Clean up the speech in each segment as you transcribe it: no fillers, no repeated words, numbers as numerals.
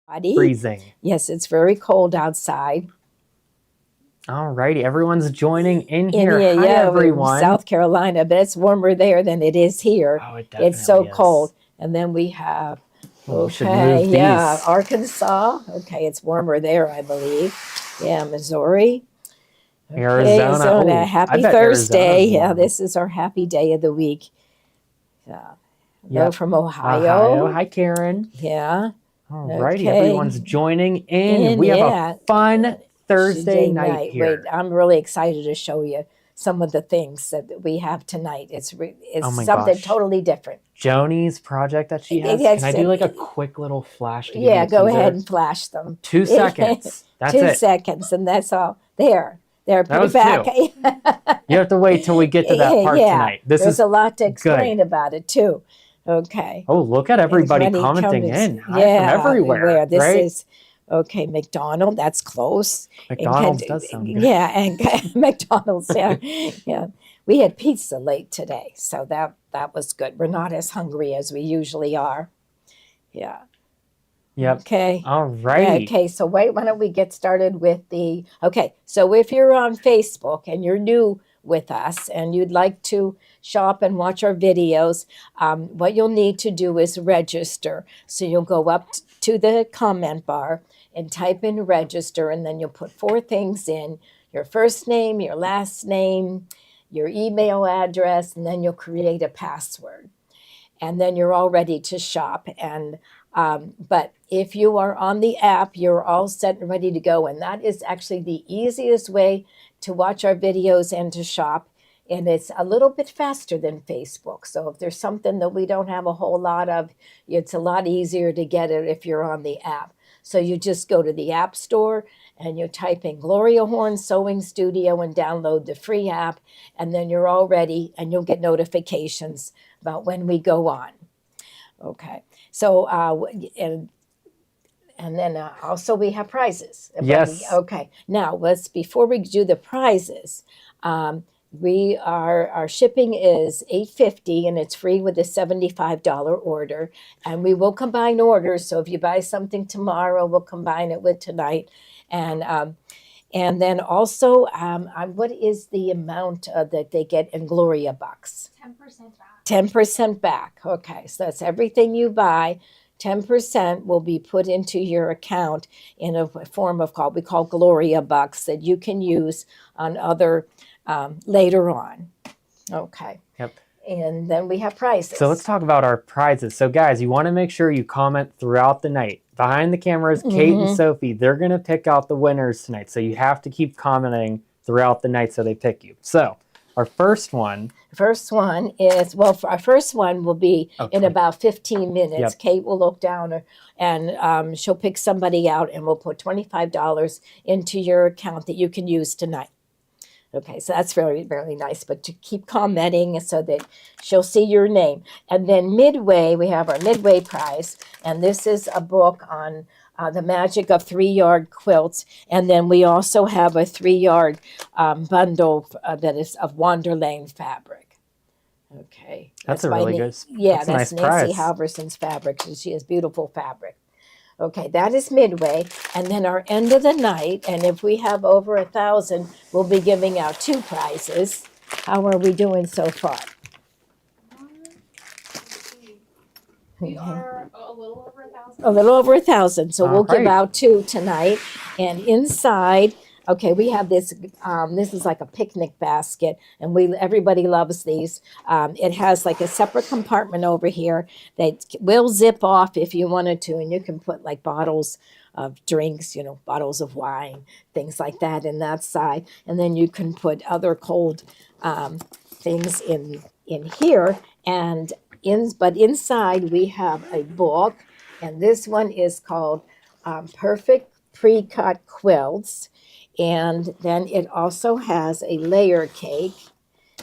Freezing. Yes, it's very cold outside. All righty, everyone's joining in here. Yeah, Hi, everyone. South Carolina, but it's warmer there than it is here. Oh, it definitely It's so is. cold. And then we have, We should move these. Arkansas. Okay, it's warmer there, I believe. Yeah, Missouri. Okay, Arizona. Ooh, Happy Thursday. Yeah, this is our happy day of the week. Hello from Ohio. Hi, Karen. Yeah. All righty, everyone's joining in. We have a fun Thursday night here. Wait, I'm really excited to show you some of the things that we have tonight. It's something totally different. Joni's project that she has. Can I do like a quick little flash to give you a go teaser? ahead and flash them. 2 seconds. That's 2 it. seconds, and that's all. There, put it back. You have to wait till we get to that part tonight. There's a lot to explain about it too. Okay. Oh, look at everybody commenting in. From everywhere. This is okay. McDonald, that's close. McDonald's does sound good. Yeah, and McDonald's. Yeah. We had pizza late today, so that was good. We're not as hungry as we usually are. Yeah. Yep. Okay. All right. Okay, so why don't we get started with the, so if you're on Facebook and you're new with us and you'd like to shop and watch our videos, what you'll need to do is register. So you'll go up to the comment bar and type in register, and then you'll put 4 things in: your first name, your last name, your email address, and then you'll create a password. And then you're all ready to shop. And but if you are on the app, you're all set and ready to go. And that is actually the easiest way to watch our videos and to shop. And it's a little bit faster than Facebook. So if there's something that we don't have a whole lot of, it's a lot easier to get it if you're on the app. So you just go to the App Store and you type in Gloria Horn Sewing Studio and download the free app. And then you're all ready and you'll get notifications about when we go on. Okay. So, and then also we have prizes. Yes. Okay. Now, before we do the prizes, our shipping is $8.50 and it's free with a $75 order. And we will combine orders. So if you buy something tomorrow, we'll combine it with tonight. And then also, what is the amount that they get in Gloria Bucks? 10% back. 10% back. Okay, so that's everything you buy. 10% will be put into your account in a form of we call Gloria Bucks that you can use on other later on. Okay. Yep. And then we have prizes. So let's talk about our prizes. So guys, you want to make sure you comment throughout the night. Behind the cameras, Kate and Sophie, they're going to pick out the winners tonight. So you have to keep commenting throughout the night so they pick you. So our first one. First one is, our first one will be in about 15 minutes. Yep. Kate will look down and she'll pick somebody out and we'll put $25 into your account that you can use tonight. Okay, so that's very, very nice. But to keep commenting so that she'll see your name. And then midway, we have our midway prize. And this is a book on the magic of 3-yard quilts. And then we also have a 3-yard bundle that is of Wonderland fabric. Okay. That's a really good. Yeah, that's Nancy nice Halverson's fabric. She has beautiful fabric. Okay, that is midway. And then our end of the night, and if we have over 1,000, we'll be giving out 2 prizes. How are we doing so far? We are a little over 1,000. A little over 1,000. So we'll give right. out 2 tonight. And inside, we have this. This is like a picnic basket, and everybody loves these. It has like a separate compartment over here that will zip off if you wanted to, and you can put like bottles of drinks, bottles of wine, things like that in that side, and then you can put other cold things in here. But inside we have a book, and this one is called Perfect Pre-Cut Quilts. And then it also has a layer cake,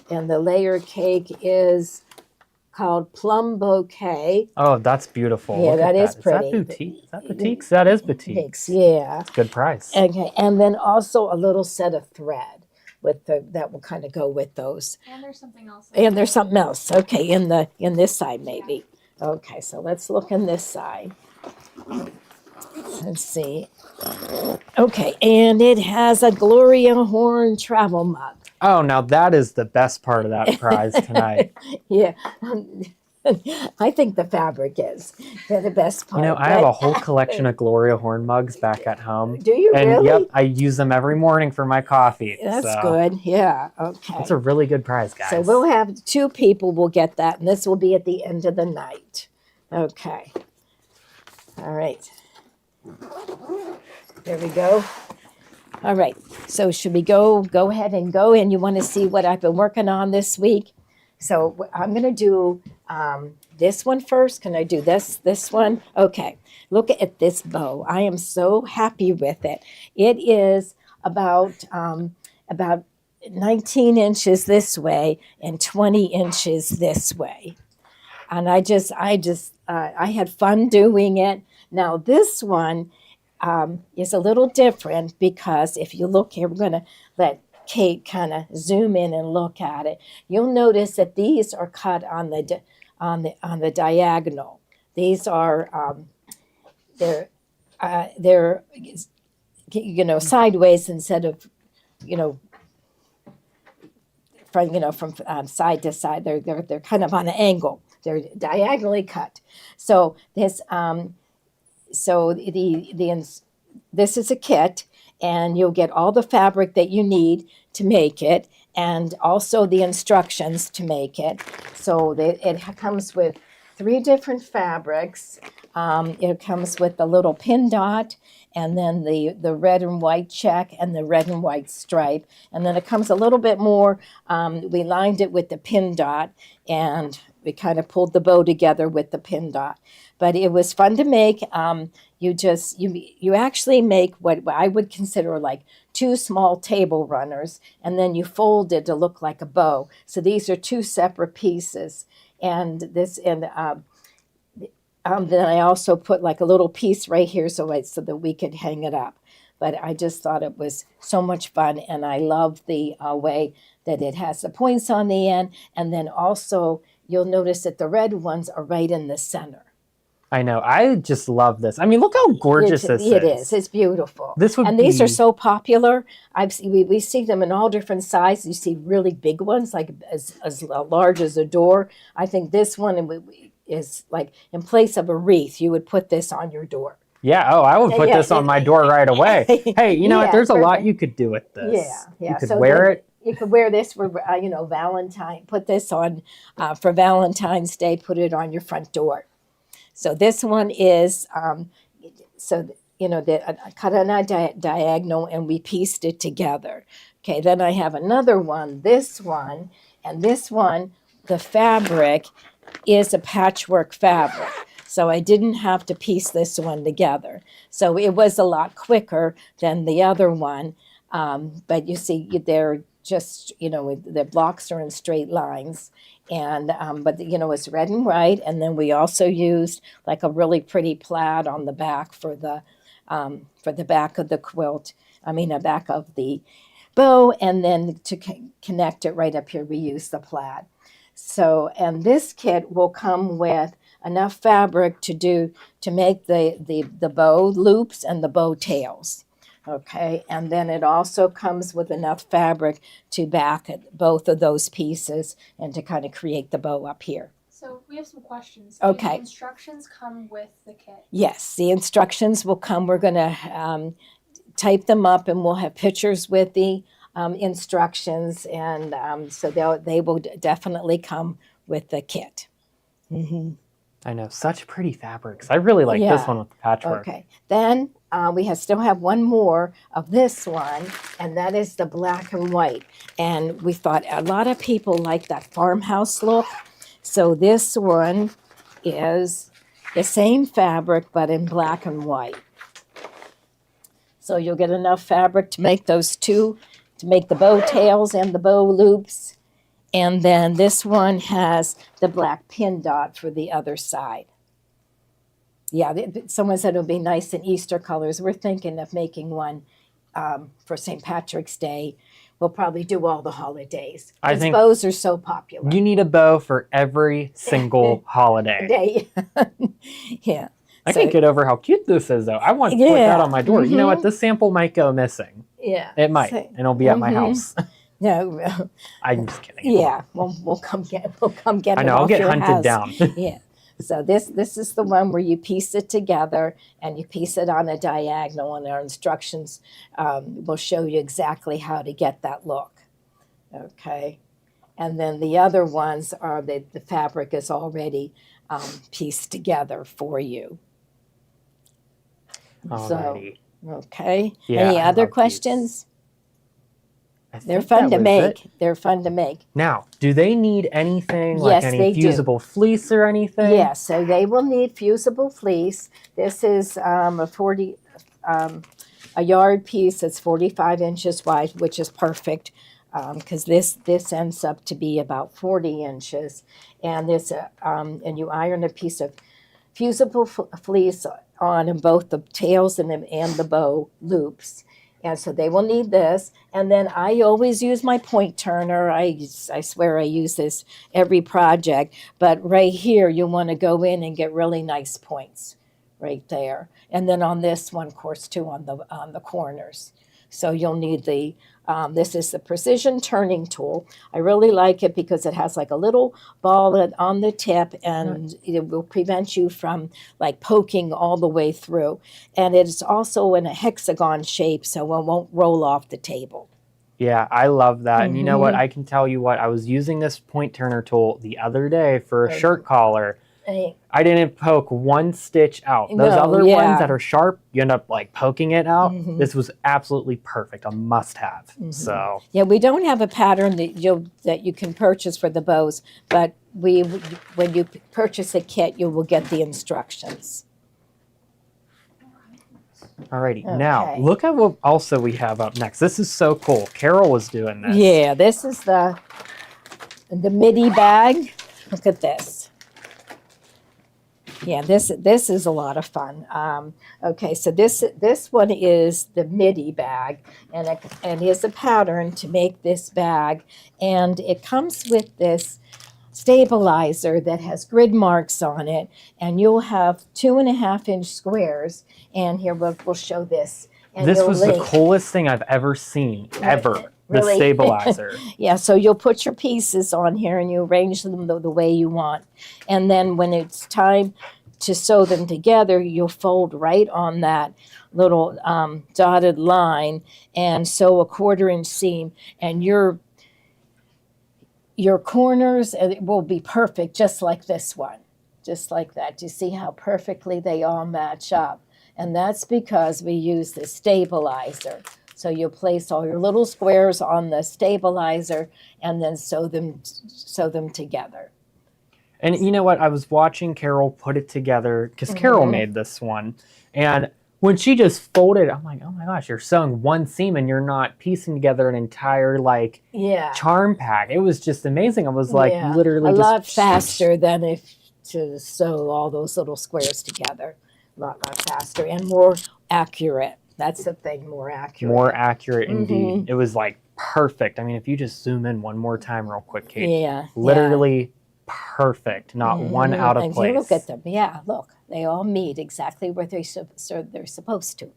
and the layer cake is called Plum Bouquet. Oh, that's beautiful. Yeah, that is pretty. Is that boutique? Is that boutiques? That is boutiques. Yeah. It's a good price. Okay, and then also a little set of thread that will kind of go with those. And there's something else. And there's something else. Okay, in this side maybe. Okay, so let's look in this side. Let's see. Okay, and it has a Gloria Horn travel mug. Oh, now that is the best part of that prize tonight. Yeah. I think the fabric is the best part. You know, I have a whole collection of Gloria Horn mugs back at home. Do you and really? Yep, I use them every morning for my coffee. That's good. Yeah. Okay. It's a really good prize, guys. So we'll have 2 people will get that, and this will be at the end of the night. Okay. All right. There we go. All right. So should we go ahead and go? And you want to see what I've been working on this week? So I'm going to do this one first. Can I do this one? Okay. Look at this bow. I am so happy with it. It is about 19 inches this way and 20 inches this way. And I had fun doing it. Now this one is a little different because if you look here, we're going to let Kate kind of zoom in and look at it. You'll notice that these are cut on the diagonal. These are they're sideways instead of from side to side. They're kind of on an angle. They're diagonally cut. So this this is a kit, and you'll get all the fabric that you need to make it, and also the instructions to make it. So it comes with 3 different fabrics. It comes with the little pin dot, and then the red and white check, and the red and white stripe. And then it comes a little bit more. We lined it with the pin dot, and we kind of pulled the bow together with the pin dot. But it was fun to make. You actually make what I would consider like 2 small table runners, and then you fold it to look like a bow. So these are 2 separate pieces. And then I also put like a little piece right here so that we could hang it up. But I just thought it was so much fun, and I love the way that it has the points on the end. And then also you'll notice that the red ones are right in the center. I know. I just love this. I mean, look how gorgeous this is. It is. It's beautiful. These are so popular. We see them in all different sizes. You see really big ones, like as large as a door. I think this one is like in place of a wreath. You would put this on your door. Yeah. Oh, I would put this on my door right away. Hey, you know what? There's a lot you could do with this. Yeah. You could wear it. You could wear this for Valentine. Put this on for Valentine's Day. Put it on your front door. So this one is, I cut on a diagonal and we pieced it together. Okay, then I have another one, this one, the fabric is a patchwork fabric. So I didn't have to piece this one together. So it was a lot quicker than the other one. But you see, they're just, the blocks are in straight lines. And but it's red and white, and then we also used like a really pretty plaid on the back for the back of the quilt. The back of the bow, and then to connect it right up here, we used the plaid. So, and this kit will come with enough fabric to make the bow loops and the bow tails. Okay, and then it also comes with enough fabric to back both of those pieces and to kind of create the bow up here. So we have some questions. Okay. Do the instructions come with the kit? Yes, the instructions will come. We're going to type them up, and we'll have pictures with the instructions, and so they will definitely come with the kit. Mm-hmm. I know, such pretty fabrics. I really like this one with the patchwork. Okay, then we still have one more of this one, and that is the black and white. And we thought a lot of people like that farmhouse look. So this one is the same fabric, but in black and white. So you'll get enough fabric to make those 2, to make the bow tails and the bow loops. And then this one has the black pin dot for the other side. Yeah, someone said it would be nice in Easter colors. We're thinking of making one for St. Patrick's Day. We'll probably do all the holidays. I think bows are so popular. You need a bow for every single holiday. Yeah. I can't get over how cute this is, though. I want to put that on my door. You know what? This sample might go missing. Yeah. It might, and it'll be at my house. No. I'm just kidding. Yeah. We'll come get it. I know. I'll off get your hunted house. down. Yeah. So this is the one where you piece it together and you piece it on a diagonal, and our instructions will show you exactly how to get that look. Okay. And then the other ones are the fabric is already pieced together for you. Alrighty. So, okay. Yeah, Any I other love these. questions? I think They're fun that to was make. it. They're fun to make. Now, do they need anything Yes, like they any do. fusible fleece or anything? Yes, so they will need fusible fleece. This is a yard piece that's 45 inches wide, which is perfect because this ends up to be about 40 inches. And this and you iron a piece of fusible fleece on both the tails and the bow loops. And so they will need this. And then I always use my point turner. I swear I use this every project. But right here, you want to go in and get really nice points right there. And then on this one, of course, too, on the corners. So you'll need this is the precision turning tool. I really like it because it has like a little ball on the tip, and it will prevent you from like poking all the way through. And it's also in a hexagon shape, so it won't roll off the table. Yeah, I love that. And you know what? I can tell you what, I was using this point turner tool the other day for a shirt collar. I didn't poke one stitch out. Those other ones that are sharp, you end up like poking it out. This was absolutely perfect, a must-have. So yeah, we don't have a pattern that you can purchase for the bows, but when you purchase a kit, you will get the instructions. alrighty, now look at what also we have up next. This is so cool. Carol was doing this. Yeah, this is the midi bag. Look at this. Yeah, this is a lot of fun. Okay, so this one is the midi bag, and is a pattern to make this bag, and it comes with this stabilizer that has grid marks on it, and you'll have 2.5-inch squares. And here we'll show this. And this was the coolest thing I've ever seen, ever. The stabilizer. Yeah, so you'll put your pieces on here and you arrange them the way you want. And then when it's time to sew them together, you'll fold right on that little dotted line and sew a 1/4-inch seam. And your corners will be perfect, just like this one. Just like that. Do you see how perfectly they all match up? And that's because we use the stabilizer. So you'll place all your little squares on the stabilizer and then sew them together. And you know what? I was watching Carol put it together because Carol made this one. And when she just folded, I'm like, oh my gosh, you're sewing one seam and you're not piecing together an entire charm pack. It was just amazing. I was like literally a just lot faster than if to sew all those little squares together. A lot faster and more accurate. That's the thing, more accurate. More accurate indeed. It was like perfect. I mean, if you just zoom in one more time real quick, Kate. Yeah. Literally perfect. Not one out of place. And you look at them. Yeah, look. They all meet exactly where they're supposed to.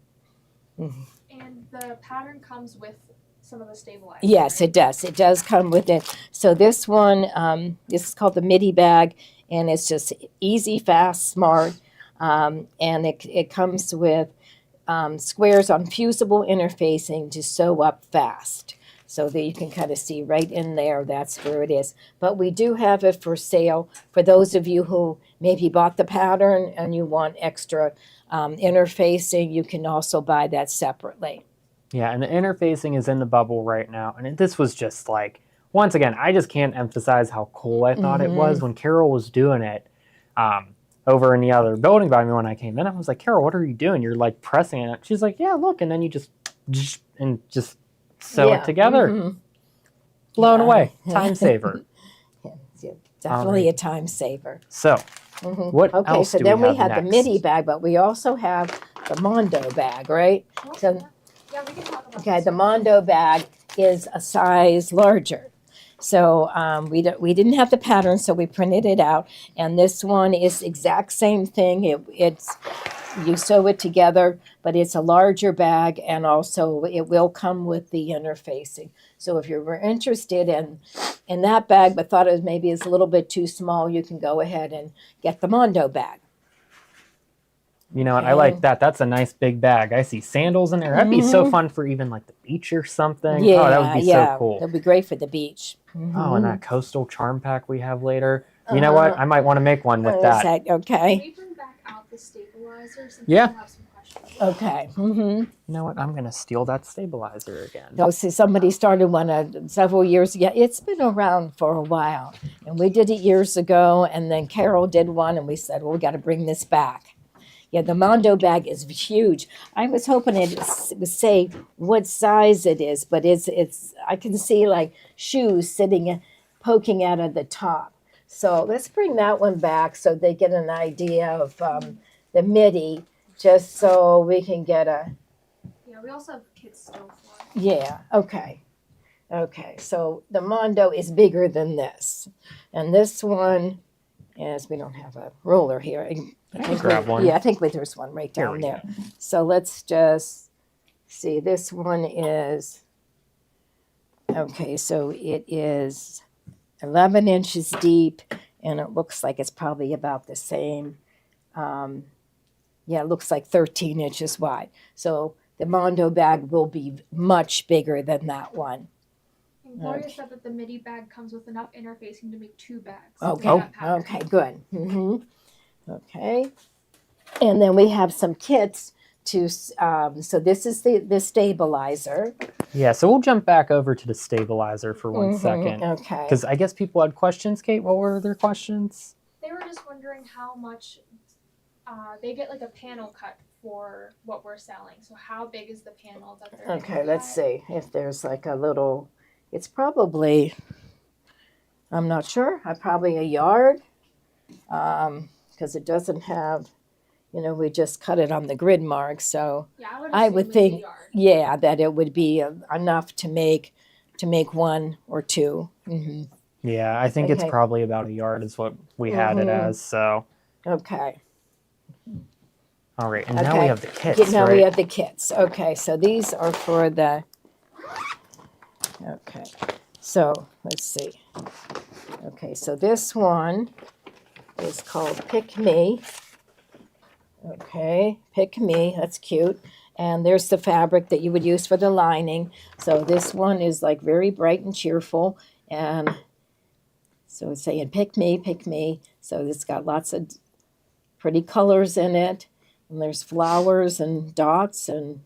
And the pattern comes with some of the stabilizers. Yes, right? it does. It does come with it. So this one, this is called the midi bag, and it's just easy, fast, smart. And it comes with squares on fusible interfacing to sew up fast. So that you can kind of see right in there, that's where it is. But we do have it for sale for those of you who maybe bought the pattern and you want extra interfacing. You can also buy that separately. Yeah, and the interfacing is in the bubble right now. And this was just like, once again, I just can't emphasize how cool I thought it was when Carol was doing it. Over in the other building by me when I came in, I was like, Carol, what are you doing? You're like pressing it. She's like, yeah, look. And then you just sew it together. Blown away. Time saver. Definitely a time saver. So what else so do then we we have had next? the midi bag, but we also have the Mondo bag, right? So Yeah, we can talk about okay, this the one. Mondo bag is a size larger. So we didn't have the pattern, so we printed it out. And this one is exact same thing. It's you sew it together, but it's a larger bag, and also it will come with the interfacing. So if you were interested in that bag, but thought it was maybe is a little bit too small, you can go ahead and get the Mondo bag. You know what? I like that. That's a nice big bag. I see sandals in there. That'd be so fun for even like the beach or something. Yeah, Oh, that would be so cool. That'd be great for the beach. Oh, and that coastal charm pack we have later. You know what? I might want to make one with that. Okay. Can we bring back out the stabilizer? Some Yeah. people have some questions. Okay. You know what? I'm going to steal that stabilizer again. Oh, see, somebody started one several years ago. It's been around for a while. And we did it years ago, and then Carol did one, and we said, well, we got to bring this back. Yeah, the Mondo bag is huge. I was hoping it would say what size it is, but it's I can see like shoes sitting, poking out of the top. So let's bring that one back so they get an idea of the midi, just so we can get a. Yeah, we also have kids still for it. Yeah, okay. Okay, so the Mondo is bigger than this. And this one, as we don't have a ruler here. I can grab one. Yeah, I think there's one right down there. So let's just see. This one is, okay, so it is 11 inches deep, and it looks like it's probably about the same. Yeah, it looks like 13 inches wide. So the Mondo bag will be much bigger than that one. And Gloria said that the midi bag comes with enough interfacing to make 2 bags. Okay, to that pattern. okay, good. Okay. And then we have some kits to, so this is the stabilizer. Yeah, so we'll jump back over to the stabilizer for 1 second. Okay. Because I guess people had questions, Kate. What were their questions? They were just wondering how much they get like a panel cut for what we're selling. So how big is the panel that they're Okay, let's see if there's like a little, it's probably, I'm not sure, probably a yard. Because it doesn't have, we just cut it on the grid mark. So yeah, I would think, a yard. yeah, that it would be enough to make 1 or 2. Yeah, I think it's probably about a yard is what we had it as. So Okay. all right, and now we have the kits. Yeah, now right? we have the kits. Okay, so these are for the. Okay, so let's see. Okay, so this one is called Pick Me. Okay, Pick Me, that's cute. And there's the fabric that you would use for the lining. So this one is like very bright and cheerful. And so it's saying, pick me, pick me. So it's got lots of pretty colors in it. And there's flowers and dots. And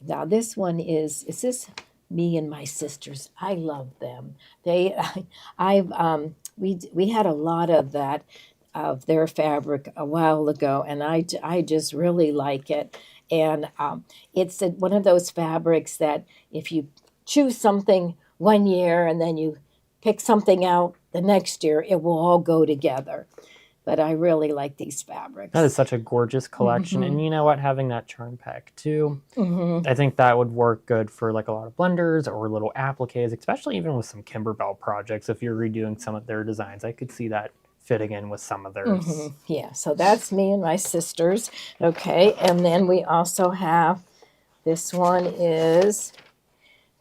now this one is this me and my sisters? I love them. We had a lot of that, of their fabric a while ago, and I just really like it. And it's one of those fabrics that if you choose something one year and then you pick something out the next year, it will all go together. But I really like these fabrics. That is such a gorgeous collection. And you know what? Having that charm pack too, I think that would work good for like a lot of blenders or little appliques, especially even with some Kimberbell projects. If you're redoing some of their designs, I could see that fitting in with some of theirs. Yeah, so that's me and my sisters. Okay, and then we also have, this one is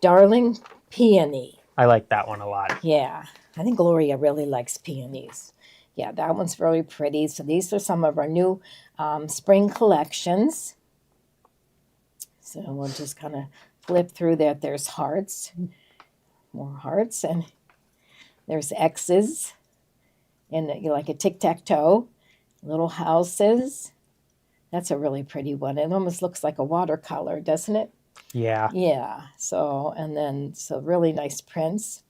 Darling Peony. I like that one a lot. Yeah, I think Gloria really likes peonies. Yeah, that one's really pretty. So these are some of our new spring collections. So we'll just kind of flip through that. There's hearts, more hearts, and there's X's, and like a tic-tac-toe, little houses. That's a really pretty one. It almost looks like a watercolor, doesn't it? Yeah. Yeah. So, and then, so really nice prints.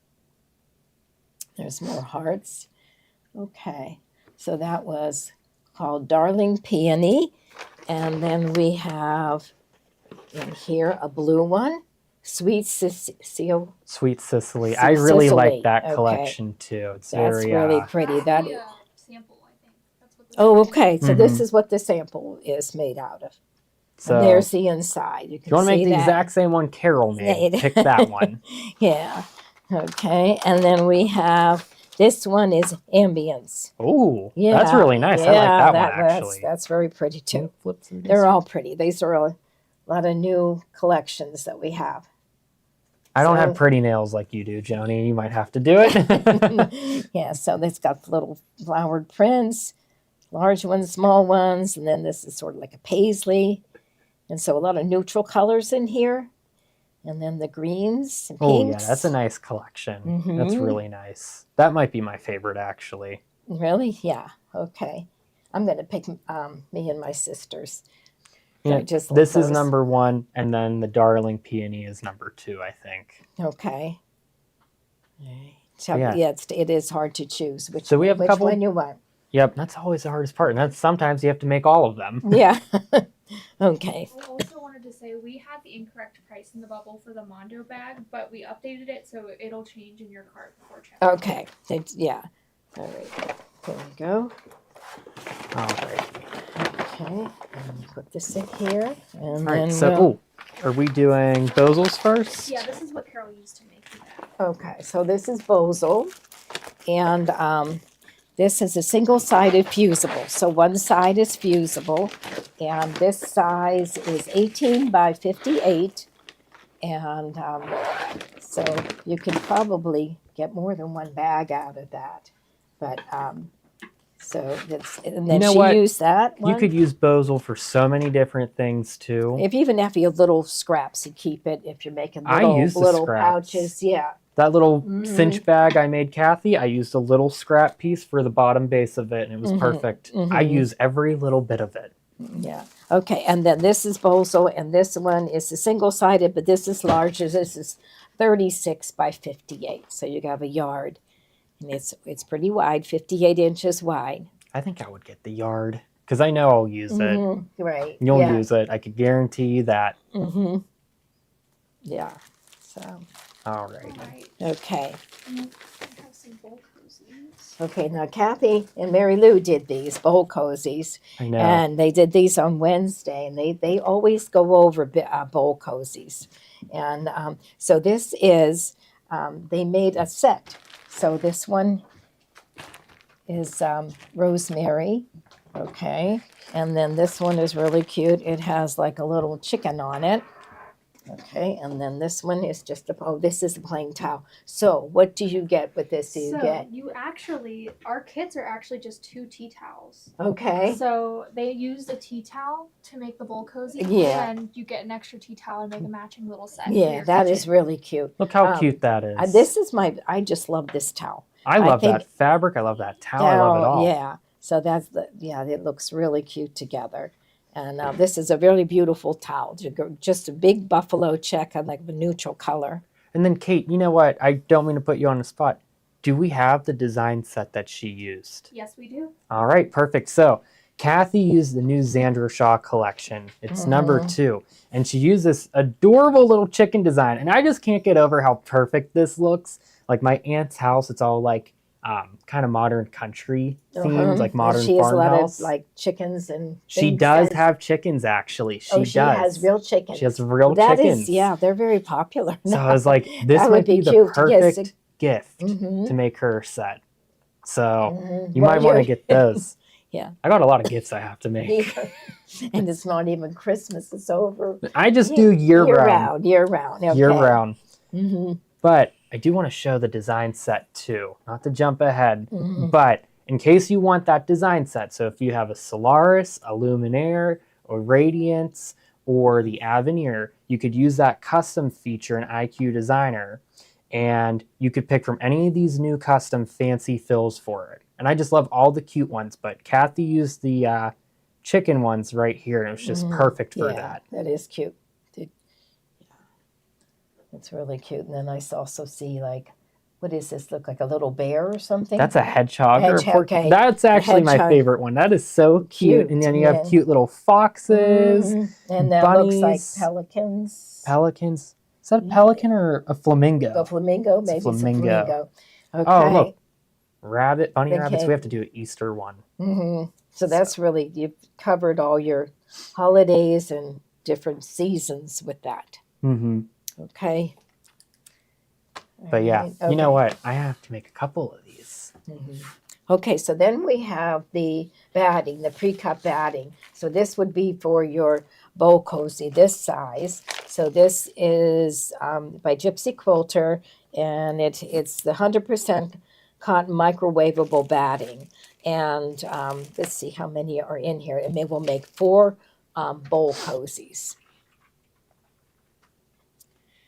There's more hearts. Okay, so that was called Darling Peony. And then we have in here a blue one, Sweet Sicily. Sweet Sicily. I really like that collection too. It's That's very, really pretty. That is. Sample, I think. That's what Oh, okay. So this is what the sample is made out of. So and there's the inside. You can if you want to see make the that. exact same one Carol made, pick that one. Yeah. Okay, and then we have, this one is ambience. Oh, Yeah, that's really nice. I like that one, actually. That's very pretty too. Flip through these. They're all pretty. These are a lot of new collections that we have. I don't have pretty nails like you do, Joni. You might have to do it. Yeah, so it's got little flowered prints, large ones, small ones, and then this is sort of like a paisley. And so a lot of neutral colors in here. And then the greens and Oh, pinks. yeah, that's a nice collection. That's really nice. That might be my favorite, actually. Really? Yeah. Okay. I'm going to pick me and my sisters. Yeah, Just this is those. number 1, and then the Darling Peony is number 2, I think. Okay. So, Yeah. yeah, it is hard to choose which So we have a couple. one you want. Yep, that's always the hardest part, and that's sometimes you have to make all of them. Yeah. Okay. I also wanted to say we had the incorrect price in the bubble for the Mondo bag, but we updated it so it'll change in your cart before checkout. Okay. Yeah. All right. There we go. All right. Okay. And put this in here. And All then right, so, are we doing Bozels first? Yeah, this is what Carol used to make the bag. Okay, so this is Bosel, and this is a single-sided fusible. So one side is fusible, and this size is 18 by 58, and so you can probably get more than one bag out of that. But so that's, and then You know she what? used that one. You could use Bosel for so many different things too. If even if you have little scraps, you keep it. If you're making I little use the little scraps. pouches, yeah. That little cinch bag I made Kathy, I used a little scrap piece for the bottom base of it, and it was perfect. I use every little bit of it. Yeah. Okay. And then this is Bosel, and this one is a single-sided, but this is larger. This is 36 by 58. So you have a yard, and it's pretty wide, 58 inches wide. I think I would get the yard because I know I'll use it. Right. You'll yeah. use it. I could guarantee you that. Yeah. So. All right. Alright, Okay. I have some bowl cozies. Okay. Now Kathy and Mary Lou did these bowl cozies, I know. and they did these on Wednesday, and they always go over bowl cozies, and so this is they made a set. So this one is rosemary, okay, and then this one is really cute. It has like a little chicken on it, okay, and then this one is just this is a plain towel. So what do you get with this? Our kits are actually just 2 tea towels. Okay. So they use the tea towel to make the bowl cozy. Yeah. And you get an extra tea towel and make a matching little set. for Yeah, your that kitchen. is really cute. Look how cute that is. This is I just love this towel. I love think- that fabric. I love that towel. I love it all. Yeah. So that's it looks really cute together. And this is a really beautiful towel. Just a big buffalo check on like a neutral color. And then Kate, you know what? I don't mean to put you on the spot. Do we have the design set that she used? Yes, we do. All right, perfect. So Kathy used the new Xandra Shaw collection. It's number 2. And she used this adorable little chicken design. And I just can't get over how perfect this looks. Like my aunt's house, it's all like kind of modern country themes, like modern She has a lot farmhouse. of like chickens and She things does that- have chickens, actually. She she does. has real chickens. She has real That chickens. is, yeah, they're very popular. So I was like, this That might would be be the cute. Yes, perfect gift to make her a set. So you Well, might want to you're- get those. Yeah. I got a lot of gifts I have to make. And it's not even Christmas. It's over. I just do year round. Year round. Okay. Year round. Mm-hmm. But I do want to show the design set too. Not to jump ahead, Mm-hmm. but in case you want that design set, so if you have a Solaris, a Luminaire, a Radiance, or the Avenir, you could use that custom feature in IQ Designer, and you could pick from any of these new custom fancy fills for it. And I just love all the cute ones, but Kathy used the chicken ones right here, and it was just perfect for that. That is cute. It's really cute. And then I also see like, what does this look like? A little bear or something? That's a hedgehog. or a Hedgehog, porcupine. okay. That's actually my hedgehog. favorite one. That is so cute. And then you have yeah. cute little foxes, And that looks like bunnies, pelicans. pelicans. Is that a pelican or a flamingo? A flamingo, It's a maybe it's a flamingo. flamingo. Okay. Oh, look. Bunny rabbits. Okay. We have to do an Easter one. So that's really, you've covered all your holidays and different seasons with that. Mm-hmm. Okay. But yeah, Right, you know okay. what? I have to make a couple of these. Okay, so then we have the batting, the pre-cut batting. So this would be for your bowl cozy, this size. So this is by Gypsy Quilter, and it's the 100% cotton microwavable batting. And let's see how many are in here. And we'll make 4 bowl cozies.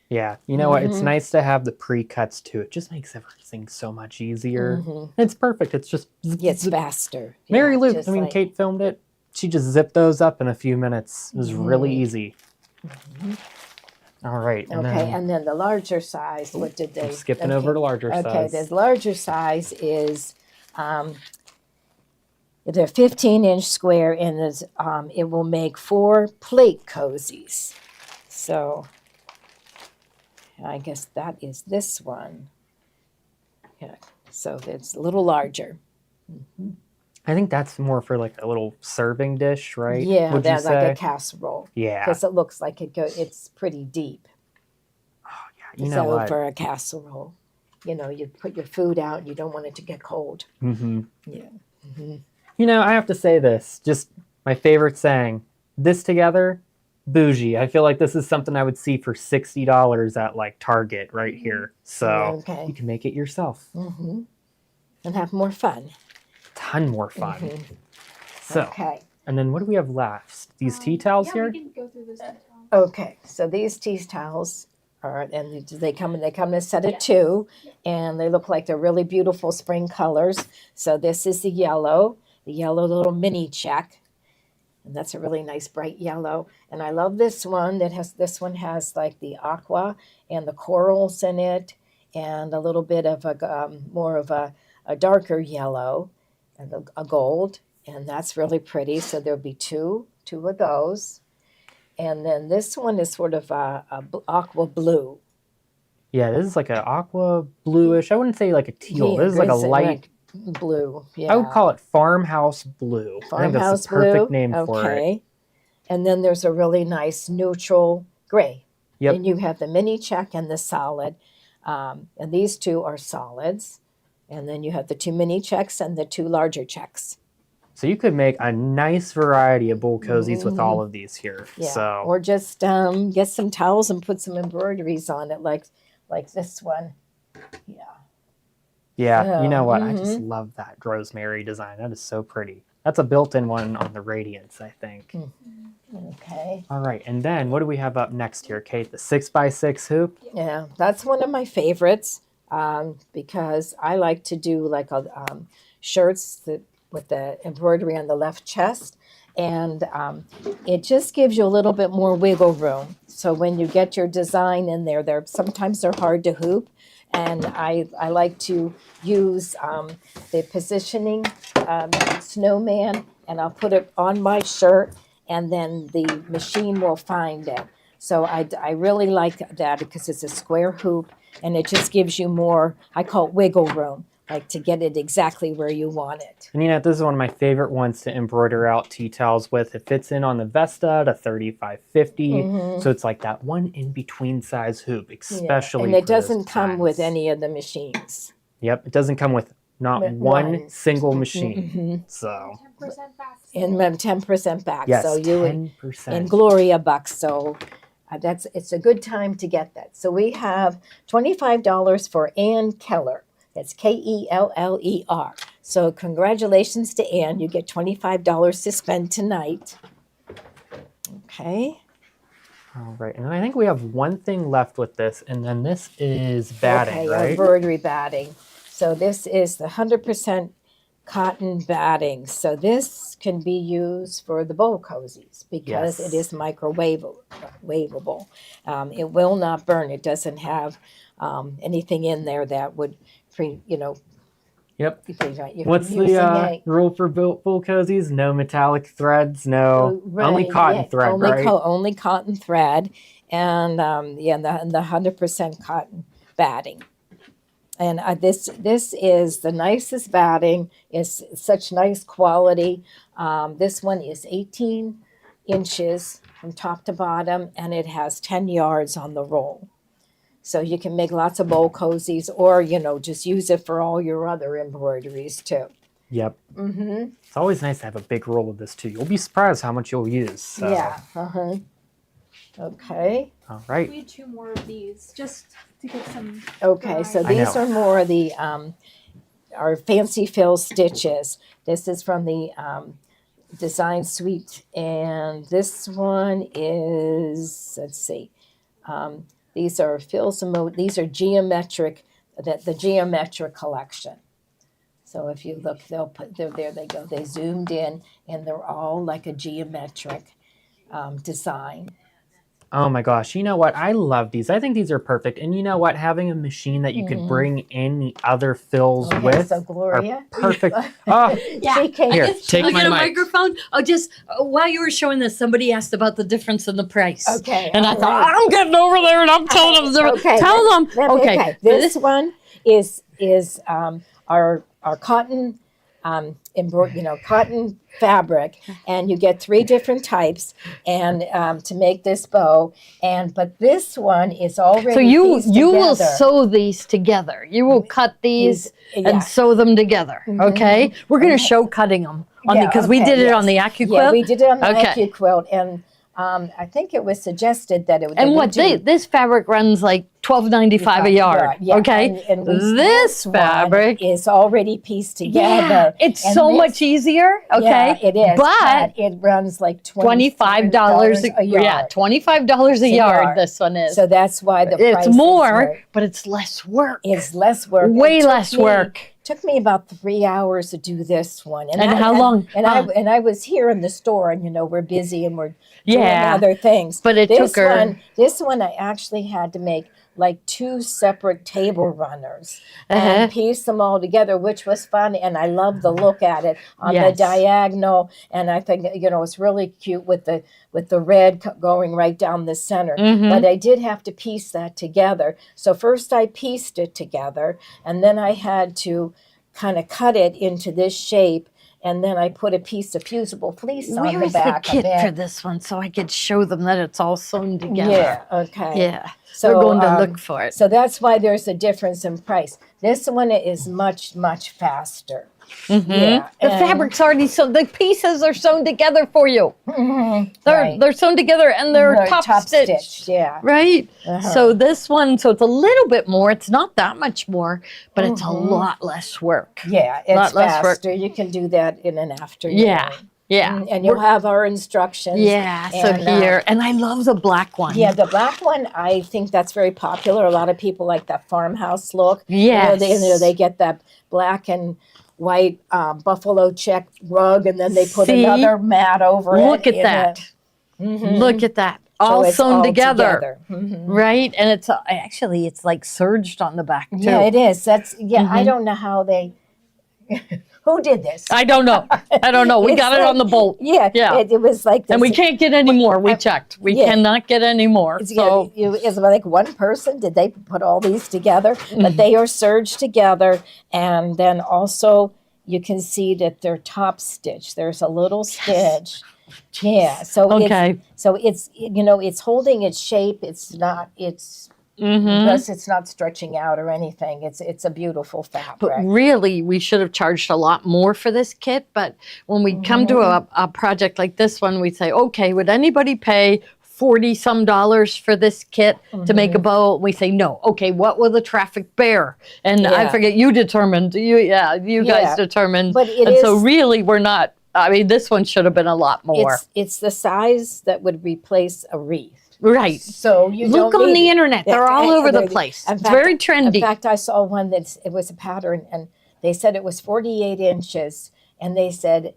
Yeah, you know what? It's nice to have the pre-cuts too. It just makes everything so much easier. It's perfect. It's just It's faster. Mary Yeah, Lou, just I mean, like- Kate filmed it. She just zipped those up in a few minutes. It was really easy. All right. And Okay, then and then the larger size, what did they? I'm skipping over to larger Okay, size. the larger size is they're 15-inch square, and it will make 4 plate cozies. So I guess that is this one. Yeah, so it's a little larger. I think that's more for like a little serving dish, right? Yeah, Would you that's like say? a casserole. Yeah. Because it looks like it's pretty deep. Oh, yeah. You So know what? for a casserole, you put your food out and you don't want it to get cold. Mm-hmm. Yeah. You know, I have to say this. Just my favorite saying. This together, bougie. I feel like this is something I would see for $60 at like Target right here. So Okay. you can make it yourself. And have more fun. Ton more fun. So, Okay. and then what do we have left? These tea towels yeah, here? we can go through this detail. Okay. So these tea towels are, and they come in a set of 2, and they look like they're really beautiful spring colors. So this is the yellow little mini check. And that's a really nice bright yellow. And I love this one. This one has like the aqua and the corals in it, and a little bit of more of a darker yellow and a gold. And that's really pretty. So there'll be two of those. And then this one is sort of a aqua blue. Yeah, this is like an aqua bluish. I wouldn't say like a teal. This is like a light blue. Yeah. I would call it farmhouse blue. I think that's Farmhouse the perfect blue. name for it. Okay. And then there's a really nice neutral gray. Yep. And you have the mini check and the solid. And these 2 are solids. And then you have the 2 mini checks and the 2 larger checks. So you could make a nice variety of bowl cozies with all of these here. Yeah. So Or just get some towels and put some embroideries on it, like this one. Yeah. yeah, you know what? I just love that rosemary design. That is so pretty. That's a built-in one on the Radiance, I think. Okay. All right, and then what do we have up next here, Kate? The 6x6 hoop? Yeah, that's one of my favorites because I like to do like shirts with the embroidery on the left chest, and it just gives you a little bit more wiggle room. So when you get your design in there, sometimes they're hard to hoop, and I like to use the positioning snowman, and I'll put it on my shirt, and then the machine will find it. So I really like that because it's a square hoop, and it just gives you more, I call it wiggle room, like to get it exactly where you want it. And you know, this is one of my favorite ones to embroider out tea towels with. It fits in on the Vesta at a 3550. So it's like that one in-between size hoop, especially And it for those doesn't come with times. any of the machines. Yep, it doesn't come with not With one one. single machine. So 10% back. And 10% back. yes, So you 10%. in Gloria bucks. So it's a good time to get that. So we have $25 for Ann Keller. That's Keller. So congratulations to Ann. You get $25 to spend tonight. Okay. All right, and I think we have one thing left with this, and then this is batting, Okay, right? embroidery batting. So this is the 100% cotton batting. So this can be used for the bowl cozies because Yes. it is microwavable. It will not burn. It doesn't have anything in there that would Yep. you're What's using the rule for bowl cozies? No metallic threads, no only cotton thread, right? Only cotton thread, and the 100% cotton batting. And this is the nicest batting. It's such nice quality. This one is 18 inches from top to bottom, and it has 10 yards on the roll. So you can make lots of bowl cozies, or just use it for all your other embroideries too. Yep. Mm-hmm. It's always nice to have a big roll of this too. You'll be surprised how much you'll use. So. Yeah. Okay. All right. We need 2 more of these just to get some. Okay. So variety. these are more of the our fancy fill stitches. This is from the Design Suite, and this one is, let's see, these are fills and these are geometric, the geometric collection. So if you look, there they go. They zoomed in, and they're all like a geometric design. Oh my gosh, you know what? I love these. I think these are perfect. And you know what? Having a machine that you could bring any other fills with so Gloria. are perfect. Oh, She came. here, take I'll my get a mic. microphone. Oh, just while you were showing this, somebody asked about the difference in the price. Okay. And I all right. right. I'm getting over there and I'm telling them. Okay, Tell them. Okay. This one is our cotton cotton fabric, and you get 3 different types, and to make this bow, but this one is already So you pieced will together. sew these together. You will cut these Yeah. and sew them together. Okay. We're going to show cutting them because we okay, did it yes. on the AccuQuilt. Yeah, we did it on the Okay. AccuQuilt, and I think it was suggested that it would. And what this fabric runs like $12.95 a yard. Yeah, Okay. and this one fabric is already pieced together. Yeah, it's and so this- much easier. Okay. Yeah, it is. But it runs like $25 a yard. Yeah, $25 a yard. This one is. So that's why the price It's is more, right. but it's less work. It's less work. Way It took less me- work. Took me about 3 hours to do this one. And how long? And I was here in the store, and we're busy and we're doing Yeah. other things. But it took her. This one I actually had to make like 2 separate table runners and piece them all together, which was fun, and I love the look at it on the Yes. diagonal, and I think it's really cute with the red going right down the center. But I did have to piece that together. So first I pieced it together, and then I had to kind of cut it into this shape, and then I put a piece of fusible fleece on Where the is the back kit of it. for this one so I could show them that it's all sewn together? Yeah, okay. Yeah. So, We're going to look for it. So that's why there's a difference in price. This one is much, much faster. Yeah, The fabric's already sewn. The pieces are sewn together for you. right. They're sewn together and they're They're top stitched, stitched. yeah. Right? Uh-huh. So this one, so it's a little bit more. It's not that much more, but it's a lot less work. Yeah, it's Lot less work. faster. You can do that in an afternoon. Yeah. Yeah. And you'll have our instructions. Yeah. So and, here, and I love the black one. Yeah, the black one, I think that's very popular. A lot of people like that farmhouse look. Yes. They get that black and white buffalo check rug, and then they put See? another mat over it. Look at in that. it. Look at that. So All it's sewn all together. Mhm. Right? And it's actually, it's like serged on the back too. Yeah, it is. That's I don't know how they. Who did this? I don't know. I don't know. We It's got it like- on the bolt. Yeah, Yeah. It was like this. And we can't get any more. We checked. We Yeah. cannot get any more. So Is it like one person? Did they put all these together? Mm-hmm. But they are serged together, and then also you can see that they're top stitched. There's a little stitch. Yeah. So Okay. it's holding its shape. It's not. Plus, it's not stretching out or anything. It's a beautiful fabric. But really, we should have charged a lot more for this kit. But when we come to a project like this one, we say, okay, would anybody pay $40-some for this kit to make a bow? We say no. Okay, what will the traffic bear? And I Yeah. forget, you determined. You Yeah. guys determined. But it and so is- really, we're not. I mean, this one should have been a lot more. It's the size that would replace a wreath. Right. So you Look don't on need the it. internet. They're all over the place. In It's fact- very trendy. In fact, I saw one it was a pattern, and they said it was 48 inches, and they said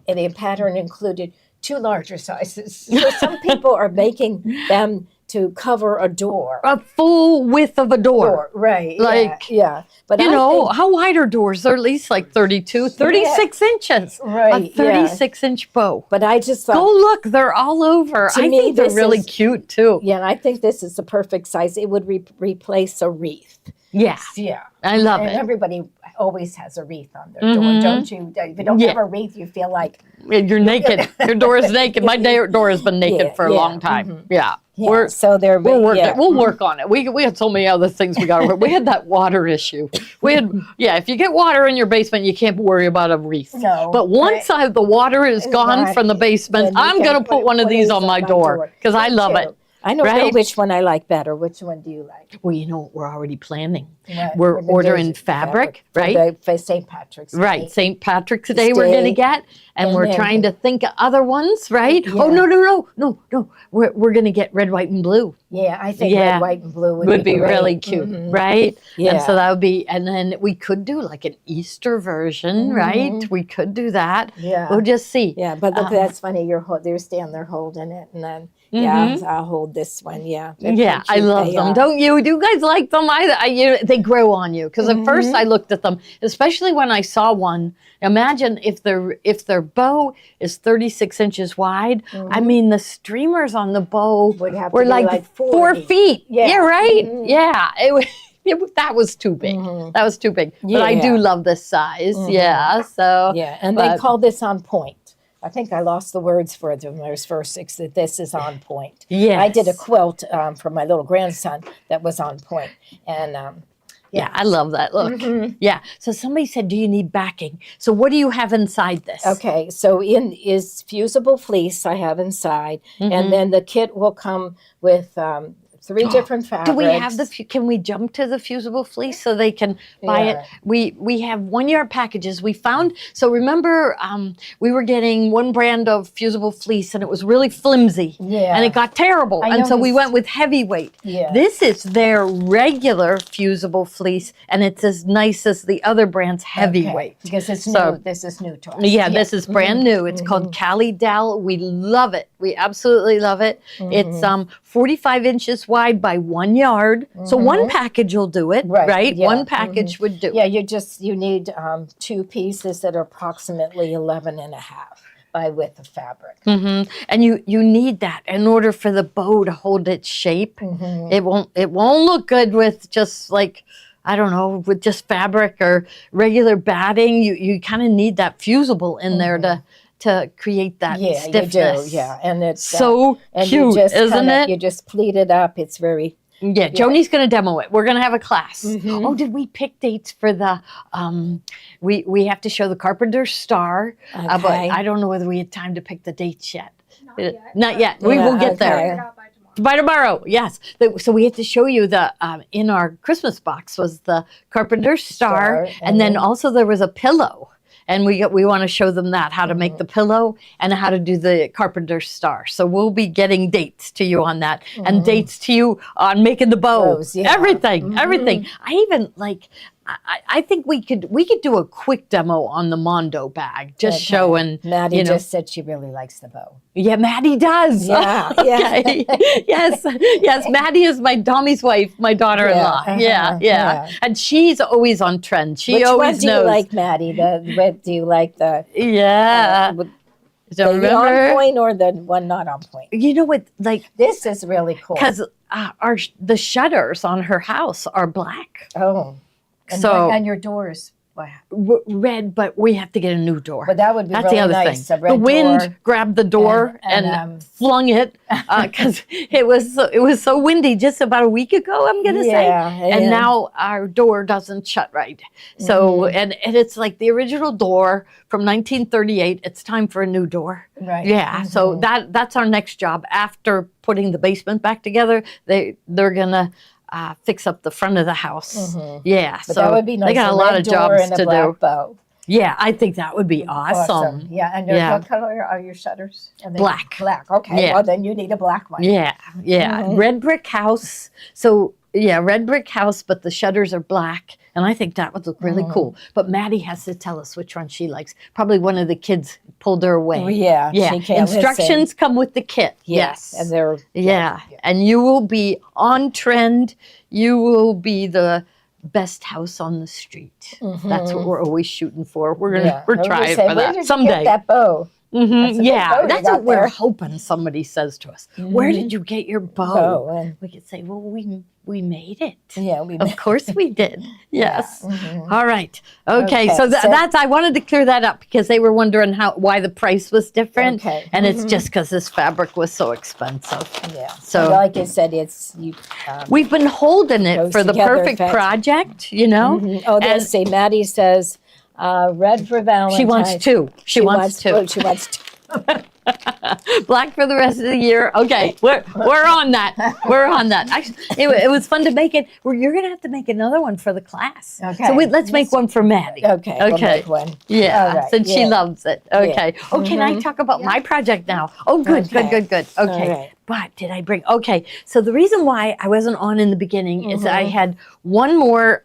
the pattern included 2 larger sizes. So some people are making them to cover a door. A full width of a door. Right. Like, yeah. But You I know, think- how wide are doors? They're at least like 32, 36 inches. Right, A 36-inch bow. but I just thought, Go look, they're all over. To I me, think they're this really is- cute too. yeah, and I think this is the perfect size. It would replace a wreath. Yeah, Yeah. I love And it. everybody always has a wreath on their door, don't you? If you don't Yeah. have a wreath, you feel like You're naked. Your door is naked. My door has been naked Yeah, for a yeah, long time. Yeah. yeah. So they're We're working. yeah. We'll work on it. We had so many other things we got to work. We had that water issue. We had if you get water in your basement, you can't worry about a wreath. No, But once the water is gone Right. from the basement, Then you I'm can gonna put one of these on my door because I Me love too. it. I don't know Right? which one I like better. Which one do you like? Well, you know what we're already planning. What? We're gonna do ordering is fabric, right? For St. Patrick's Day. Right, St. Patrick's Day we're going to Day. get, and And we're then- trying to think of other ones, right? Yeah. Oh, no. We're going to get red, white, and blue. Yeah, I think Yeah. red, white, and blue Would be great. really cute, Mhm. right? Yeah. And so that would be, and then we could do like an Easter version, right? We could do that. Yeah. We'll just see. Yeah, but look, that's funny. They're standing there holding it, and then I'll hold this one. Yeah, they're Yeah, pretty I cute. love They them. are. Don't you? Do you guys like them? They grow on you because at first I looked at them, especially when I saw one. Imagine if their bow is 36 inches wide. I mean, the streamers on the bow Would have to were be like 4 40. feet. Yeah. Right. Yeah, that was too big. That was too big. But I do Yeah. love this size. Yeah. So Yeah, and they but- call this on point. I think I lost the words for them. There's first six that this is on point. Yes. I did a quilt for my little grandson that was on point, and Yeah, I love that look. Yeah. So somebody said, "Do you need backing?" So what do you have inside this? okay. So in is fusible fleece I have inside, and then the kit will come with 3 different fabrics. Do we have can we jump to the fusible fleece so they can buy it? Yeah. We have 1 yard packages. We found, so remember we were getting one brand of fusible fleece and it was really flimsy. Yeah. And it got terrible. I And so we noticed. went with heavyweight. Yeah. This is their regular fusible fleece and it's as nice as the other brand's heavyweight. Okay, because it's So- new. This is new to us. Yeah, this is brand new. It's called Cali Dell. We love it. We absolutely love it. It's 45 inches wide by 1 yard. So one package will do it, Right, right? yeah, One package would do Yeah, it. you need 2 pieces that are approximately 11 and a half by width of fabric. And you need that in order for the bow to hold its shape. It won't look good with just like, I don't know, with just fabric or regular batting. You kind of need that fusible in there to create that Yeah, stiffness. you do. Yeah, and it's So and cute, you just isn't it? You just pleat it up. It's very Yeah, Joni's going to demo it. We're going to have a class. Oh, did we pick dates for the? We have to show the Carpenter's Star, but Okay. I don't know whether we had time to pick the dates yet. Not yet. Not yet. We Yeah, will get okay. there. Figure it out by tomorrow. By tomorrow, yes. So we have to show you the in our Christmas box was the Carpenter's Star, Star, and then and- also there was a pillow, and we want to show them that how to make the pillow and how to do the Carpenter's Star. So we'll be getting dates to you on that, and dates to you on making the bow. Bows, yeah. Everything. I even like. I think we could do a quick demo on the Mondo bag, just Okay. showing. Maddie you know, just said she really likes the bow. yeah, Maddie does. Yeah, yeah. Okay. yes. Maddie is my Tommy's wife, my daughter-in-law. Yeah, Yeah. And she's always on trend. She Which one always do knows. you like, Maddie? Do you like the Yeah. the So on remember? point or the one not on point? You know what? Like, This is really cool. because the shutters on her house are black, Oh, and, So- and your doors. Wow. red, but we have to get a new door. But that would be That's really the other nice. thing. A red The wind door. grabbed the door and, and flung it because it was so windy just about a week ago. I'm gonna say, Yeah, and yeah. now our door doesn't shut right. So and it's like the original door from 1938. It's time for a new door. Right. Yeah. So that's our next job after putting the basement back together. They're gonna. Fix up the front of the house. Yeah, But so that would be nice. they got a red lot of door jobs and a to black do. bow. Yeah, I think that would be awesome. Yeah, and Yeah. what color are your shutters? Are they Black. Black. Okay. Yeah. Well, then you need a black one. Yeah. Red brick house. So yeah, red brick house, but the shutters are black. And I think that would look really cool. But Maddie has to tell us which one she likes. Probably one of the kids pulled her away. Oh, yeah. Yeah. She can't Instructions listen. come with the kit. Yes. And they're Yeah. And you will be on trend. You will be the best house on the street. That's what we're always shooting for. We're Yeah. we're I was trying say, for where that did someday. You get that bow? That's a good bow Yeah, you that's got what we're there. hoping somebody says to us. Where did you get your bow? Bow, and We could say, well, we made it. yeah, we Of course we did. Yes. Mhm. All right. Okay. Okay, So so- that's I wanted to clear that up because they were wondering why the price was different, Okay. and it's just because this fabric was so expensive. Yeah. So- So like I said, We've been holding it Goes for the together perfect fast. project, you know. Mhm. Oh, And- let's see. Maddie says, red for Valentine's. She wants two. She wants two. Oh, she wants two. Black for the rest of the year. Okay, we're on that. We're on that. Actually, it was fun to make it. You're gonna have to make another one for the class. Okay. So let's make one for Maddie. Okay. We'll Okay. make one. Yeah, All right, since she yeah. loves it. Okay. Oh, can I talk about my project now? Oh, good, Okay. good. All Okay. right. But did I bring? Okay. So the reason why I wasn't on in the beginning is that I had one more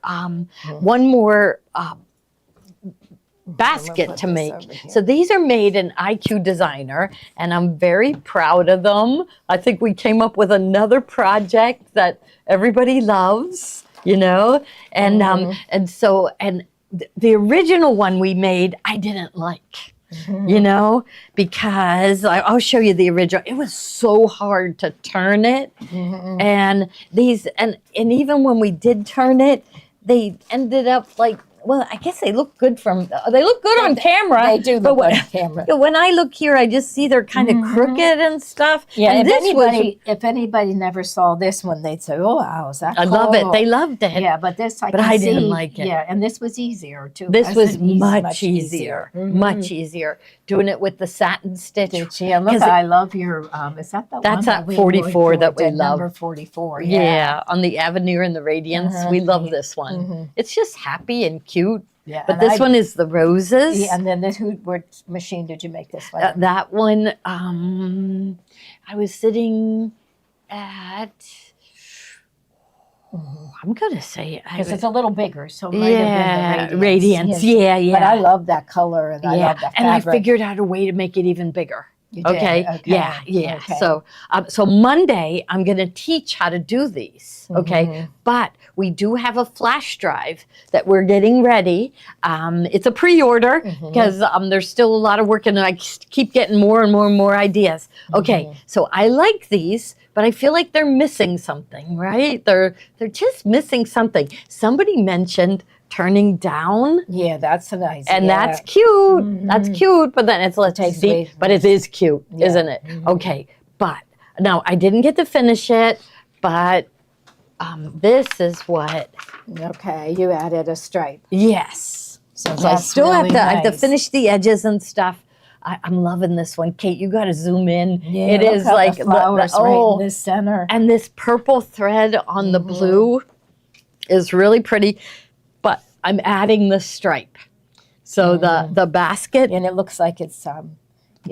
basket put to this make. over here. So these are made in IQ Designer, and I'm very proud of them. I think we came up with another project that everybody loves, you know, and the original one we made I didn't like. You know, because I'll show you the original. It was so hard to turn it, and even when we did turn it, they ended up like. Well, I guess they look good on camera. They do but look on camera. when I look here, I just see they're kind of crooked and stuff. Yeah, and if anybody never saw this one, they'd say, "Oh, wow, is that I love it. cool?" They loved it. Yeah, but this But I didn't like it. Yeah, and this was easier too. This was Wasn't easy, much easier, much easier. Doing it with the satin stitch. Yeah, look, 'Cause I love your. Is that the one? That's that at we 44 that we did, love. Number 44. Yeah, on the Avenue and the Radiance. We love this one. It's just happy and cute. Yeah, But this one is the roses. Yeah, and then what machine did you make this one? That one, I was sitting at. I'm gonna say it. Because it's a little bigger, so it might have been the Radiance. Yes. Yeah. But I love that color, and I love that and I fabric. figured out a way to make it even bigger. You did? Okay. Okay. Yeah. Okay. So Monday I'm going to teach how to do these. Okay. Mm-hmm. But we do have a flash drive that we're getting ready. It's a pre-order Mm-hmm. because there's still a lot of work, and I keep getting more and more and more ideas. Okay. Mm-hmm. So I like these, but I feel like they're missing something, right? They're just missing something. Somebody mentioned turning down. Yeah, that's nice. And yeah. that's cute. That's cute. But then it's let's Takes see. away- But it is cute, Yeah. isn't it? Okay. But now I didn't get to finish it. But this is what. Okay, you added a stripe. Yes. So So I that's still really I have to nice. finish the edges and stuff. I'm loving this one, Kate. You got to zoom in. Yeah, it look is how like the flowers right oh, in the center. and this purple thread on the blue is really pretty. But I'm adding the stripe. So the basket. And it looks like it's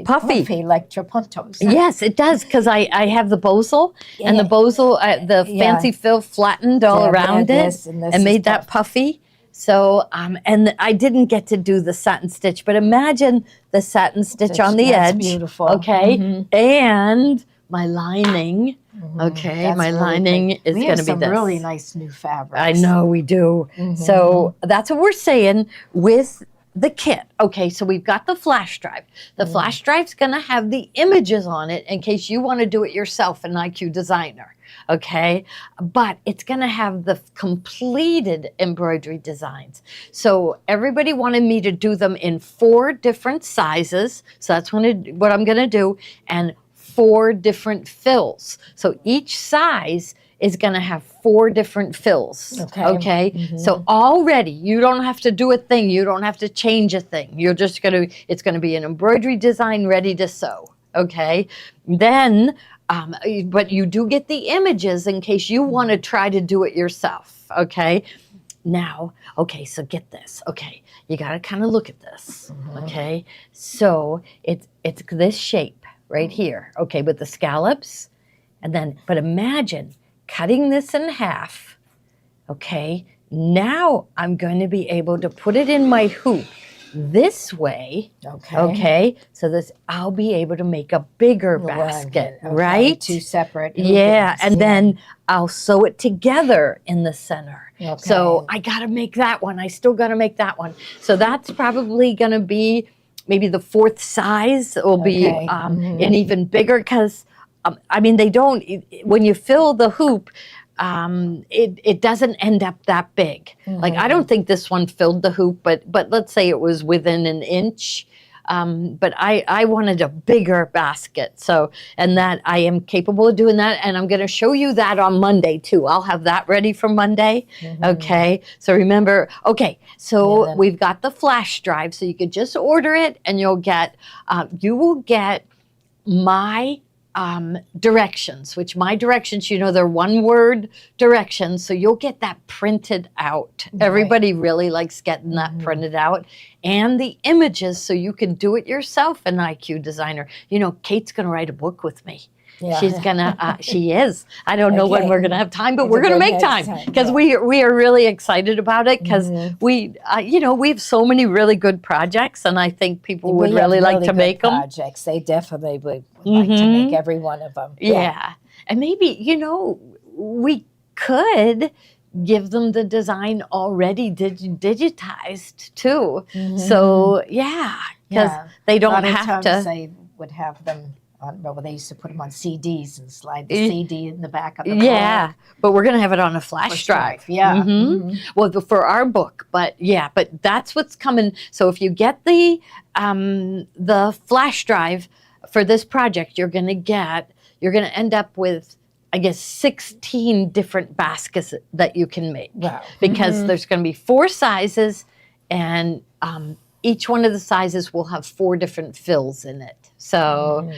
Puffy. like Trapunto's. Yes, it does, because I have the bozel, and the Yeah. bozel, the Yeah. fancy fill flattened all Yeah, around this it and this and is made that puffy. So, and I didn't get to do the satin stitch, but imagine the satin stitch on the That's edge. beautiful. Okay, and my lining. Okay, That's my really lining pretty. is We going have to be some this. really nice new fabrics. I know we do. So that's what we're saying with the kit. Okay, so we've got the flash drive. The flash drive's going to have the images on it in case you want to do it yourself in IQ Designer. Okay, but it's going to have the completed embroidery designs. So everybody wanted me to do them in 4 different sizes. So that's what I'm going to do, and 4 different fills. So each size is going to have 4 different fills. Okay. So already you don't have to do a thing. You don't have to change a thing. It's going to be an embroidery design ready to sew. Okay. Then, but you do get the images in case you want to try to do it yourself. Okay. Now, okay, so get this. Okay. You got to kind of look at this. Okay. So it's this shape right here. Okay. With the scallops. And then, but imagine cutting this in half, okay? Now I'm going to be able to put it in my hoop this way, okay? So I'll be able to make a bigger basket, Okay, right? 2 separate. Yeah, hoopings, and then I'll sew it together in the center. Okay. So I got to make that one. I still got to make that one. So that's probably going to be maybe the fourth size will be Okay. an even bigger, because I mean, they don't, when you fill the hoop, it doesn't end up that big. Like, I don't think this one filled the hoop, but let's say it was within an inch. But I wanted a bigger basket. So, and that I am capable of doing that. And I'm going to show you that on Monday too. I'll have that ready for Monday. Okay. So remember, okay. So we've got the flash drive. So you could just order it and you will get my directions, which my directions, they're one word directions. So you'll get that printed out. Right. Everybody really likes getting that printed out, and the images, so you can do it yourself in IQ Designer. Kate's going to write a book with me. Yeah. She's gonna. She is. I don't know when we're gonna have time, but we're gonna make time, because we are really excited about it, because we have so many really good projects, and I think people would really like to make them. Projects. They definitely would like to make every one of them. Yeah, and maybe we could give them the design already digitized too. So because they don't have to. They would have them. They used to put them on CDs and slide the CD in the back of the book. But we're going to have it on a flash drive. Yeah. Well, for our book, but that's what's coming. So if you get the flash drive for this project, you're going to end up with, I guess, 16 different baskets that you can make. Wow. Because there's going to be 4 sizes, and each one of the sizes will have 4 different fills in it. So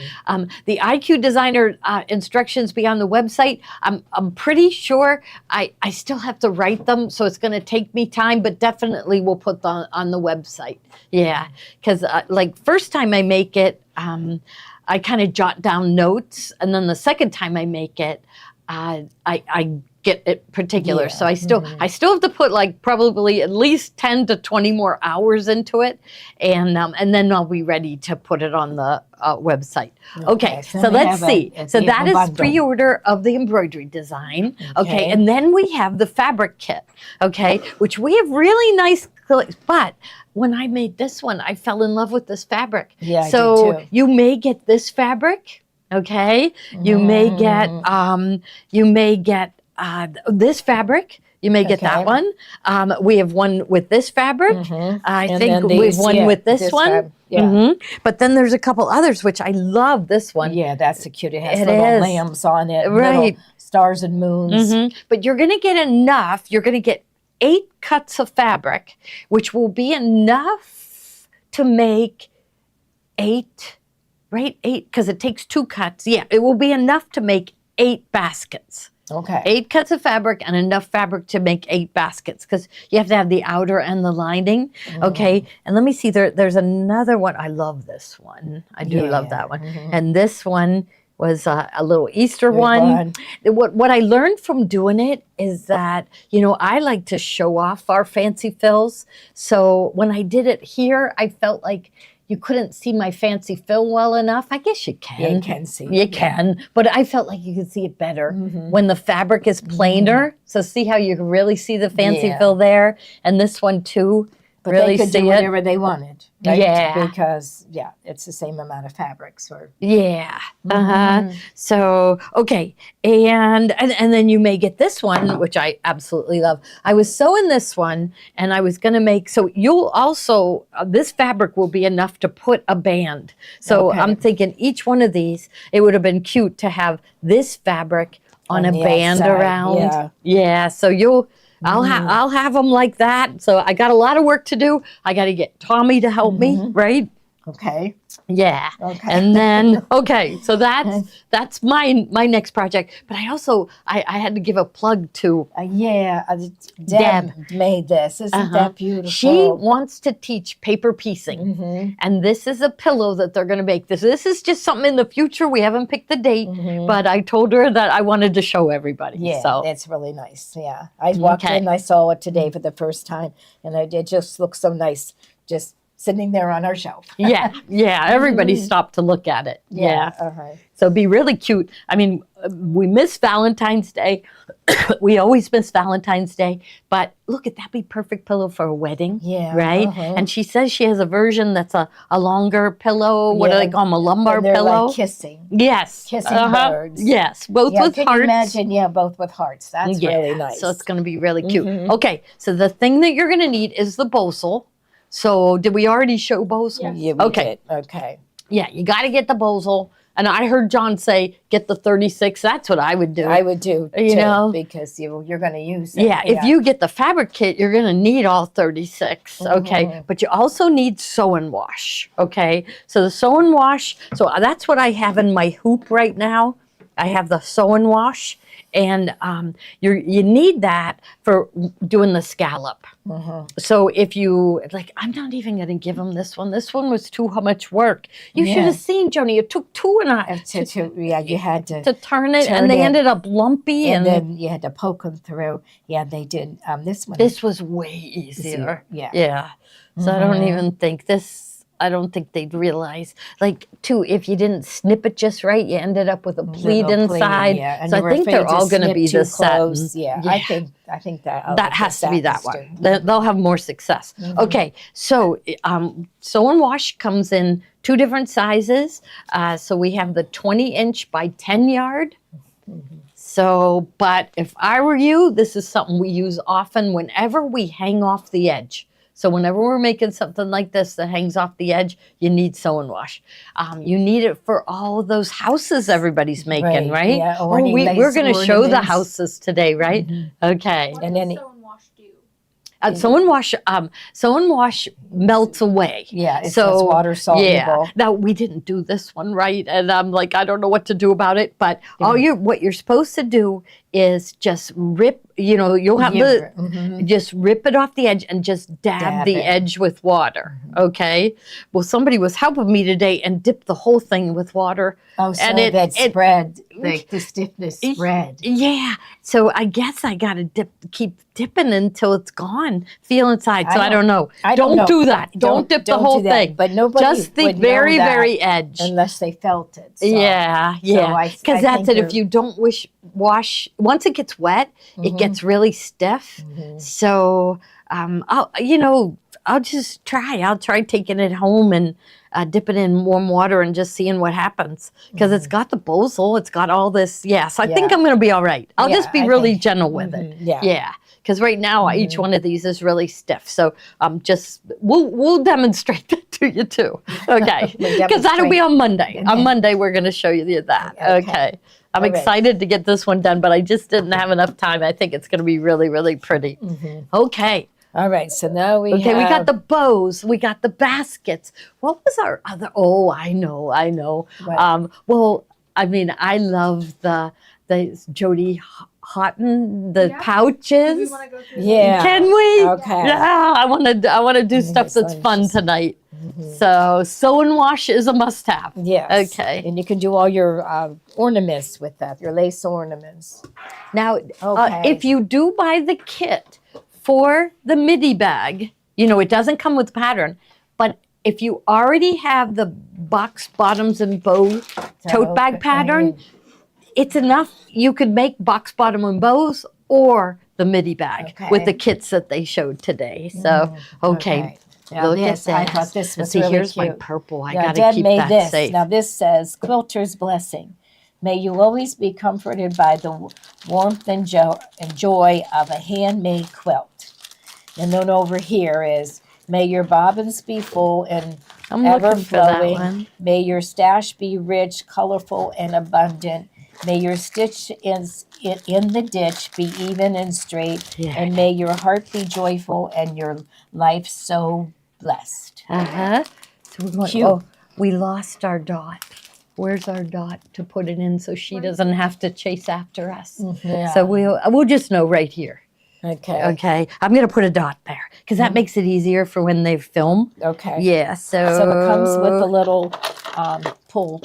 the IQ Designer instructions be on the website. I'm pretty sure I still have to write them, so it's going to take me time, but definitely we'll put them on the website. Yeah, because like first time I make it, I kind of jot down notes, and then the second time I make it, I get it particular. So I still have to put like probably at least 10 to 20 more hours into it, and then I'll be ready to put it on the website. Okay, so let's see. So that is pre-order of the embroidery design. Okay, and then we have the fabric kit. Okay, which we have really nice, but when I made this one, I fell in love with this fabric. Yeah, so I did too. You may get this fabric. Okay, you may get this fabric. You may get that one. We have one with this fabric. I think we have one with this one. But then there's a couple others, which I love this one. Yeah, that's the cute. It has little lambs on it, right? Little stars and moons. But you're going to get enough. You're going to get 8 cuts of fabric, which will be enough to make 8, right? 8, because it takes 2 cuts. Yeah, it will be enough to make 8 baskets. Okay. 8 cuts of fabric and enough fabric to make 8 baskets, because you have to have the outer and the lining. Okay. And let me see, there's another one. I love this one. I do love that one. And this one was a little Easter one. What I learned from doing it is that, I like to show off our fancy fills. So when I did it here, I felt like you couldn't see my fancy fill well enough. I guess you can. Yeah, you can see. You can. But I felt like you could see it better when the fabric is plainer. So see how you can really see the fancy fill there? And this one too. But really they could do whatever they wanted. Right? Yeah. Because, it's the same amount of fabrics. So, okay. And then you may get this one, which I absolutely love. I was sewing this one, and I was going to make, so you'll also, this fabric will be enough to put a band. So I'm thinking each one of these, it would have been cute to have this fabric on a band outside, around. Yeah. So I'll have them like that. So I got a lot of work to do. I got to get Tommy to help me, right? Okay. Yeah. Okay. And then, so that's my next project. But I had to give a plug to Deb made this. Isn't that beautiful? She wants to teach paper piecing. And this is a pillow that they're going to make. This is just something in the future. We haven't picked the date, but I told her that I wanted to show everybody. Yeah, so it's really nice. Yeah. I walked in, I saw it today for the first time, and it just looks so nice. Just sitting there on our shelf. Yeah, everybody stopped to look at it. Yeah. So it'd be really cute. I mean, we miss Valentine's Day. We always miss Valentine's Day. But look, that'd be perfect pillow for a wedding. Yeah. Right? And she says she has a version that's a longer pillow. What do they call them? A lumbar and they're pillow? Like kissing. Yes. Kissing birds. Yes. Both with can hearts. You imagine, both with hearts. That's really nice. So it's going to be really cute. Okay. So the thing that you're going to need is the bosal. So did we already show bosal? Yes. Yeah, we did. Okay. Yeah, you got to get the bosal. And I heard John say, get the 36. That's what I would do. I would do, You too, know? because you're going to use it. Yeah, if you get the fabric kit, you're going to need all 36, okay? But you also need sew and wash, okay? So the sew and wash, so that's what I have in my hoop right now. I have the sew and wash, and you need that for doing the scallop. So if you, like, I'm not even going to give them this one. This one was too much work. You should have seen, Joni. It took 2.5 you had to turn it, and they ended up lumpy. And then you had to poke them through. Yeah, they did. This one. This was way easier. Yeah. So I don't even think I don't think they'd realize. Like, too, if you didn't snip it just right, you ended up with a pleat inside. Yeah. And so I think they're all going to be the satin. Yeah, I think that that has to be that one. They'll have more success. Okay, so sew and wash comes in 2 different sizes. So we have the 20-inch by 10-yard. So, but if I were you, this is something we use often whenever we hang off the edge. So whenever we're making something like this that hangs off the edge, you need sew and wash. You need it for all those houses everybody's making, right? Yeah, we're going to show the houses today, right? Okay. What And does then sew and wash do? Sew and wash melts away. Yeah, it's water soluble. Yeah. Now we didn't do this one right, and I'm like, I don't know what to do about it. But what you're supposed to do is just rip. You'll have just rip it off the edge and just dab the edge with water. Okay. Well, somebody was helping me today and dipped the whole thing with water. Oh, so and it spread, like the stiffness spread. Yeah. So I guess I got to keep dipping until it's gone. Feel inside. So I don't know. Don't do that. Don't dip the whole thing. But nobody just the would very, know that very edge. unless they felt it. So. Yeah. Because that's it. If you don't wash, once it gets wet, it gets really stiff. So I'll just try. I'll try taking it home and dip it in warm water and just seeing what happens. Because it's got the bosal, it's got all this. Yeah, so I think I'm going to be all right. I'll just be really gentle with it. Yeah. Because right now each one of these is really stiff. So we'll demonstrate that to you too. Okay. Because that'll be on Monday. Okay. On Monday we're going to show you that. Okay. I'm excited to get this one done, but I just didn't have enough time. I think it's going to be really, really pretty. Okay. All right, so now we we got the bows, we got the baskets. What was our other? Oh, I know. Well, I mean, I love the Jody Houghton, the pouches. We want to go through Can we? Okay. Yeah, I want to do stuff that's fun tonight. So sew and wash is a must-have. Yes. Okay. And you can do all your ornaments with that, your lace ornaments. Now, if you do buy the kit for the midi bag, it doesn't come with pattern, but if you already have the box bottoms and bow tote bag pattern, it's enough. You could make box bottom and bows or the midi bag with the kits that they showed today. So, okay. Now Look this, at I this. thought this was See, really here's cute. my purple. I Now, got to Deb keep made that this. safe. Now this says, Quilter's Blessing. May you always be comforted by the warmth and joy of a handmade quilt. And then over here is, may your bobbins be full and I'm ever looking for that flowing. one. May your stash be rich, colorful, and abundant. May your stitch in the ditch be even and straight. Yeah. And may your heart be joyful and your life so blessed. So we're going, Cute. we lost our dot. Where's our dot to put it in so she doesn't have to chase after us? Yeah. So we'll just know right here. Okay. I'm going to put a dot there because that makes it easier for when they film. Okay. Yeah. So it comes with a little pull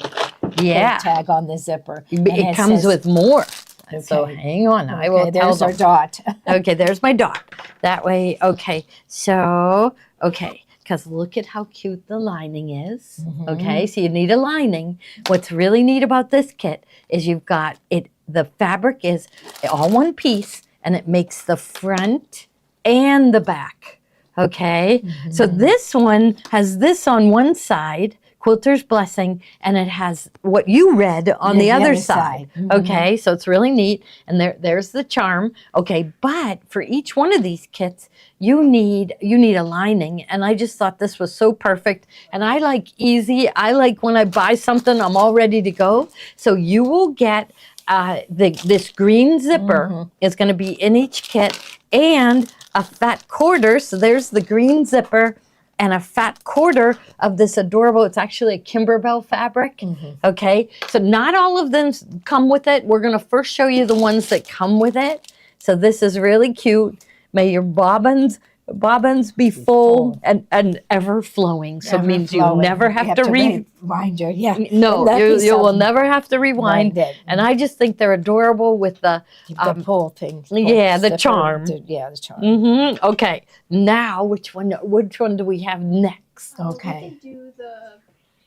tag on the zipper. It comes with more. Okay. So hang on. I will tell there's our them. dot. Okay, there's my dot. That way, okay. So, okay. because look at how cute the lining is. Okay, so you need a lining. What's really neat about this kit is you've got it, the fabric is all one piece and it makes the front and the back. Okay, so this one has this on one side, Quilter's Blessing, and it has what you read on the other side. Okay, so it's really neat. And there's the charm. Okay, but for each one of these kits, you need a lining. And I just thought this was so perfect. And I like easy. I like when I buy something, I'm all ready to go. So you will get this green zipper is going to be in each kit, and a fat quarter. So there's the green zipper and a fat quarter of this adorable, it's actually a Kimberbell fabric. Okay, so not all of them come with it. We're gonna first show you the ones that come with it. So this is really cute. May your bobbins be full and ever flowing. So it means you never have to rewind it. Yeah. No, you will never have to rewind. And I just think they're adorable with the pull thing. Yeah, the charm. Yeah, the charm. Okay, now which one do we have next? Okay. We can do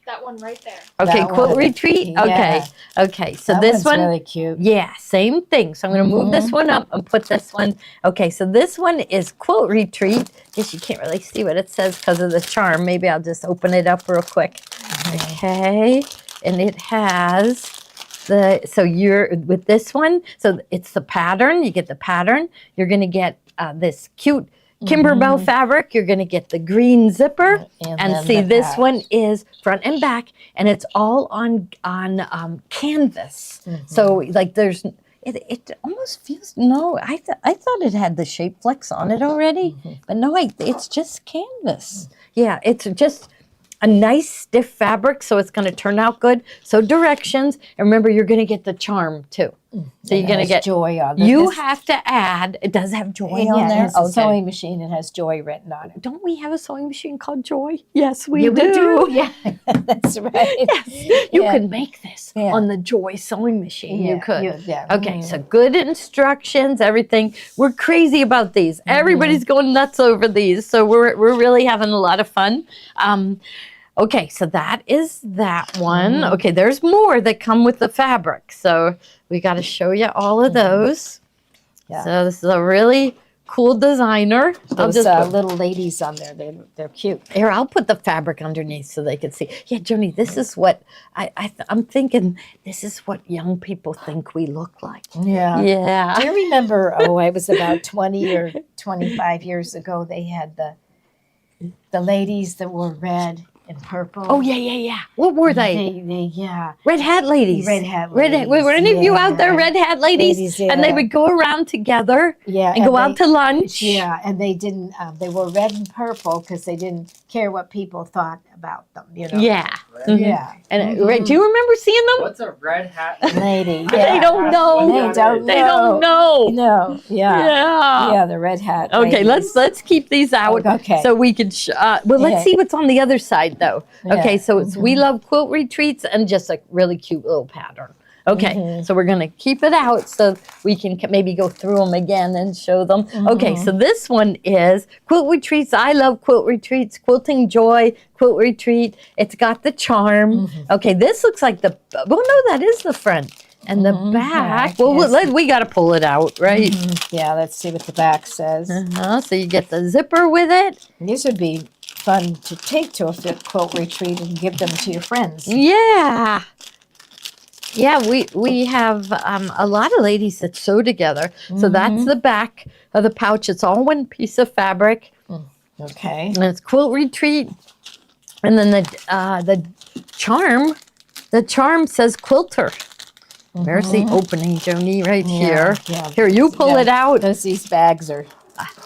that one right there. Okay, That Quilt one. Retreat. Yeah. Okay. So That this one's one, really cute. yeah, same thing. So I'm going to move this one up and put this one. Okay, so this one is Quilt Retreat. Guess you can't really see what it says because of the charm. Maybe I'll just open it up real quick. Okay, and it has so you're with this one. So it's the pattern. You get the pattern. You're going to get this cute Kimberbell fabric. You're going to get the green zipper, and see this one is front and back, and it's all on canvas. So like there's it almost feels I thought it had the shape flex on it already, but no, it's just canvas. Yeah, it's just a nice stiff fabric, so it's going to turn out good. So directions, and remember you're going to get the charm too. So you're going to get joy on it. You have to add. It does have joy on there. It's a sewing machine. It has joy written on it. Don't we have a sewing machine called Joy? Yes, we do. We do. Yeah, that's right. Yes. You could make this on the Joy sewing machine. You could. Okay, so good instructions, everything. We're crazy about these. Everybody's going nuts over these. So we're really having a lot of fun. Okay, so that is that one. Okay, there's more that come with the fabric. So we got to show you all of those. Yeah. So this is a really cool designer. Those little ladies on there, they're cute. Here, I'll put the fabric underneath so they can see. Yeah, Joni, this is what I'm thinking. This is what young people think we look like. Yeah. Yeah. Do you remember, I was about 20 or 25 years ago, they had the ladies that were red and purple. Oh, yeah. What were they? Yeah. Red hat ladies. Red hat ladies. Were any of you out there red hat ladies? And they would go around together and go out to lunch. Yeah, and they didn't, they were red and purple because they didn't care what people thought about them, you know? Yeah. Yeah. And do you remember seeing them? What's a red hat lady? They don't know. They don't know. No. Yeah. Yeah, the red hat. Okay, ladies. let's keep these out. Okay. So we can. Let's see what's on the other side though. Okay, so it's We Love Quilt Retreats and just a really cute little pattern. Okay, so we're going to keep it out so we can maybe go through them again and show them. Okay, so this one is Quilt Retreats. I love Quilt Retreats. Quilting Joy, Quilt Retreat. It's got the charm. Okay, this looks like no, that is the front. And the back, we got to pull it out, right? Yeah, let's see what the back says. So you get the zipper with it. These would be fun to take to a quilt retreat and give them to your friends. Yeah. Yeah, we have a lot of ladies that sew together. So that's the back of the pouch. It's all one piece of fabric. Okay. And it's Quilt Retreat. And then the charm says Quilter. There's the opening, Joni, right here. Yeah. Here, you pull it out. These bags are,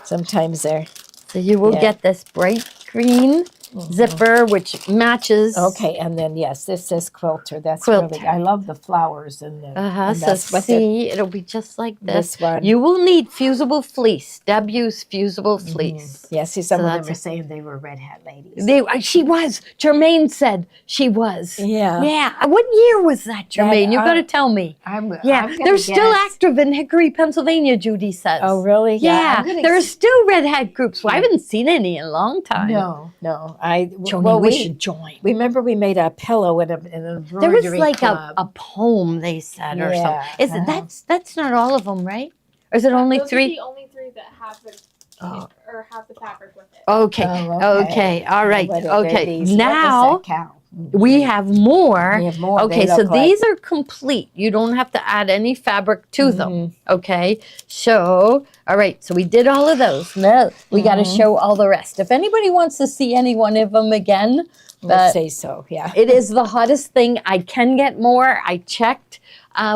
sometimes they're. So you will get this bright green zipper, which matches. Okay, and then yes, this says quilter. That's Quilter. really. I love the flowers and the. And So that's what see, it'll be just like this this. one. You will need fusible fleece. Deb used fusible fleece. Yeah, see, some of them that's are it. saying they were red hat ladies. She was. Jermaine said she was. Yeah. Yeah. What year was that, Jermaine? You got to tell me. I'm Yeah, gonna they're still guess. active in Hickory, Pennsylvania, Judy says. Oh, really? Yeah, I'm gonna there are s- still red hat groups. Well, I haven't seen any in a long time. No. Joni, Well, we should join. remember we made a pillow in an There embroidery was like club. a poem they said or Yeah, something. Is it that's not all of them, right? Or is it only Those are three? the only 3 that have the or have the fabric with it. Okay. Oh, Okay. All right. What are Okay. these? What was Now that cow? we have more. We have more. Okay, They so look like- these are complete. You don't have to add any fabric to them. Mm-hmm. Okay, so, all right, so we did all of those. Now we got to Mm-hmm. show all the rest. If anybody wants to see any one of them again, Let's say so. Yeah. it is the hottest thing. I can get more. I checked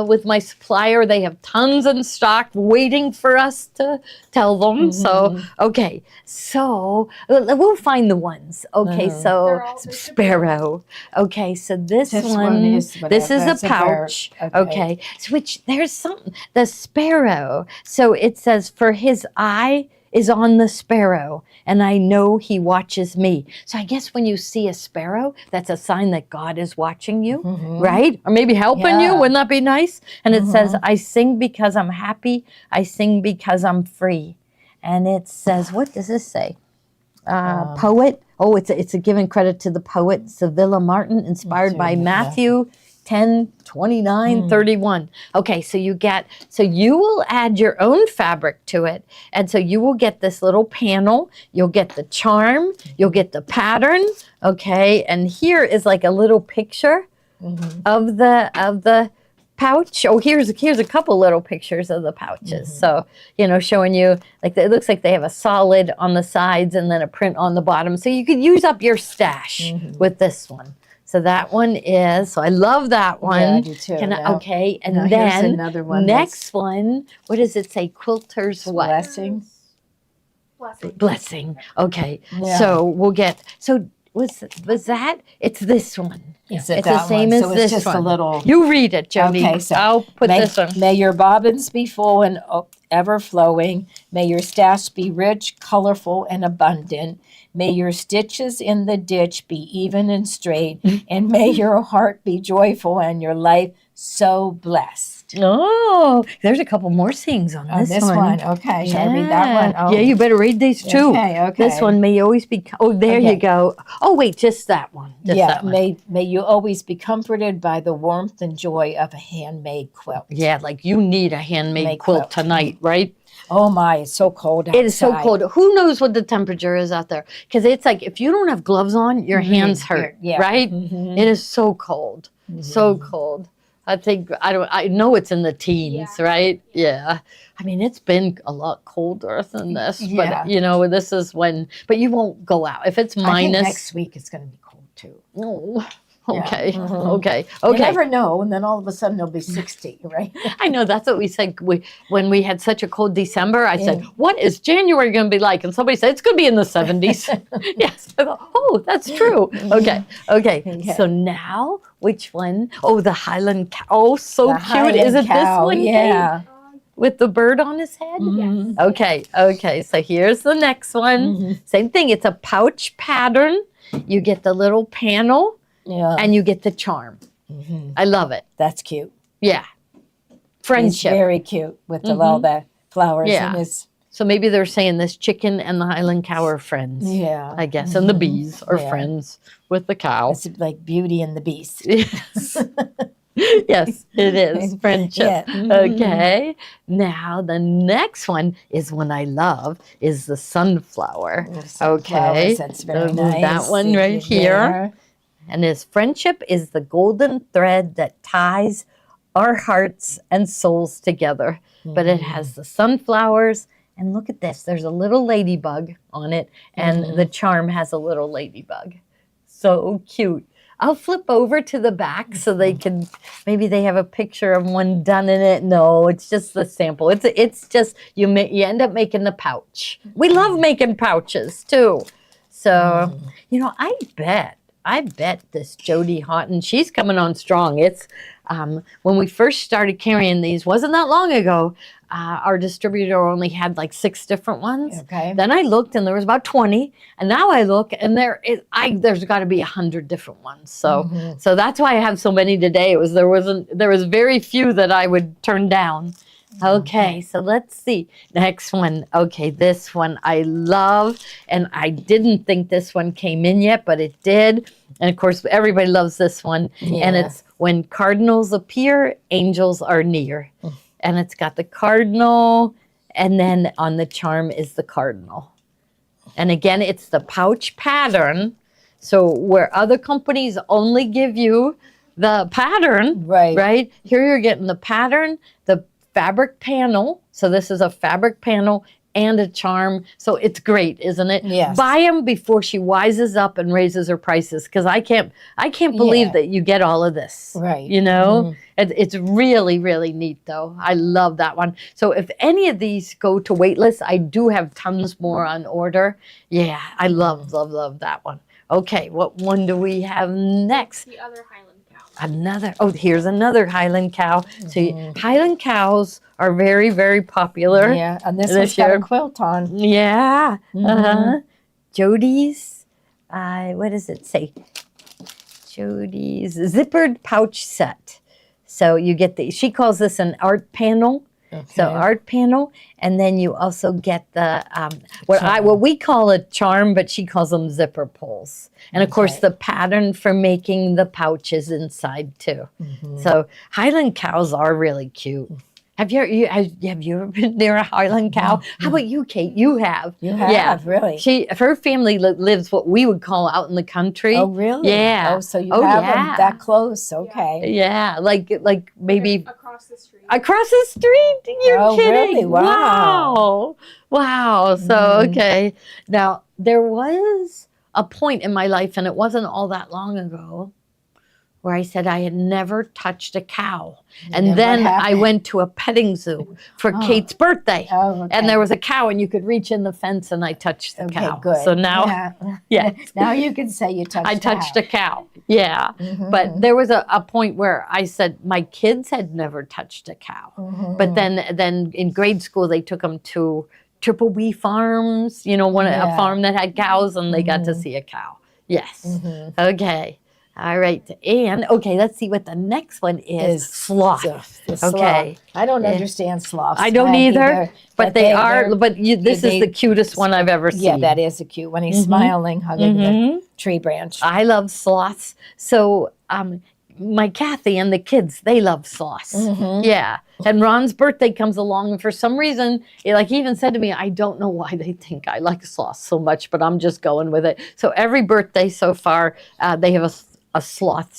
with my supplier. They have tons in stock waiting for us to tell them. So, okay. So, we'll find the ones. Okay, so They're sparrow. Okay, so this This one, one is this is a that's a bird. pouch. Okay. Okay. So which there's something, the sparrow. So it says, for his eye is on the sparrow, and I know he watches me. So I guess when you see a sparrow, that's a sign that God is watching you, right? Or maybe helping you. Yeah. Wouldn't that be nice? And it says, I sing because I'm happy. I sing because I'm free. And it says, what does this say? Poet. Oh, it's a giving credit to the poet Sevilla Martin, inspired by Matthew 10, 29, 31. Okay, so you will add your own fabric to it. And so you will get this little panel, you'll get the charm, you'll get the pattern, okay? And here is like a little picture of the pouch. Oh, here's a couple little pictures of the pouches. So, showing you, like, it looks like they have a solid on the sides and then a print on the bottom. So you could use up your stash with this one. So that one is, so I love that one. Yeah, I do too. Okay, and now here's then another one next one, what does it say? Quilter's what? Blessing. Blessing. Okay, Yeah. so we'll get, so was that? It's this one. Is it It's the that same one? as So this it's just one. a little. You read it, Jody. Okay, so I'll put may, this one. May your bobbins be full and ever flowing. May your stash be rich, colorful, and abundant. May your stitches in the ditch be even and straight. And may your heart be joyful and your life so blessed. Oh, there's a couple more sayings on Oh, this, this one. Okay, should I read that one? Oh. Yeah, you better read these too. Okay. This one may always be. Oh, there you Okay. go. Oh, wait, just that one. Just Yeah, that one. may you always be comforted by the warmth and joy of a handmade quilt. Yeah, like you need a handmade Made quilt quilt. tonight, right? Oh my, it's so cold outside. It is so cold. Who knows what the temperature is out there? Because it's like if you don't have gloves on, your hands hurt, yeah. right? Mhm. It is so cold, so cold. I know it's in the teens, Yeah. right? Yeah. I mean, it's been a lot colder than this, Yeah. but this is but you won't go out. If it's I think minus. next week it's going to be cold too. Oh, Yeah. okay. Mhm. Okay. You Okay. never know, and then all of a sudden it'll be 60, right? I know that's what we said when we had such a cold December. I said, Yeah. "What is January going to be like?" And somebody said, "It's going to be in the 70s." Yes. I thought, oh, that's true. Okay. Okay. Okay. So now, which one? Oh, the Highland cow. Oh, so The cute. Highland Is it this cow, one? Kate? Yeah. With the bird on his head? Mhm. Okay. Okay. So here's the next one. Mhm. Same thing. It's a pouch pattern. You get the little panel Yeah. and you get the charm. Mhm. I love it. That's cute. Yeah. He's Friendship. very cute with all the flowers Yeah. in his. So maybe they're saying this chicken and the Highland cow are friends. Yeah. I guess. And the bees are Yeah. friends with the cow. It's like Beauty and the Beast. Yes. Yes, it is. Friendship. Yeah. Mhm. Okay. Now the next one is one I love is the sunflower. Some Okay. flowers, that's very So move nice. that one right here. And his friendship is the golden thread that ties our hearts and souls together. But it has the sunflowers. And look at this. There's a little ladybug on it. And the charm has a little ladybug. So cute. I'll flip over to the back so they can, maybe they have a picture of one done in it. No, it's just the sample. It's just, you end up making the pouch. We love making pouches too. So, you know, I bet this Jody Houghton, she's coming on strong. It's when we first started carrying these, wasn't that long ago. Our distributor only had like 6 different ones. Okay. Then I looked and there was about 20, and now I look and there's got to be 100 different ones. So so that's why I have so many today. There was very few that I would turn down. Okay, so let's see. Next one. Okay, this one I love, and I didn't think this one came in yet, but it did. And of course, everybody loves this one. Yeah. And it's when cardinals appear, angels are near. And it's got the cardinal, and then on the charm is the cardinal. And again, it's the pouch pattern. So where other companies only give you the pattern, right? Here you're getting the pattern, the fabric panel. So this is a fabric panel and a charm. So it's great, isn't it? Yes. Buy them before she wises up and raises her prices, because I can't believe that you get all of this. Right. You know, it's really, really neat though. I love that one. So if any of these go to waitlist, I do have tons more on order. Yeah, I love that one. Okay, what one do we have next? The other Highland cow. Here's another Highland cow. So Highland cows are very, very popular. Yeah, and this one's got a quilt on. Yeah. Jody's, what does it say? Jody's zippered pouch set. So you get she calls this an art panel. Okay. So art panel, and then you also get the what we call a charm, but she calls them zipper pulls. And of course, the pattern for making the pouches inside too. So Highland cows are really cute. Have you ever been near a Highland cow? How about you, Kate? You have. You have, really? Her family lives what we would call out in the country. Oh, really? Yeah. Oh, so you have them that close? Okay. Yeah, like maybe across the street. across the street. You're kidding? Really? Wow. Wow. So okay. Now there was a point in my life, and it wasn't all that long ago, where I said I had never touched a cow. And then I went to a petting zoo for Kate's birthday. Oh, okay. And there was a cow, and you could reach in the fence, and I touched the cow. Good. So now, yeah. Now you can say you touched I touched a cow. Yeah. But there was a point where I said my kids had never touched a cow. But then in grade school, they took them to Triple B Farms, you know, a farm that had cows, and they got to see a cow. Yes. Okay. All right. And okay, let's see what the next one is. Sloth. Okay. I don't understand sloths. I don't either, but they are. But this is the cutest one I've ever seen. Yeah, that is a cute one. He's smiling, hugging the tree branch. I love sloths. So my Kathy and the kids, they love sloths. Yeah. And Ron's birthday comes along, and for some reason, he even said to me, I don't know why they think I like sloths so much, but I'm just going with it. So every birthday so far, they have a sloth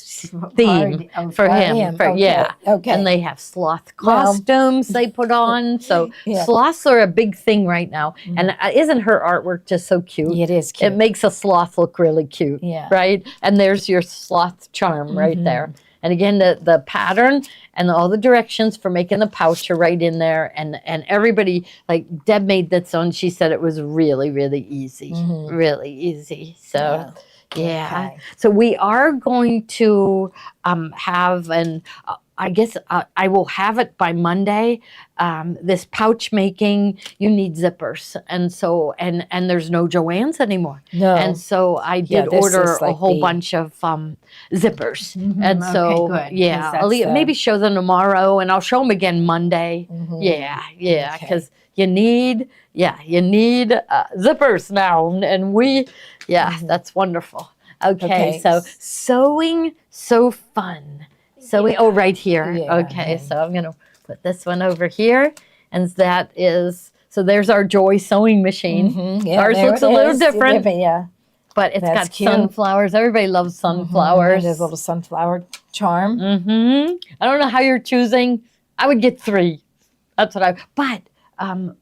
theme for him. Yeah. Okay. And they have sloth costumes they put on. So sloths are a big thing right now. And isn't her artwork just so cute? It is cute. It makes a sloth look really cute. Yeah. Right? And there's your sloth charm right there. And again, the pattern and all the directions for making the pouch are right in there. And everybody, like Deb made this one. She said it was really, really easy. Really easy. So... Yeah. Okay. So we are going to have, and I guess I will have it by Monday. This pouch making, you need zippers, and so and there's no Joann's anymore. No. And so I did order a whole bunch of zippers, and so I'll maybe show them tomorrow, and I'll show them again Monday. Yeah, because you need zippers now, and that's wonderful. Okay, so sewing, so fun. Sewing, right here. Okay, so I'm going to put this one over here, and that is, so there's our Joy sewing machine. Ours looks a little different. But it's got sunflowers. Everybody loves sunflowers. There's a little sunflower charm. I don't know how you're choosing. I would get 3. That's what but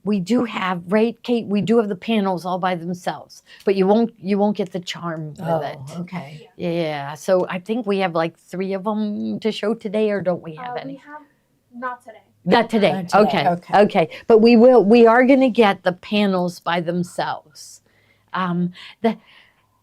we do have, right, Kate? We do have the panels all by themselves, but you won't get the charm with it. Okay. Yeah. So I think we have like 3 of them to show today, or don't we have any? We have not today. Not today. Okay. But we are going to get the panels by themselves.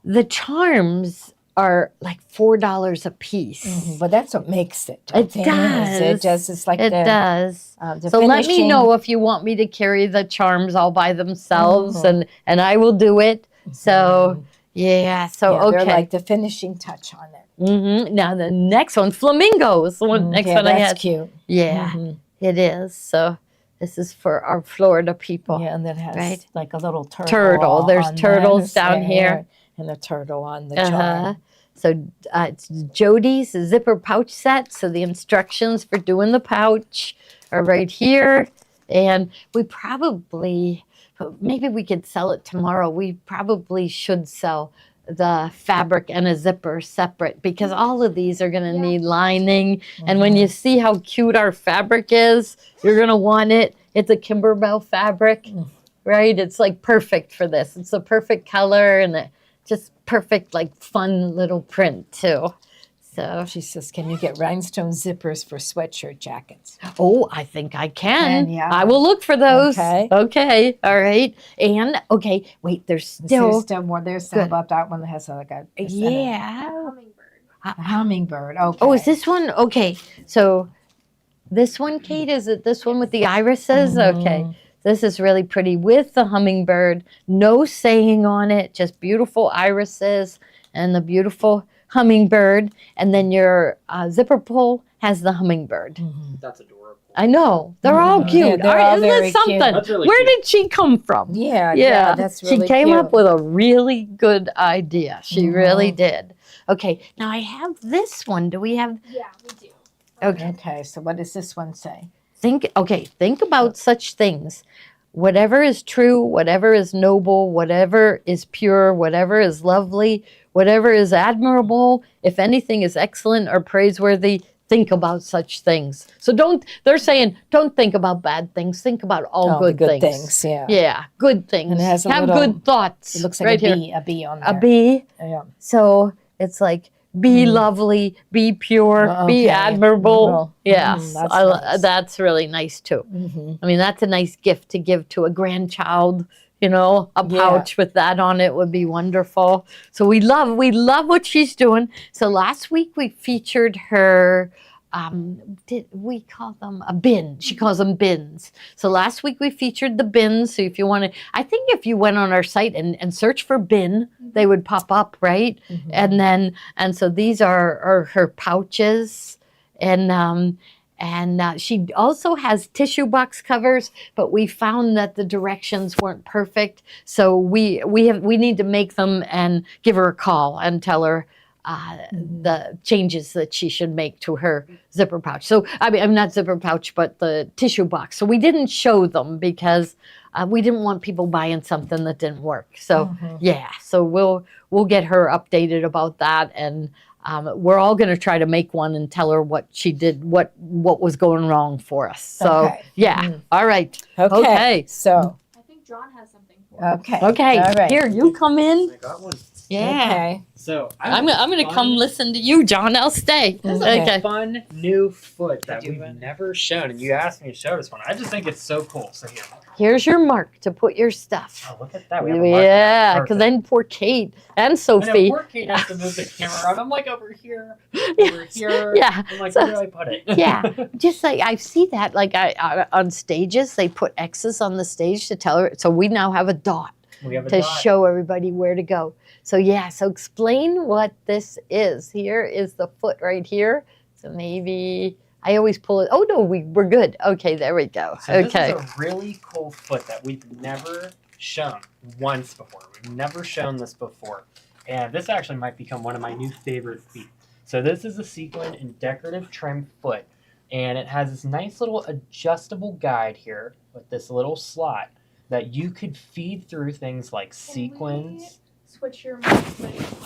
the charms are like $4 a piece. But that's what makes it. It thing does. is. It just, it's like It the, does. the So let me finishing. know if you want me to carry the charms all by themselves, and I will do it. So yeah, so Yeah, okay. they're like the finishing touch on it. Now the next one, flamingos. The one next yeah, one I that's had. cute. Yeah, it is. So this is for our Florida people. Yeah, and that has right? like a little turtle. Turtle. There's on turtles that, down here. and a turtle on the charm. So it's Jody's zipper pouch set. So the instructions for doing the pouch are right here. And we probably, maybe we could sell it tomorrow. We probably should sell the fabric and a zipper separate because all of these are going to need lining. And when you see how cute our fabric is, you're going to want it. It's a Kimberbell fabric, right? It's like perfect for this. It's a perfect color and just perfect, like fun little print too. So She says, can you get rhinestone zippers for sweatshirt jackets? oh, I think I can. Yeah. I will look for those. Okay. Okay. All right. And okay, wait, there's There's still still more. There's some Good. about that one that has like a yeah. Hummingbird. a hummingbird. Okay. Oh, is this one? Okay. So this one, Kate, is it this one with the irises? Okay. This is really pretty with the hummingbird. No saying on it, just beautiful irises and the beautiful hummingbird. And then your zipper pull has the hummingbird. That's adorable. I know. They're all cute. Yeah, they're all Isn't very that something? cute. That's really Where cute. did she come from? Yeah, that's really she came cute. up with a really good idea. She really did. Okay, now I have this one. Do we have? Yeah, we do. Okay, Okay, so what does this one say? think about such things. Whatever is true, whatever is noble, whatever is pure, whatever is lovely, whatever is admirable, if anything is excellent or praiseworthy, think about such things. So they're saying, don't think about bad things, think about all the good things. Yeah. Yeah, good things. And it has a Have little- good thoughts. It looks like right a here. bee, a bee on there. A bee. Yeah. So it's like be lovely, be pure, be Okay. admirable. Well, Yes, that's nice. that's really nice too. I mean, that's a nice gift to give to a grandchild. You know, a Yeah. pouch with that on it would be wonderful. So we love what she's doing. So last week we featured her. Did we call them a bin? She calls them bins. So last week we featured the bins. So if you want to, I think if you went on our site and search for bin, they would pop up, right? And so these are her pouches, and she also has tissue box covers, but we found that the directions weren't perfect. So we need to make them and give her a call and tell her the changes that she should make to her zipper pouch. So I'm not zipper pouch, but the tissue box. So we didn't show them because we didn't want people buying something that didn't work. So yeah, so we'll get her updated about that, and we're all going to try to make one and tell her what she did, what was going wrong for us. So Okay. yeah, all right. Okay. So, I think John has something for us. okay. Okay, All right. here you come in. I got one. Yeah. Okay. So I'm going to come listen to you, John. I'll stay. This is Okay. a fun new foot that we've never shown, and you asked me to show this one. I just think it's so cool. So here. Here's your mark to put your stuff. Oh, look at that. We have a mark. Yeah, because Perfect. then poor Kate and I know Sophie. poor Kate has to move the camera around. I'm like over here, over here. Yeah. I'm like, So- where do I put it? Yeah, just like I see that, like on stages, they put X's on the stage to tell her. So we now have a dot We have a to dot. show everybody where to go. So yeah, so explain what this is. Here is the foot right here. So maybe I always pull it. Oh no, we're good. Okay, there we go. So Okay. this is a really cool foot that we've never shown once before. We've never shown this before. And this actually might become one of my new favorite feet. So this is a sequin and decorative trim foot. And it has this nice little adjustable guide here with this little slot that you could feed through things like sequins. Switch your mic with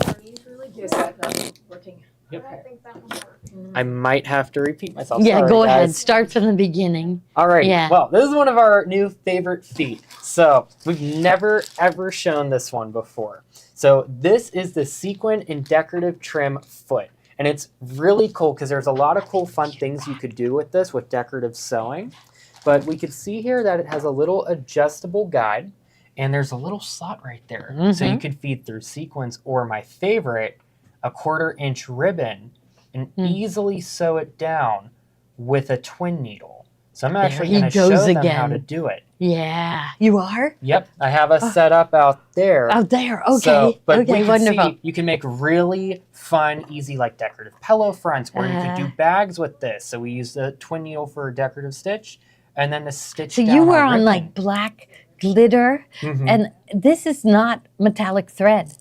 Bernie's really quick. Yes, that's not working. Yep. I don't think that one worked. I might have to repeat myself. Yeah, Sorry, go ahead. guys. Start from the beginning. All right. Yeah. Well, this is one of our new favorite feet. So we've never ever shown this one before. So this is the sequin and decorative trim foot. And it's really cool because there's a lot of cool fun things you could do with this with decorative sewing. But we could see here that it has a little adjustable guide. and there's a little slot right there. So you could feed through sequins, or my favorite, a 1/4-inch ribbon, and easily sew it down with a twin needle. So I'm actually going to show them how to do it. Yeah, you are? Yep, I have a setup out there. Out there, okay. So, but okay, we can wonderful. see you can make really fun, easy, like decorative pillow fronts, or you could do bags with this. So we use the twin needle for a decorative stitch, and then the stitch So down you were our on ribbon. like black glitter, and this is not metallic thread,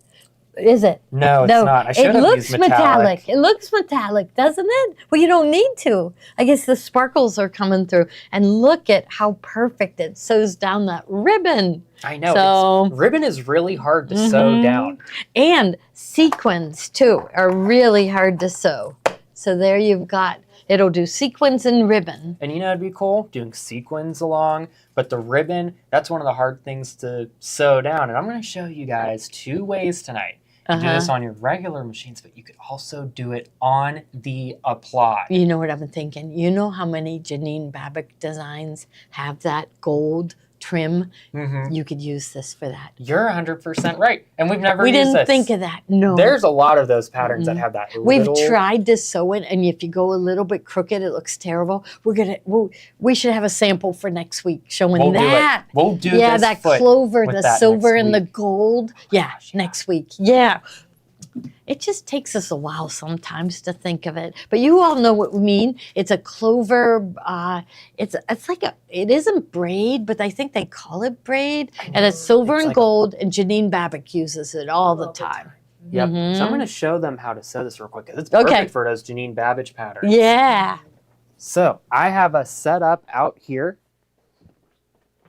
is it? No, it's not. I should it have looks used metallic. It looks metallic, doesn't it? Well, you don't need to. I guess the sparkles are coming through. And look at how perfect it sews down that ribbon. I know. So, ribbon is really hard to sew down. And sequins, too, are really hard to sew. So there you've got, it'll do sequins and ribbon. And you know it'd be cool? Doing sequins along. But the ribbon, that's one of the hard things to sew down. And I'm going to show you guys 2 ways tonight. You do this on your regular machines, but you could also do it on the apply. You know what I'm thinking? You know how many Janine Babic designs have that gold trim? You could use this for that. You're 100% right. And we've never We used didn't this. think of that. No. There's a lot of those patterns that have that We've little... tried to sew it, and if you go a little bit crooked, it looks terrible. We should have a sample for next week showing We'll that. do it. We'll do Yeah, this that foot clover, with the that silver next and the week. gold. Yeah, Gosh, yeah. next week. Yeah. It just takes us a while sometimes to think of it, but you all know what we mean. It's a clover. It's like it isn't braid, but I think they call it braid, and it's silver It's and like- gold. And Janine Babic uses it all the time. Yep. So I'm going to show them how to sew this real quick, 'cause it's Okay. perfect for those Janine Babbage patterns. Yeah. So I have a setup out here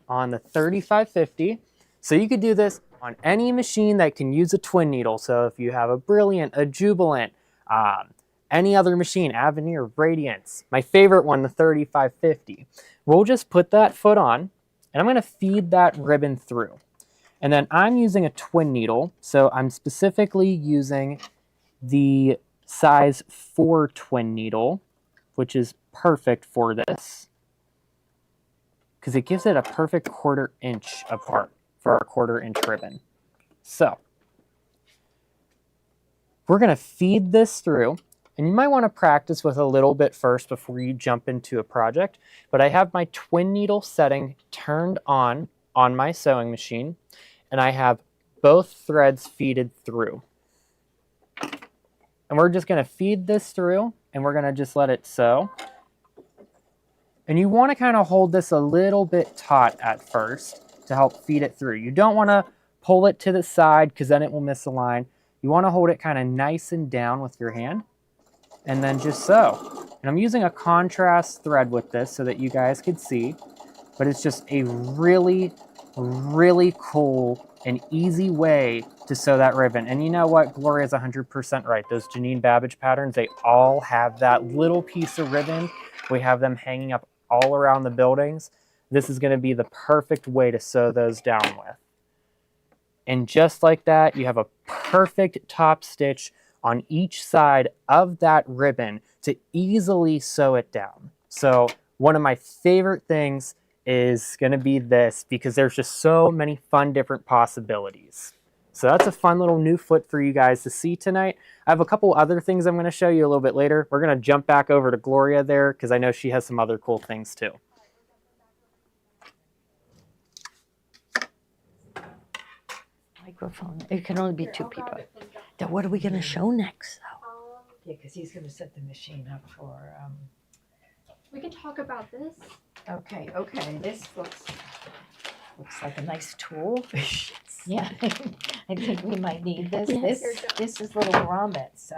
on the 3550. So you could do this on any machine that can use a twin needle. So if you have a Brilliant, a Jubilant, any other machine, Avenir, Radiance, my favorite one, the 3550. We'll just put that foot on, and I'm going to feed that ribbon through. And then I'm using a twin needle, so I'm specifically using the size 4 twin needle, which is perfect for this, because it gives it a perfect 1/4 inch apart for our 1/4 inch ribbon. So we're going to feed this through, and you might want to practice with a little bit first before you jump into a project, but I have my twin needle setting turned on my sewing machine, and I have both threads feeded through. And we're just going to feed this through, and we're going to just let it sew. And you want to kind of hold this a little bit taut at first to help feed it through. You don't want to pull it to the side because then it will misalign. You want to hold it kind of nice and down with your hand, and then just sew. And I'm using a contrast thread with this so that you guys could see, but it's just a really, really cool and easy way to sew that ribbon. And you know what? Gloria's 100% right. Those Janine Babbage patterns, they all have that little piece of ribbon. We have them hanging up all around the buildings. This is going to be the perfect way to sew those down with. And just like that, you have a perfect top stitch on each side of that ribbon to easily sew it down. So one of my favorite things is going to be this, because there's just so many fun different possibilities. So that's a fun little new foot for you guys to see tonight. I have a couple other things I'm going to show you a little bit later. We're going to jump back over to Gloria there because I know she has some other cool things too. Microphone. It can only be 2 people. Then what are we going to show next, though? Yeah, because he's going to set the machine up for. We can talk about this. Okay. This looks like a nice tool. Yeah, I think we might need this. Yes. This is little grommets.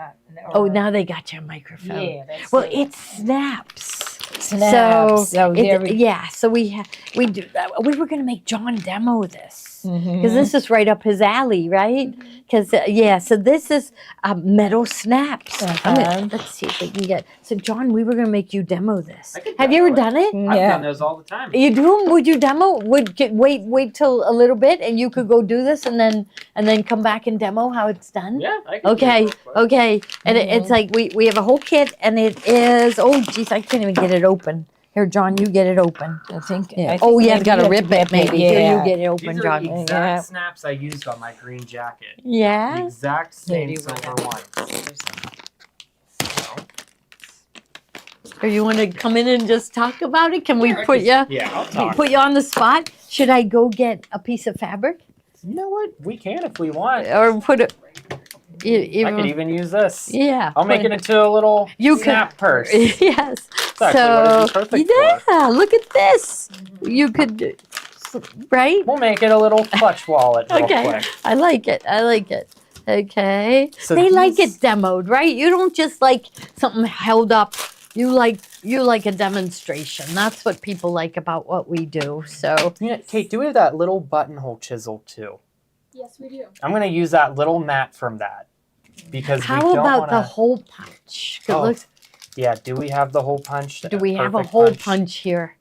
Oh, now they got your microphone. Yeah. That's Well, it. it snaps. Snaps. So there we- yeah. So we do. We were going to make John demo this. Mhm. Because this is right up his alley, right? Because, yeah, so this is metal snaps. Let's see if we can get. So, John, we were going to make you demo this. I could Have you ever demo done it? I've Yeah. done those all the time. You do them? Would you demo? Wait till a little bit, and you could go do this, and then come back and demo how it's done. Yeah, I can Okay, do it real quick. okay. And it's like we have a whole kit, and it is, oh geez, I can't even get it open. Here, John, you get it open. I think. Yeah. I think Oh, yeah, maybe got to you have rip it, maybe. Yeah. Here, you get it open, These are John. the exact Yeah. snaps I used on my green jacket. The Yeah. exact Here, same do you wanna- silver ones. So, Or you want to come in and just talk about it? Can we I put could- you? Yeah, I'll talk. Put you on the spot. Should I go get a piece of fabric You know what? We can if we want. or put it? I could even use this. Yeah. I'll make it into a little You snap purse. Yes. That's actually what it'd be perfect for. yeah, look at this. You could, right? We'll make it a little clutch wallet real Okay. quick. I like it. I like it. Okay. So They like it these- demoed, right? You don't just like something held up. You like a demonstration. That's what people like about what we do. So Yeah, Kate, do we have that little buttonhole chisel too? Yes, we do. I'm gonna use that little mat from that because we how don't about wanna... the hole punch? It Oh, looks, Yeah, do we have the hole punch? do we have a perfect hole punch here?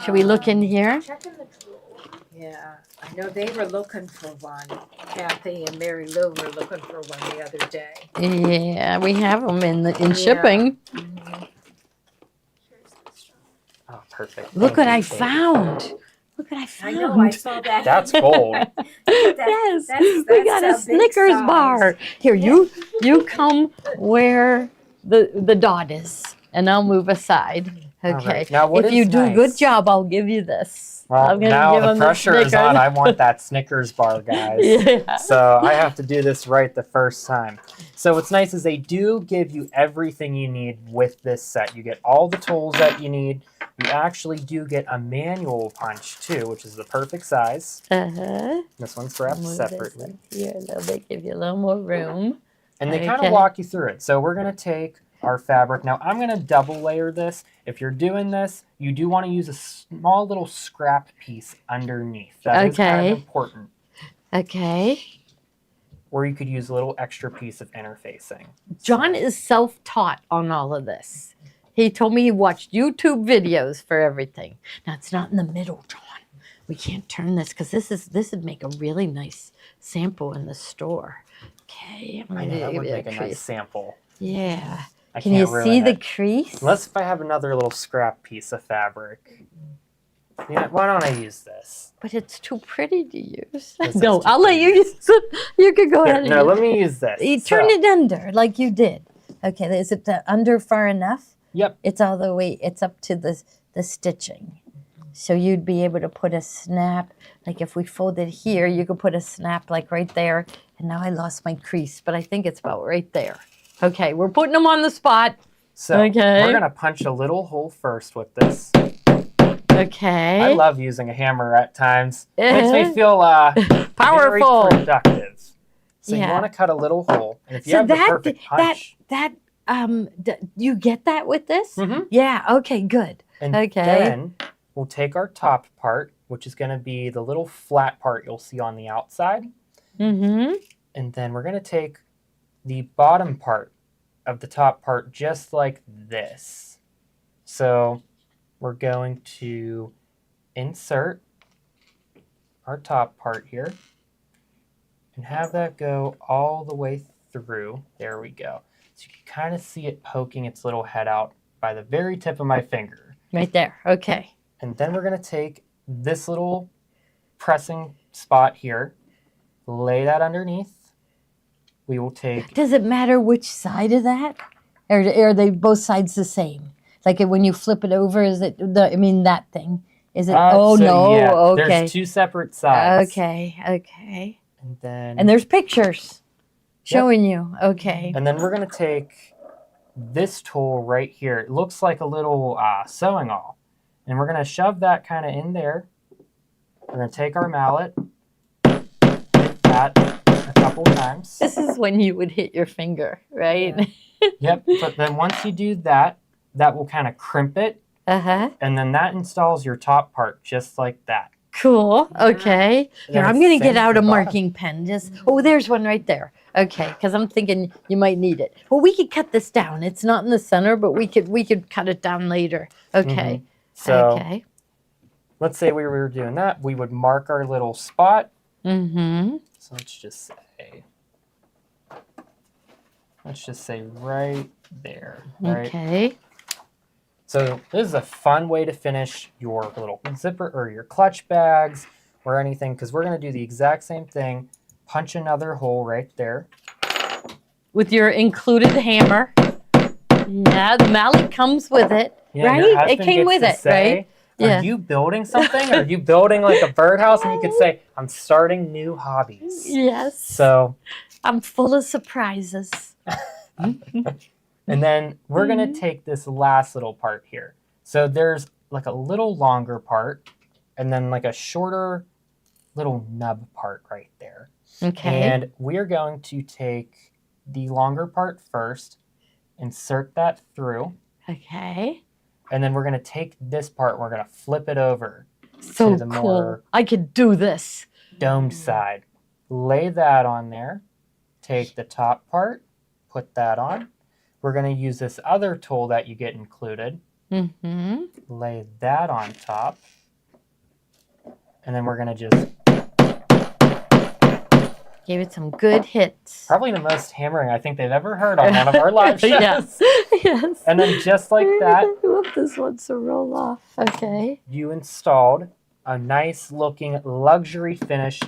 Should we look in here? Check in the drawer. Yeah, I know they were looking for one. Kathy and Mary Lou were looking for one the other day. Yeah, we have them in Yeah. shipping. Here's the straw. Oh, perfect. Look Thank what you, I Kate. found. Look what I I found. know, I saw that. That's gold. Yes, that's we got a big Snickers size. bar. Here, you come where the dot is, and I'll move aside. All Okay. right, now what if is you do a nice- good job, I'll give you this. Well, I'm gonna now give the him pressure is on. Snickers. I want that Snickers bar, guys. Yeah. So I have to do this right the first time. So what's nice is they do give you everything you need with this set. You get all the tools that you need. You actually do get a manual punch too, which is the perfect size. Uh-huh. This one's wrapped Move this separately. up here a little bit, give you a little more room. And they kind Okay. of walk you through it. So we're going to take our fabric. Now I'm going to double layer this. If you're doing this, you do want to use a small little scrap piece underneath. That is kind Okay. of important. Okay. Or you could use a little extra piece of interfacing. John is self-taught on all of this. He told me he watched YouTube videos for everything. Now it's not in the middle, John. We can't turn this because this would make a really nice sample in the store. Okay, I'm I gonna know that give would you make a crease. nice sample. Yeah. I Can you can't see ruin the it. crease? Unless if I have another little scrap piece of fabric. Yeah, why don't I use this? But it's too pretty to use. This No, is too I'll let you pretty. use it. You could go Here, ahead and no, use let it. me use this. You turn So, it under like you did. Okay, is it under far enough? Yep. It's all the way, it's up to the stitching. So you'd be able to put a snap, like if we folded here, you could put a snap like right there. And now I lost my crease, but I think it's about right there. Okay, we're putting them on the spot. So Okay. we're going to punch a little hole first with this. Okay. I love using a hammer at times. Makes Uh-huh. me feel Powerful. very productive. So you Yeah. want to cut a little hole. And if you So have the perfect punch. you get that with this? Mhm. Yeah, okay, good. And Okay. then we'll take our top part, which is going to be the little flat part you'll see on the outside. Mm-hmm. And then we're going to take the bottom part of the top part just like this. So we're going to insert our top part here and have that go all the way through. There we go. So you can kind of see it poking its little head out by the very tip of my finger. Right there, okay. And then we're going to take this little pressing spot here, lay that underneath. We will take, Does it matter which side of that? Or are they both sides the same? Like when you flip it over, is it, that thing? Is it, so yeah, okay. There's two separate sides. Okay. And then, And there's pictures showing you, okay. and then we're going to take this tool right here. It looks like a little sewing awl. And we're going to shove that kind of in there. We're going to take our mallet, hit that a couple times. This is when you would hit your finger, right? Yep, but then once you do that, that will kind of crimp it. Uh-huh. And then that installs your top part just like that. Cool, okay. And Here, then I'm it's going to same get out for a the bottom. marking pen. There's one right there. Okay, because I'm thinking you might need it. Well, we could cut this down. It's not in the center, but we could cut it down later. Okay. So Okay. let's say we were doing that. We would mark our little spot. Mm-hmm. So let's just say right there. Right? Okay. So this is a fun way to finish your little zipper or your clutch bags or anything, because we're going to do the exact same thing. Punch another hole right there. With your included hammer. Yeah, the mallet comes with it, Yeah, right? your It husband came gets with to it, say, right? Yeah. Are you building something? Are you building like a birdhouse? And you could say, I'm starting new hobbies. Yes. So, I'm full of surprises. and then we're going to take this last little part here. So there's like a little longer part and then like a shorter little nub part right there. Okay. And we're going to take the longer part first, insert that through, Okay. and then we're going to take this part, we're going to flip it over So to the cool. more I could do this. domed side. Lay that on there. Take the top part, put that on. We're going to use this other tool that you get included. Mm-hmm. Lay that on top. And then we're going to just Gave it some good hits. probably the most hammering I think they've ever heard on one of our live shows. Yes. Yes. And then just like that, Whoop, this wants to roll off. Okay. you installed a nice looking luxury finish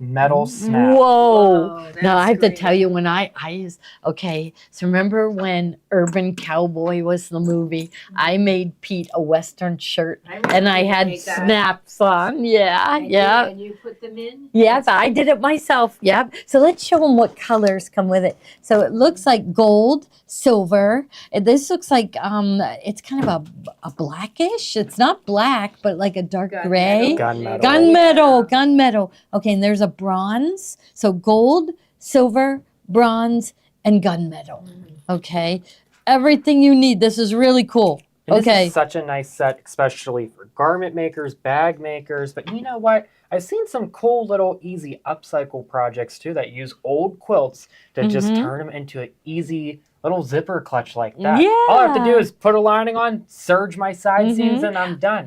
metal snap. Whoa. Now I have to tell you when I used, okay, so remember when Urban Cowboy was the movie? I made Pete a Western shirt and I had snaps on. Yeah, yeah. And you put them in? Yes, I did it myself. Yep. So let's show them what colors come with it. So it looks like gold, silver. And this looks like it's kind of a blackish. It's not black, but like a dark gray. Gunmetal. Gunmetal. Okay, and there's a bronze. So gold, silver, bronze, and gunmetal. Okay. Everything you need. This is really cool. And Okay. This is such a nice set, especially for garment makers, bag makers. But you know what? I've seen some cool little easy upcycle projects too that use old quilts to just turn them into an easy little zipper clutch like that. All I have to do is put a lining on, serge my side seams, and I'm done.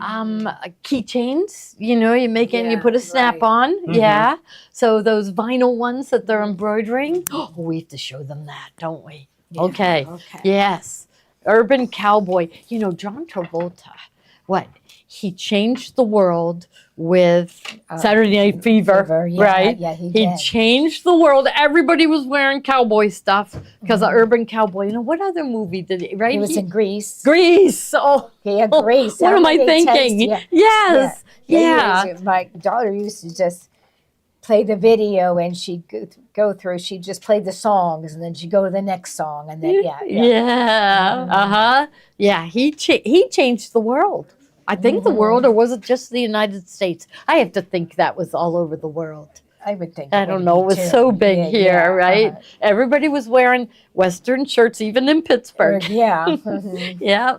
Keychains, you know, you make it and you put a snap on. Yeah. So those vinyl ones that they're embroidering, oh, we have to show them that, don't we? Okay. Yes. Urban Cowboy. You know, John Travolta, what? He changed the world with Saturday Night Fever, right? Yeah, he He did. changed the world. Everybody was wearing cowboy stuff because of Urban Cowboy. You know, what other movie did he, right? He was in Greece. Greece. Oh, He had Greece. what am I Everybody thinking? texts, Yes. Yeah. He was- my daughter used to just play the video and she'd go through, she'd just play the songs and then she'd go to the next song and then, Yeah, he changed the world. I think the world, or was it just the United States? I have to think that was all over the world. I would think. I don't know. It was so big here, right? Everybody was wearing Western shirts, even in Pittsburgh. Yeah, yeah.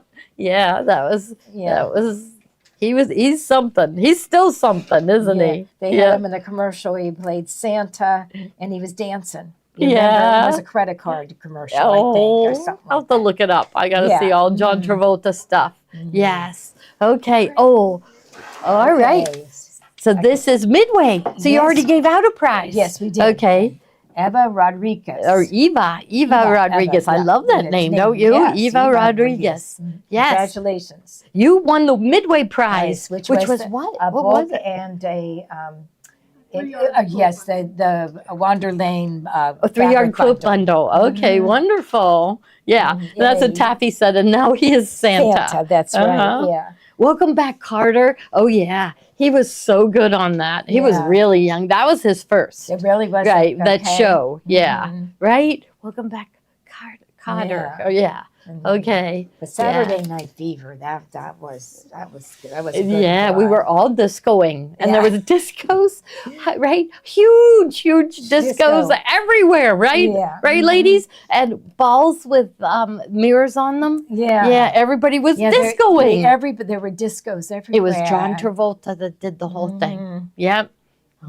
He's something. He's still something, isn't he? They had him in the commercial. He played Santa and he was dancing. You remember? It was a credit card commercial, I think, or something. I'll have to look it up. I got to see all John Travolta stuff. Yes. Okay. Oh, all right. So this is Midway. So you already gave out a prize. Yes, we did. Okay. Eva Rodriguez. Or Eva Rodriguez. I love that name, don't you? Yes, Eva Rodriguez. Yes. Congratulations. You won the Midway prize, Which was was what? A What book was it? and a yes, the Wanderlane A 3-yard quilt bundle. Okay, wonderful. Yeah, that's what Taffy said, and now he is Santa. Santa, that's right. Yeah. Welcome back, Carter. Oh yeah, he was so good on that. He was really young. That was his first. It really was. Right, that show. Yeah, right. Welcome back, Carter. Yeah. Oh yeah. Okay. The Saturday Night Fever. That was good. That was a good Yeah, we ride. were all discoing, and there was discos, right? Huge discos everywhere, right? Yeah. Right, ladies, and balls with mirrors on them. Yeah. Everybody was Yeah, discoing. there were discos everywhere. It was John Travolta that did the whole thing. Yep.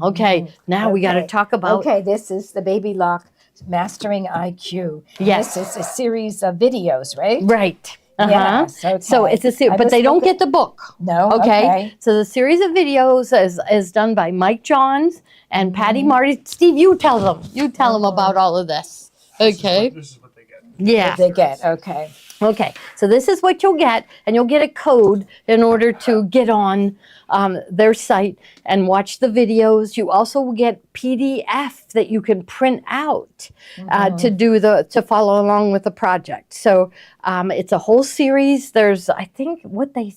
Okay. Now we got to talk about. Okay, this is the Baby Lock Mastering IQ. Yes. This is a series of videos, right? Right. Yes, okay. So it's a series, but they don't get the book. No. Okay. So the series of videos is done by Mike Johns and Patty Marty. Steve, you tell them. You tell them about all of this. Okay. This is what they get. Yeah. They get, okay. Okay, so this is what you'll get, and you'll get a code in order to get on their site and watch the videos. You also will get PDF that you can print out to follow along with the project. So it's a whole series. There's, I think,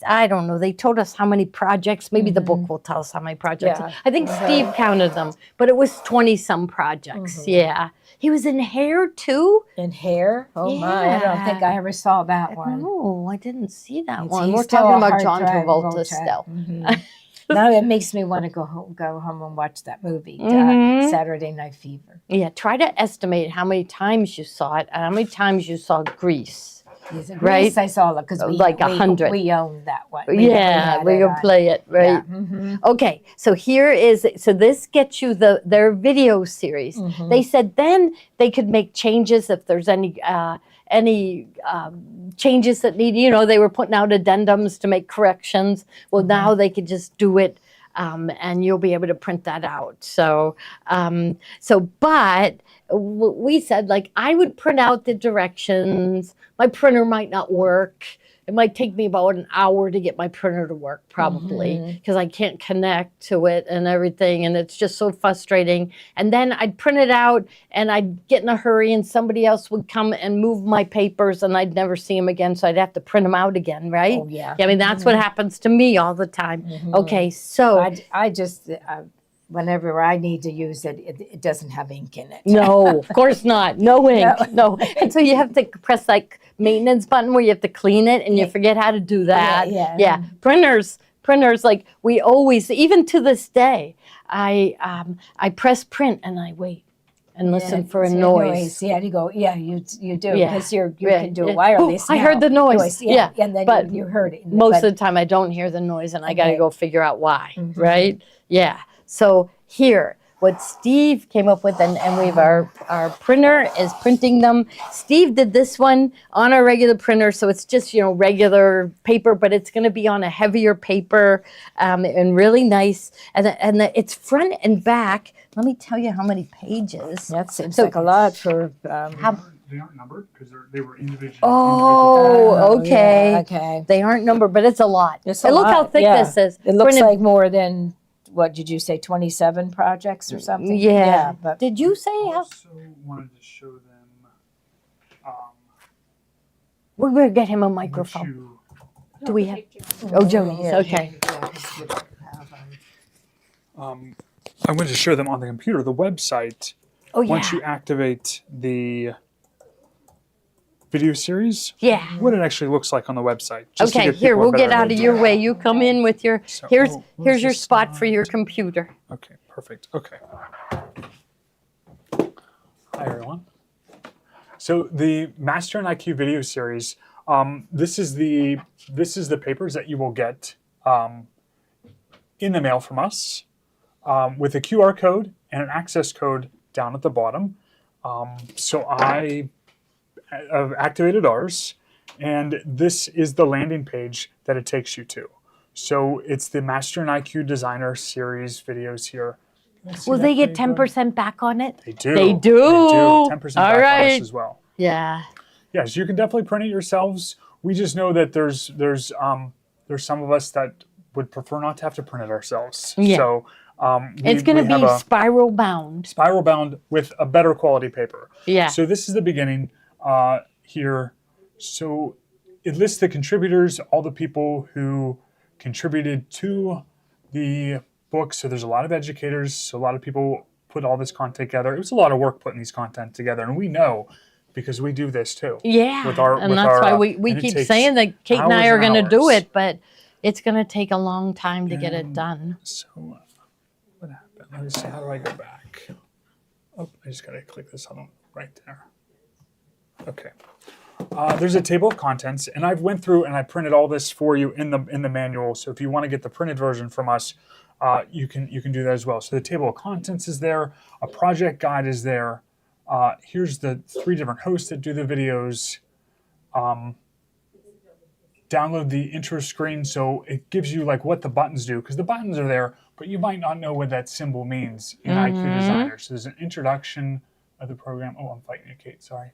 I don't know. They told us how many projects. Maybe the book will tell us how many projects. Yeah. I think Steve counted them, but it was 20-some projects. Yeah. He was in hair too. In hair? Oh my, I don't think I ever saw that one. No, I didn't see that He's one. We're still talking a about hard John drive, Travolta still. Now it makes me want to go home and watch that movie, Saturday Night Fever. Yeah, try to estimate how many times you saw it and how many times you saw Grease. Right? I saw it because Like 100. we owned that one. We can play it, right? Yeah. Okay, so this gets you their video series. They said then they could make changes if there's any changes that need, they were putting out addendums to make corrections. Well, now they could just do it, and you'll be able to print that out. But we said, like, I would print out the directions. My printer might not work. It might take me about an hour to get my printer to work, probably, because I can't connect to it and everything, and it's just so frustrating. And then I'd print it out, and I'd get in a hurry, and somebody else would come and move my papers, and I'd never see them again, so I'd have to print them out again, right? Oh, yeah. I mean, that's what happens to me all the time. Okay, so... I just... whenever I need to use it, it doesn't have ink in it. No, of course not. No ink. No. And so you have to press like maintenance button where you have to clean it, and you forget how to do that. Yeah. Printers, like we always, even to this day, I press print and I wait and listen for a noise. Yeah, you go. Yeah, you do, Yeah. because you can do it wireless. I heard the noise. Yeah, and then but you heard it. Most of the time, I don't hear the noise, and I got to go figure out why. Right? Yeah. So here, what Steve came up with, and we have our printer is printing them. Steve did this one on a regular printer, so it's just, regular paper, but it's going to be on a heavier paper, and really nice. And it's front and back. Let me tell you how many pages. That seems like a lot for... They aren't numbered because they were individual. Oh, okay. Yeah, okay. They aren't numbered, but it's a lot. It's a Look lot, how thick this is. It looks Printed- like more than... What did you say? 27 projects or something? Yeah. But Did you say I how? also wanted to show them We're going to get him a what microphone. you Do we have? Oh, Joni's. Okay. I'm going to show them on the computer, the website. Oh, yeah. Once you activate the video series, Yeah. what it actually looks like on the website. just to Okay, give here, people a we'll get better out of idea. your way. You come in with your, So, here's where's your the spot for your slide? computer. Okay, perfect. Okay. Hi, everyone. So the Master and IQ video series, this is the papers that you will get in the mail from us with a QR code and an access code down at the bottom. So I have activated ours, and this is the landing page that it takes you to. So it's the Master and IQ Designer series videos here. Will they get 10% back on it? They do. They do. 10% back All on right. us as well. Yeah. Yes, you can definitely print it yourselves. We just know that there's some of us that would prefer not to have to print it ourselves. Yeah. So It's going to be spiral bound. spiral bound with a better quality paper. Yeah. So this is the beginning here. So it lists the contributors, all the people who contributed to the book. So there's a lot of educators. So a lot of people put all this content together. It was a lot of work putting these content together, and we know because we do this too. Yeah. With our, and with that's our, why we and it keep takes saying that Kate and I hours are going to do hours. it, but it's going to take a long time to get it done. So what happened? Let me see. How do I go back? Oh, I just got to click this on right there. Okay. There's a table of contents, and I've went through and I printed all this for you in the manual. So if you want to get the printed version from us, you can do that as well. So the table of contents is there. A project guide is there. Here's the 3 different hosts that do the videos. Download the intro screen, so it gives you like what the buttons do, because the buttons are there, but you might not know what that symbol means in IQ Designer. So there's an introduction of the program. Oh, I'm fighting you, Kate. Sorry.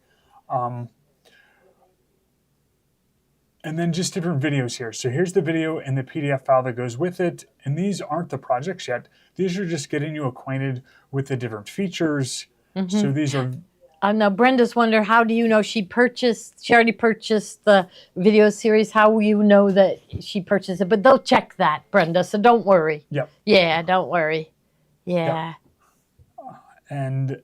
And then just different videos here. So here's the video and the PDF file that goes with it. And these aren't the projects yet. These are just getting you acquainted with the different features. So these are... Now Brenda's wonder, how do you know she already purchased the video series? How will you know that she purchased it? But they'll check that, Brenda, so don't worry. Yep. Yeah, don't worry. Yeah. And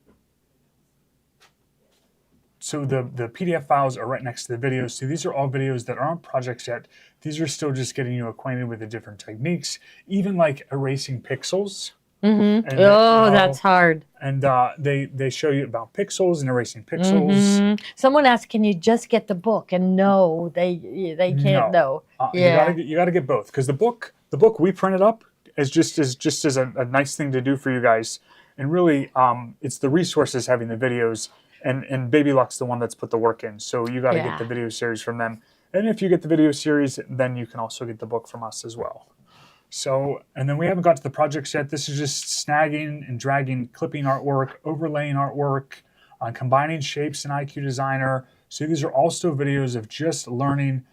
so the PDF files are right next to the videos. So these are all videos that aren't projects yet. These are still just getting you acquainted with the different techniques, even like erasing pixels. And oh, that's hard. And they show you about pixels and erasing pixels. Someone asked, can you just get the book? And no, they can't. No. You got to get both, because the book we printed up is just as a nice thing to do for you guys. And really, it's the resources having the videos. And Baby Luck's the one that's put the work in. So you got to get the video series from them. And if you get the video series, then you can also get the book from us as well. So, and then we haven't got to the projects yet. This is just snagging and dragging, clipping artwork, overlaying artwork, combining shapes in IQ Designer. So these are also videos of just learning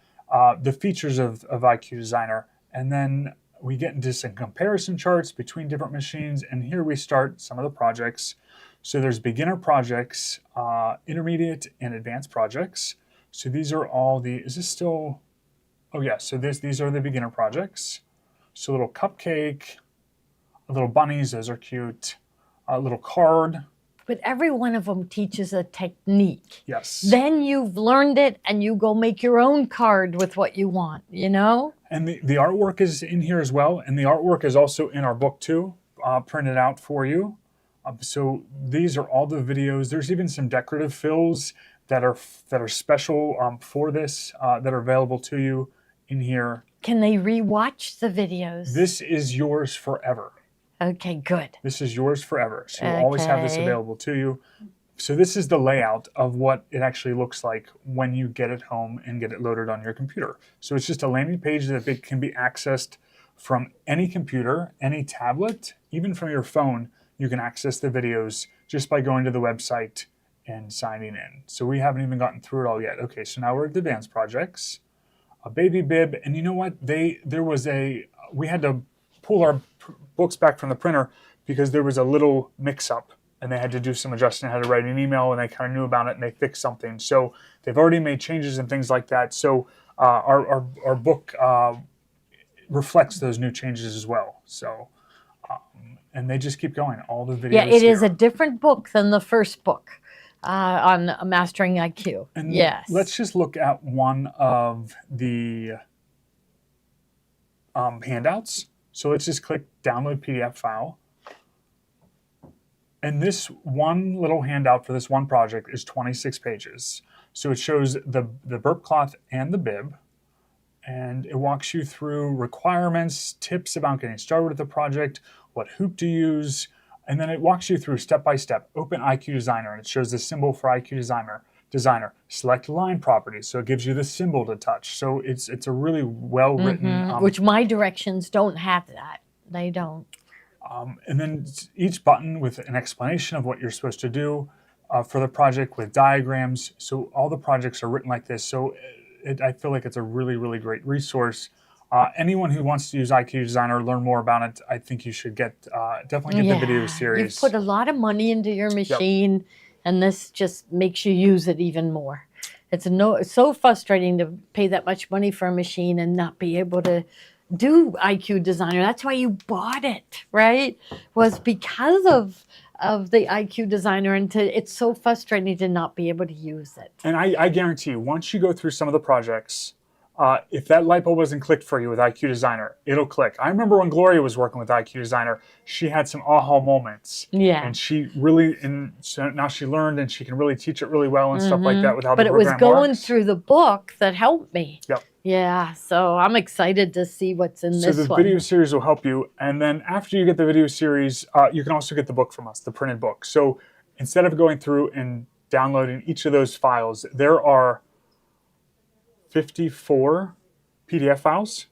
the features of IQ Designer. And then we get into some comparison charts between different machines. And here we start some of the projects. So there's beginner projects, intermediate and advanced projects. So these are all the, is this still, oh yeah, so these are the beginner projects. So a little cupcake, little bunnies, those are cute, a little card. But every one of them teaches a technique. Yes. Then you've learned it and you go make your own card with what you want, you know? And the artwork is in here as well. And the artwork is also in our book too, printed out for you. So these are all the videos. There's even some decorative fills that are special for this that are available to you in here. Can they re-watch the videos? This is yours forever. Okay, good. This is yours forever. So you'll always have this available to you. So this is the layout of what it actually looks like when you get it home and get it loaded on your computer. So it's just a landing page that can be accessed from any computer, any tablet, even from your phone. You can access the videos just by going to the website and signing in. So we haven't even gotten through it all yet. Okay, so now we're at the advanced projects. A baby bib, and you know what? We had to pull our books back from the printer because there was a little mix-up, and they had to do some adjusting. I had to write an email, and they kind of knew about it, and they fixed something. So they've already made changes and things like that. So our book reflects those new changes as well. So. And they just keep going, all the videos. Yeah, it is a different book than the first book on Mastering IQ. And yes. Let's just look at one of the handouts. So let's just click Download PDF File. And this one little handout for this one project is 26 pages. So it shows the burp cloth and the bib. And it walks you through requirements, tips about getting started with the project, what hoop to use, and then it walks you through step-by-step. Open IQ Designer, and it shows the symbol for IQ Designer. Select line properties, so it gives you the symbol to touch. So it's a really well-written... which my directions don't have that. They don't. And then each button with an explanation of what you're supposed to do for the project with diagrams. So all the projects are written like this. So I feel like it's a really, really great resource. Anyone who wants to use IQ Designer, learn more about it, I think you should definitely get the video series. You've put a lot of money into your machine, and this just makes you use it even more. It's so frustrating to pay that much money for a machine and not be able to do IQ Designer. That's why you bought it, right? Was because of the IQ Designer, and it's so frustrating to not be able to use it. And I guarantee you, once you go through some of the projects, if that light bulb wasn't clicked for you with IQ Designer, it'll click. I remember when Gloria was working with IQ Designer, she had some aha moments. Yeah. And so now she learned, and she can really teach it really well and stuff like that with how the program works. But it was going through the book that helped me. Yep. Yeah, so I'm excited to see what's in this one. So the video series will help you. And then after you get the video series, you can also get the book from us, the printed book. So instead of going through and downloading each of those files, there are 54 PDF files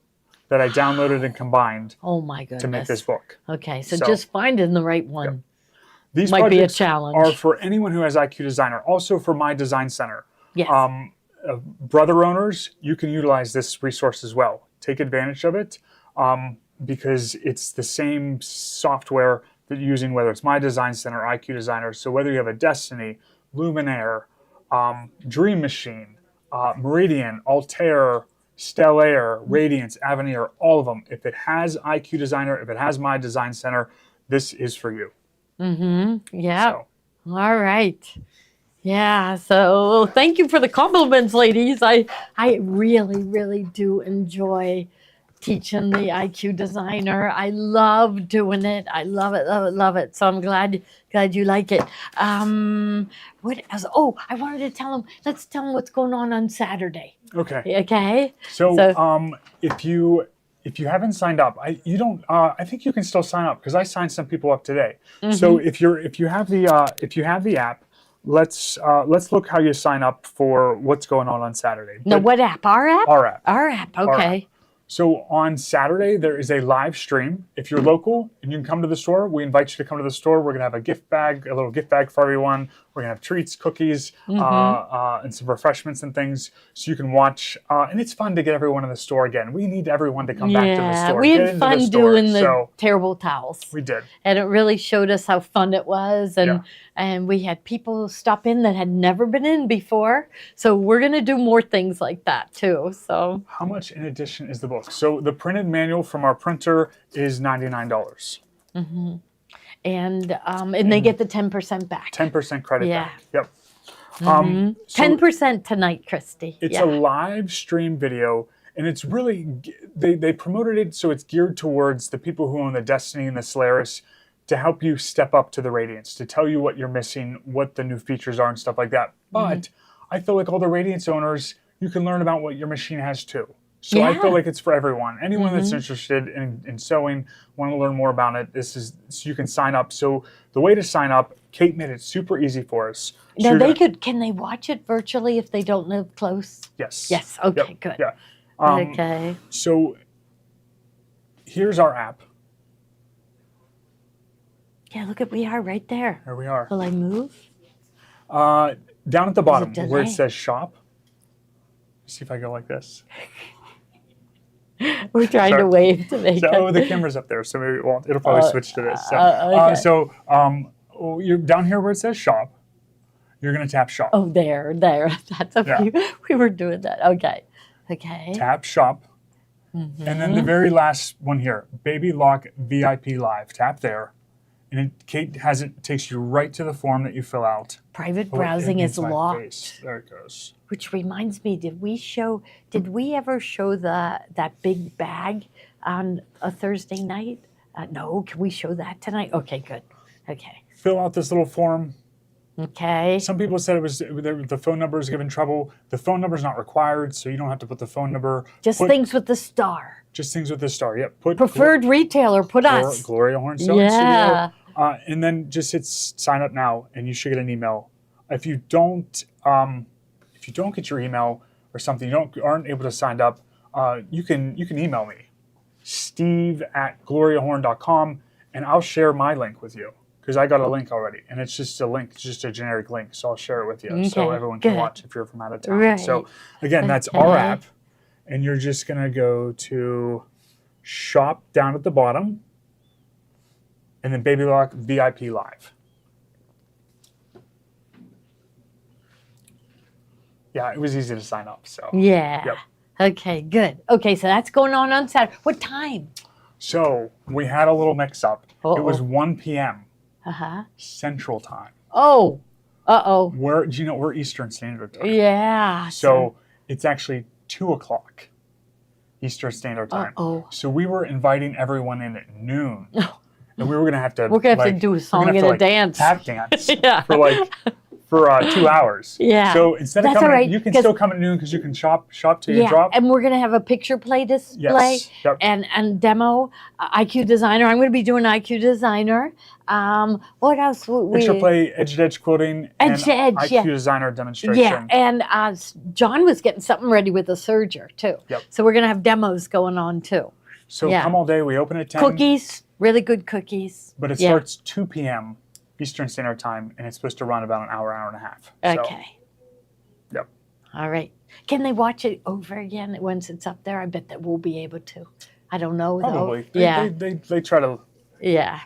that I downloaded and combined oh my goodness. to make this book. Okay, so just finding the right one. Yep. These might be a projects challenge. are for anyone who has IQ Designer, also for My Design Center. Yes. brother owners, you can utilize this resource as well. Take advantage of it because it's the same software that you're using, whether it's My Design Center, IQ Designer. So whether you have a Destiny, Luminaire, Dream Machine, Meridian, Altair, Stellaire, Radiance, Avenir, all of them. If it has IQ Designer, if it has My Design Center, this is for you. Yeah. So, All right. Yeah. So thank you for the compliments, ladies. I really, really do enjoy teaching the IQ Designer. I love doing it. I love it, love it, love it. So I'm glad you like it. What else? Oh, I wanted to tell them. Let's tell them what's going on Saturday. okay. Okay. So, if you haven't signed up, I think you can still sign up because I signed some people up today. So if you have the app, let's look how you sign up for what's going on Saturday. No, what app? Our app? Our app. Our app. Okay. Our app. So on Saturday, there is a live stream. If you're local and you can come to the store, we invite you to come to the store. We're going to have a little gift bag for everyone. We're going to have treats, cookies, and some refreshments and things so you can watch. And it's fun to get everyone in the store again. We need everyone to come back to the store. We Get had into the fun store. doing the terrible towels. We did. And it really showed us how fun it was. And we had people stop in that had never been in before. So we're going to do more things like that too. So how much in addition is the book? So the printed manual from our printer is $99. And they get the 10% back. 10% credit back. Yep. 10% tonight, Christy. It's a live stream video, and it's really they promoted it so it's geared towards the people who own the Destiny and the Solaris to help you step up to the Radiance, to tell you what you're missing, what the new features are, and stuff like that. But I feel like all the Radiance owners, you can learn about what your machine has too. So I feel like it's for everyone. Anyone that's interested in sewing, want to learn more about it, so you can sign up. So the way to sign up, Kate made it super easy for us. Now can they watch it virtually if they don't live close? Yes. Yes. Okay, good. Yeah. Okay. So here's our app. Yeah, look at we are right there. There we are. Will I move? Down at the bottom where it delay? says shop. See if I go like this. We're trying to wave to make it. The camera's up there, so maybe it won't. It'll probably switch to this. So, you're down here where it says shop. You're going to tap shop. Oh, there. That's okay. We were doing that. Okay. Tap shop. And then the very last one here, Baby Lock VIP Live. Tap there. And Kate takes you right to the form that you fill out. Private browsing is locked. There it goes. Which reminds me, did we ever show that big bag on a Thursday night? No, can we show that tonight? Okay, good. Okay. Fill out this little form. Okay. Some people said the phone number is giving trouble. The phone number is not required, so you don't have to put the phone number. Just things with the star. Just things with the star. Yep. Preferred retailer. Put us. Gloria Horn Sewing Studio. And then just hit sign up now, and you should get an email. If you don't get your email or something, aren't able to sign up, you can email me, steve@gloriahorn.com, and I'll share my link with you because I got a link already, and it's just a link, it's just a generic link, so I'll share it with you so everyone can watch if you're from out of town. Right. So again, that's our app, and you're just gonna go to shop down at the bottom. And then Baby Lock VIP Live. Yeah, it was easy to sign up. So Yeah. Yep. Okay, good. Okay, so that's going on Saturday. What time? So we had a little mix-up. It was 1 p.m. Uh-huh. Central Time. Oh. Uh-oh. We're Eastern Standard Time. Yeah. So it's actually 2 o'clock Eastern Standard Time. Uh-oh. So we were inviting everyone in at noon. And we were going to have to... We're going to have to do a song and a dance. Tap dance. Yeah. For 2 hours. Yeah. So instead of That's coming, all right, you can still come at noon because you can shop till you drop. And we're going to have a picture play display Yes. Yep. and demo IQ Designer. I'm going to be doing IQ Designer. What else? Picture play, edge-to-edge quoting, and Edge-to-edge, IQ Designer demonstration. Yeah, and John was getting something ready with a serger too. Yep. So we're going to have demos going on too. So come all day. We open at 10. Cookies, really good cookies. But it starts 2 p.m. Eastern Standard Time, and it's supposed to run about an hour and a half. Okay. Yep. All right. Can they watch it over again once it's up there? I bet that we'll be able to. I don't know though. Probably. Yeah. They try to. Yeah.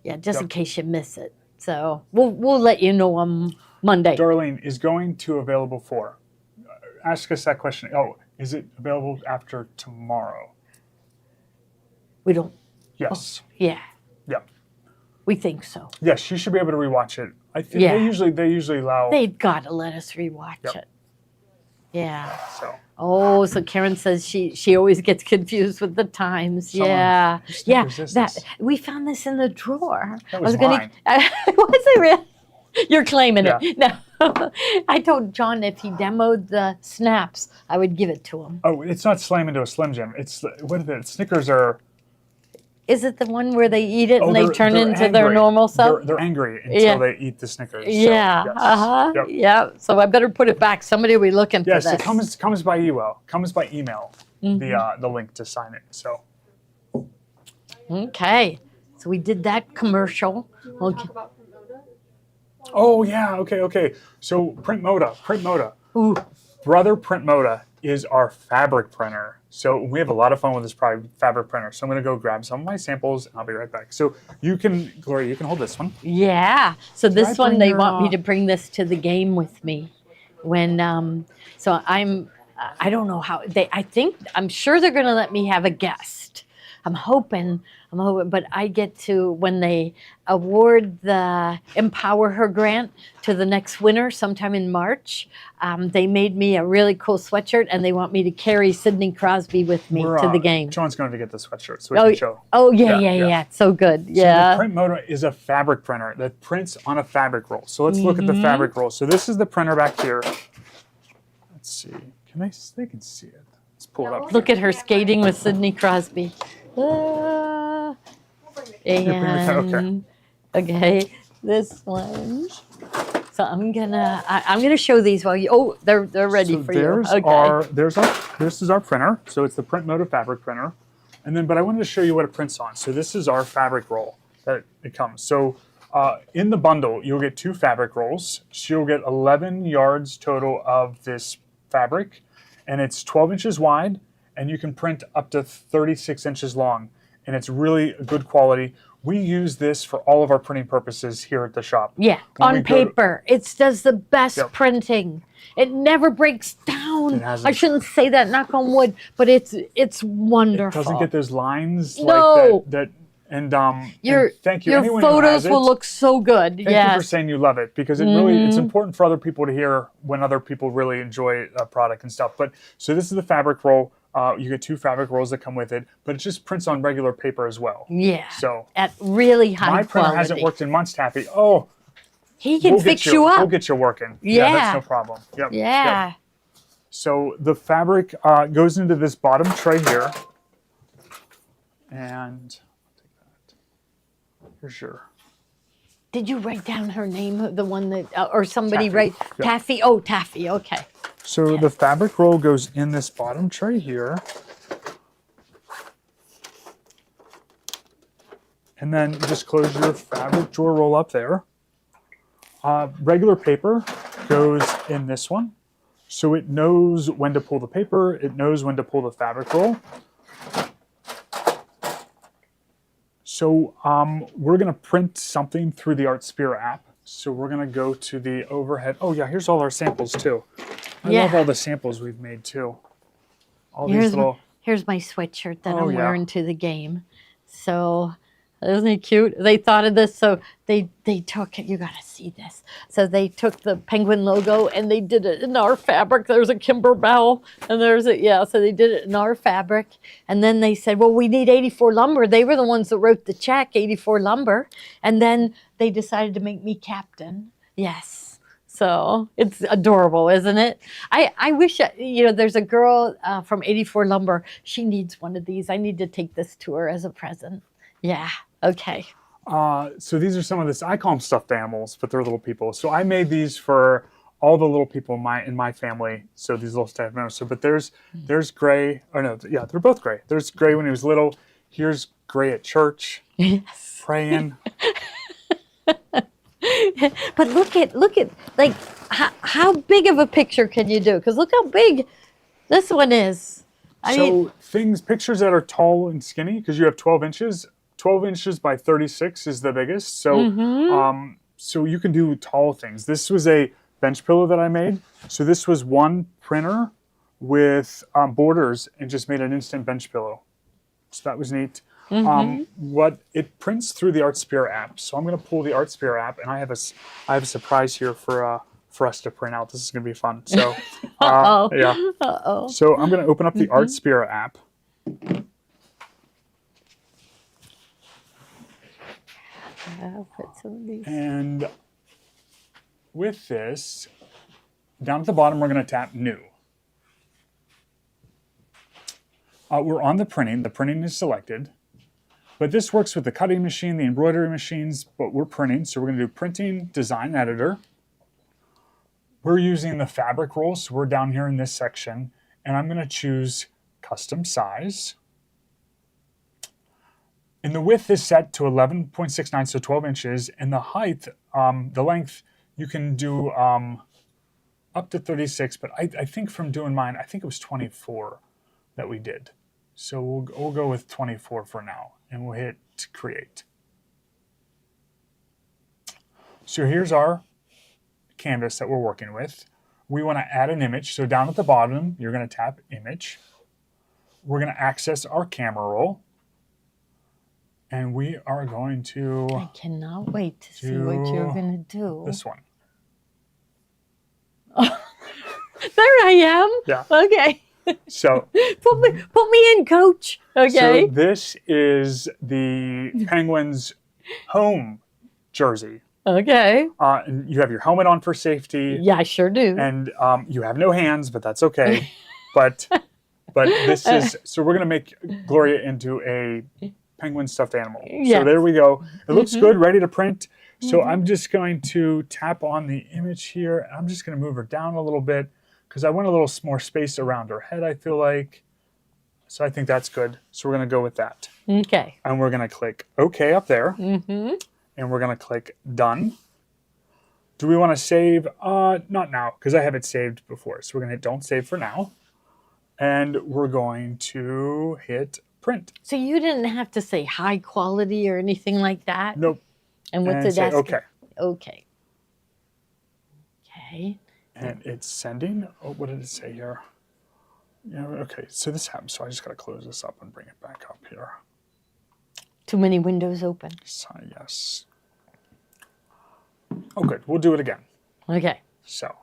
Yeah, just in Yep. case you miss it. So we'll let you know on Monday. Darlene is going to available for. Ask us that question. Oh, is it available after tomorrow? We don't. Yes. Yeah. Yeah. We think so. Yes, you should be able to rewatch it. I think Yeah. they usually allow. They've got to let us rewatch Yep. it. Yeah. So Oh, so Karen says she always gets confused with the times. Someone- Yeah. whose Yeah. sneakers is That this? we found this in the drawer. That was gonna. mine. Was it real? You're claiming Yeah. it. No. I told John if he demoed the snaps, I would give it to him. Oh, it's not Slam into a Slim Jim. It's what are the Snickers are. Is it the one where they eat it Oh, and they they're- turn they're into their angry. normal self? They're angry until Yeah. they eat the Snickers. So, Yeah. yes. Uh-huh. Yep. Yeah. So I better put it back. Somebody will be looking Yes, for it this. comes by email. Comes by email. Mm-hmm. The link to sign it. So Okay. So we did that commercial. Do you want to Okay. talk about Promoda? oh yeah, okay. So Print Moda. Ooh. Brother Print Moda is our fabric printer. So we have a lot of fun with this fabric printer. So I'm gonna go grab some of my samples and I'll be right back. So Gloria, you can hold this one. Yeah. So this I one, bring they your, want me to bring this to the game with me. When so I don't know how I'm sure they're going to let me have a guest. I'm hoping, but I get to, when they award the Empower Her grant to the next winner sometime in March, they made me a really cool sweatshirt and they want me to carry Sidney Crosby with me to the game. John's going to get the sweatshirt so we can show. Oh, yeah. Yeah. So good. So Yeah. the Print Moda is a fabric printer that prints on a fabric roll. So let's look at Mm-hmm. the fabric roll. So this is the printer back here. Let's see. They can see it. Let's pull it up. Look at her skating with Sidney Crosby. Ah. And okay, this one. So I'm gonna show these while you. Oh, they're ready So for you. there's Okay. this is our printer. So it's the Print Moda fabric printer. And then, but I wanted to show you what it prints on. So this is our fabric roll that it comes. So in the bundle, you'll get 2 fabric rolls. So you'll get 11 yards total of this fabric, and it's 12 inches wide, and you can print up to 36 inches long, and it's really good quality. We use this for all of our printing purposes here at the shop. Yeah, When we on go to- paper, it does the best Yep. printing. It never breaks down. It hasn't. I shouldn't say that, knock on wood, but it's wonderful. It doesn't get those lines No. like that. And Your and thank you. Your Anyone who photos has it, will look so good. Thank you for Yes. saying you love it, because it really it's Mhm. important for other people to hear when other people really enjoy a product and stuff. But so this is the fabric roll. You get 2 fabric rolls that come with it, but it just prints on regular paper as well. Yeah. So At really high my printer quality. hasn't worked in months, Taffy. Oh, He can we'll fix get you up. We'll get you working. Yeah. That's no problem. Yep. Yeah. Yep. So the fabric goes into this bottom tray here, and I'll take that. Here's your. Did you write down her name, the one that, or somebody Taffy. write Yep. Taffy? Oh, Taffy. Okay. So the fabric roll goes in this bottom tray here. And then you just close your fabric drawer roll up there. Regular paper goes in this one. So it knows when to pull the paper, it knows when to pull the fabric roll. So we're gonna print something through the ArtSphere app. So we're gonna go to the overhead. Oh yeah, here's all our samples too. I Yeah. love all the samples we've made too. All Here's these little. Here's my sweatshirt that Oh, I'm yeah. wearing to the game. So isn't it cute? They thought of this, so they took it. You gotta see this. So they took the penguin logo and they did it in our fabric. There's a Kimberbell and there's a so they did it in our fabric. And then they said, well, we need 84 lumber. They were the ones that wrote the check, 84 lumber. And then they decided to make me captain. Yes. So it's adorable, isn't it? I wish, there's a girl from 84 Lumber. She needs one of these. I need to take this to her as a present. Yeah. Okay. So these are some of this. I call them stuffed animals, but they're little people. So I made these for all the little people in my family. So these little stuffed animals. So, but there's Gray. Or no, yeah, they're both Gray. There's Gray when he was little. Here's Gray at church, Yes. praying. But look at like how big of a picture can you do? Because look how big this one is. I mean, Pictures that are tall and skinny, because you have 12 inches. 12 inches by 36 is the biggest. So, so you can do tall things. This was a bench pillow that I made. So this was one printer with borders and just made an instant bench pillow. So that was neat. What it prints through the ArtSphere app. So I'm going to pull the ArtSphere app, and I have a surprise here for us to print out. This is going to be fun. So, yeah. So I'm going to open up the ArtSphere app. I'll put some of these. And with this, down at the bottom, we're going to tap New. We're on the printing. The printing is selected. But this works with the cutting machine, the embroidery machines, but we're printing. So we're going to do Printing Design Editor. We're using the fabric roll, so we're down here in this section. And I'm going to choose Custom Size. And the width is set to 11.69, so 12 inches. And the height, the length, you can do up to 36. But I think from doing mine, I think it was 24 that we did. So we'll go with 24 for now. And we'll hit Create. So here's our canvas that we're working with. We want to add an image. So down at the bottom, you're going to tap Image. We're going to access our camera roll. And we are going to... I cannot wait to see what you're going to do. This one. There I am. Yeah. Okay. So put me in, coach. Okay. So this is the Penguins' home jersey. Okay. And you have your helmet on for safety. Yeah, I sure do. And you have no hands, but that's okay. but this is, so we're going to make Gloria into a penguin stuffed animal. Yes. So there we go. It looks good, ready to print. So I'm just going to tap on the image here. I'm just going to move her down a little bit because I want a little more space around her head, I feel like. So I think that's good. So we're going to go with that. Okay. And we're going to click OK up there. And we're going to click Done. Do we want to save? Not now, because I have it saved before. So we're going to hit Don't Save for now. And we're going to hit Print. So you didn't have to say high quality or anything like that? Nope. And what And did say that OK. Okay. Okay. And it's sending. Oh, what did it say here? Yeah, okay, so this happens. So I just got to close this up and bring it back up here. Too many windows open. So, yes. Oh, good. We'll do it again. Okay. So.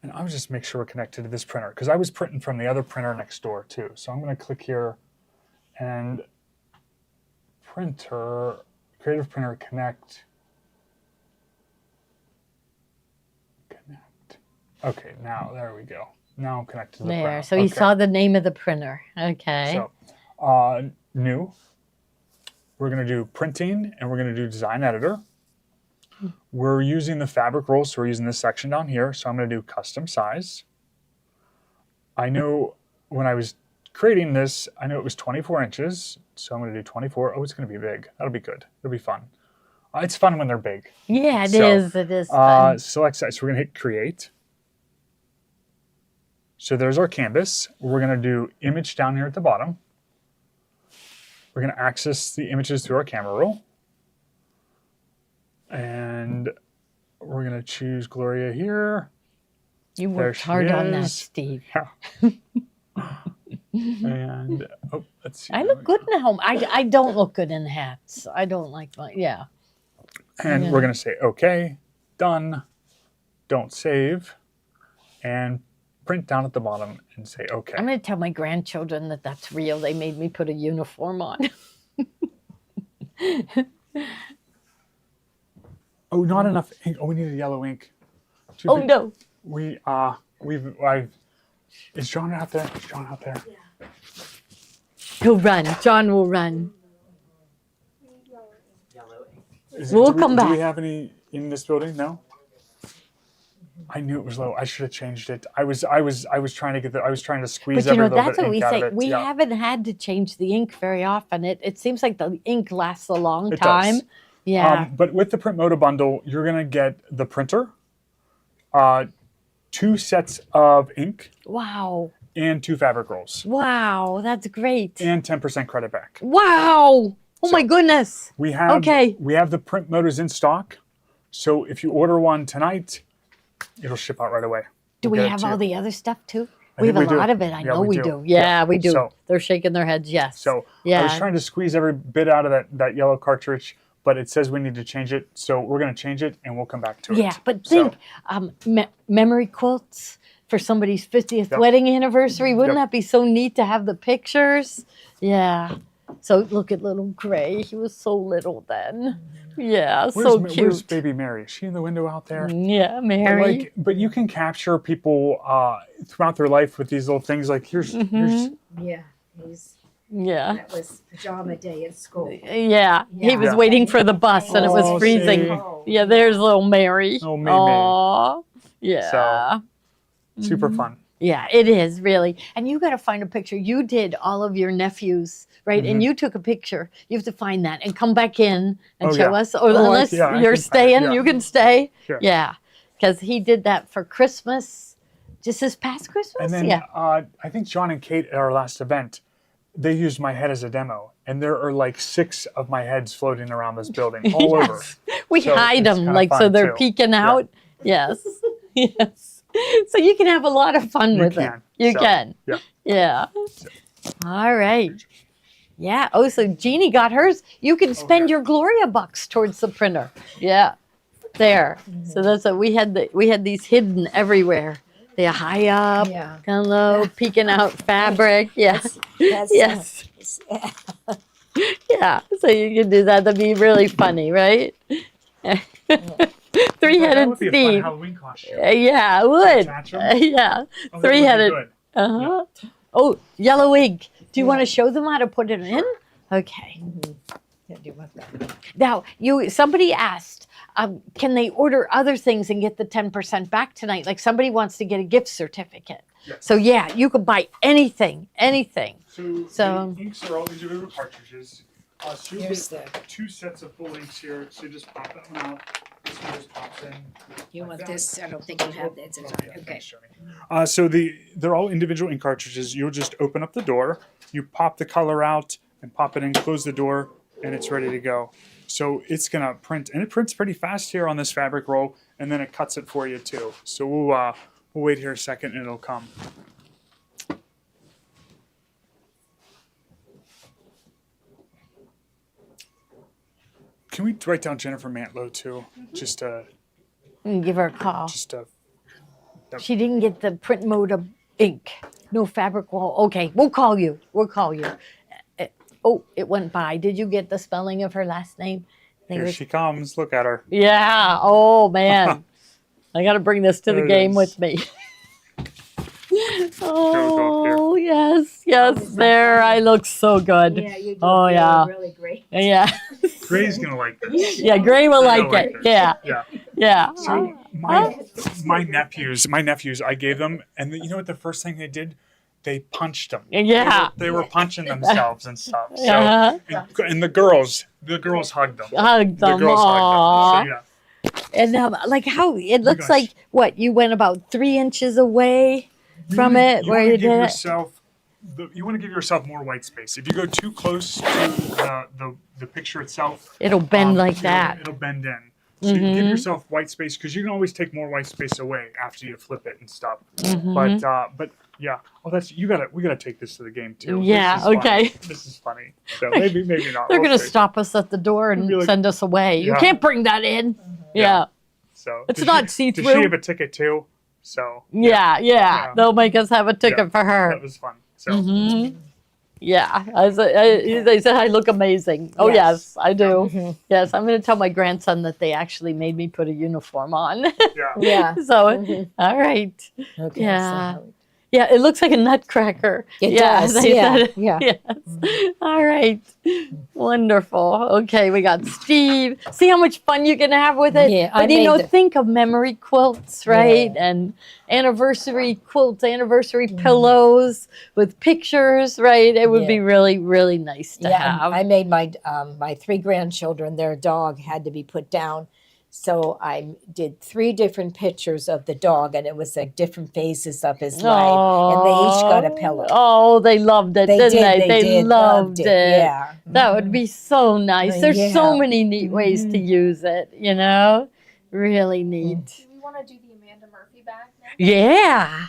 And I'll just make sure we're connected to this printer because I was printing from the other printer next door too. So I'm going to click here and Printer, Creative Printer Connect. Connect. Okay, now there we go. Now I'm connected to the printer. There. So you saw the name of the printer. Okay. So, New. We're going to do Printing and we're going to do Design Editor. We're using the fabric roll, so we're using this section down here. So I'm going to do Custom Size. I know when I was creating this, I know it was 24 inches. So I'm going to do 24. Oh, it's going to be big. That'll be good. It'll be fun. It's fun when they're big. Yeah, it is. It is fun. Select size. So we're going to hit Create. So there's our canvas. We're going to do Image down here at the bottom. We're going to access the images through our camera roll. And we're going to choose Gloria here. You worked hard on that, Steve. Yeah. And, oh, let's see. I look good in a helmet. I don't look good in hats. I don't like my, yeah. And we're going to say, OK, done, don't save, and print down at the bottom and say, OK. I'm going to tell my grandchildren that that's real. They made me put a uniform on. Oh, not enough ink. Oh, we need a yellow ink. Oh, no. Is John out there? Is John out there? Yeah. He'll run. John will run. We'll come Do we back. have any in this building? No? I knew it was low. I should have changed it. I was trying to get I was trying to squeeze But you know, every little that's bit what of we ink out say. of it. We Yeah. haven't had to change the ink very often. It seems like the ink lasts a long It time. does. Yeah. But with the Print Moda bundle, you're gonna get the printer, 2 sets of ink, Wow. and 2 fabric rolls, Wow. That's great. and 10% credit back. Wow. Oh my So- goodness. We have Okay. we have the Print Modas in stock, so if you order one tonight, it'll ship out right away. Do We'll we get it have to all you. the other stuff too? I We think have a we do. lot of it. I Yeah, know we we do. do. Yeah. Yeah, we do. So- They're shaking their heads. Yes. So yeah. I was trying to squeeze every bit out of that yellow cartridge, but it says we need to change it, so we're going to change it and we'll come back to it. Yeah, but So- think memory quilts for somebody's 50th Yep. wedding anniversary. Wouldn't Yep. that be so neat to have the pictures? Yeah. So look at little Gray. He was so little then. Yeah, so Where's cute. baby Mary? Is she in the window out there? Yeah, But, Mary. but you can capture people throughout their life with these little things. Like here's Yeah, he's Yeah. that was pajama day at school. Yeah. He Yeah. was Yeah. waiting for the bus and it was Oh, freezing. see. Yeah, there's little Mary. Oh, May. Aw. Yeah. super fun. Yeah, it is really. And you got to find a picture. You did all of your nephews, right? And you took a picture. You have to find that and come back in and Oh, show yeah. us. Or Oh, unless I you're can find it, staying, yeah. you can stay. Sure. Yeah, because he did that for Christmas, just this past Christmas. And then yeah. I think John and Kate at our last event, they used my head as a demo, and there are like 6 of my heads floating around this building all over. We so hide it's them kinda like so fun, they're too. peeking out. Yes. Yes. So you can have a lot of fun You with it. can. You So, can. yeah. Yeah. All right. Yeah. Oh, so Jeannie got hers. You can spend Okay. your Gloria bucks towards the printer. Yeah. There. So that's what we had these hidden everywhere. They're high up, Yeah. kind of low, peeking out fabric. Yes. That's, Yes. Yeah. So you can do that. That'd be really funny, right? That Three-headed would be a fun Steve. Halloween costume. Yeah, it would. Attach 'em? Yeah. Oh, that would be Three-headed. good. Uh-huh. Oh, yellow ink. Do you want to show them how to put it in? Okay. Yeah, do you want that? Now, somebody asked, can they order other things and get the 10% back tonight? Like somebody wants to get a gift certificate. Yes. So yeah, you could buy anything. So the inks are all individual cartridges. So you Here's get the. 2 sets of full inks here. So you just pop that one out. This one just pops in. You like want that. this? I don't think you have that. It's Oh, yeah, okay. thanks, Jeremy. So they're all individual ink cartridges. You'll just open up the door, you pop the color out, and pop it in. Close the door, and it's ready to go. So it's gonna print, and it prints pretty fast here on this fabric roll, and then it cuts it for you too. So we'll wait here a second, and it'll come. Can we write down Jennifer Mantlo too? Just Give her a call. just She didn't get the print mode of ink. No fabric wall. Okay, we'll call you. Oh, it went by. Did you get the spelling of her last name? I think it here was- she comes. Look at her. Yeah. Oh man, I got to bring this to the There it game is. with me. go here. Oh yes. There, I look so good. Yeah, you do. Oh, really, yeah. Really great. Yeah. Gray's gonna like this. Yeah. Gray will They'll like like it. this. Yeah. Yeah. Yeah. So my nephews, I gave them, and you know what? The first thing they did, they punched them. Yeah. They were punching themselves and stuff. So, Uh-huh. and the girls hugged them. Hugged The them. girls Aw. hugged them. And like how it looks gosh. like what you went about 3 inches away So from yeah. it where you wanna did give it. yourself, you want to give yourself more white space. If you go too close to the picture itself, It'll bend like it'll- that. It'll bend in. So you give yourself white space because you can always take more white space away after you flip it and stuff. But yeah, we gotta take this to the game too. Yeah, This is funny. okay. This is funny. So maybe not. They're We'll gonna see. stop us at the door and Be like- send us away. You Yeah. can't bring that in. Yeah. Yeah. So It's does not she- Does see-through. she have a ticket too? So Yeah. They'll make us have a ticket Yeah. for her. that was fun. So Mm-hmm. Yeah, they said I look amazing. Oh yes, I do. Yes, I'm going to tell my grandson that they actually made me put a uniform on. yeah. Yeah. So, all right. Okay. Yeah. So Yeah, it looks like a nutcracker. It yeah, does. they Yeah. said it. Yeah. Yes. All right. Wonderful. Okay, we got Steve. See how much fun you can have with it? Yeah, But think of memory quilts, right? And anniversary quilts, anniversary pillows with pictures, right? It would be really, really nice to have. I made my my 3 grandchildren, their dog had to be put down. So I did 3 different pictures of the dog, and it was like different phases of his life, and they each got a pillow. Oh, they loved it, They didn't did. they? They loved it. Yeah. That would be so nice. There's so Yeah. many neat ways to use it, you know? Really neat. Do we want to do the Amanda Murphy bag now? Yeah.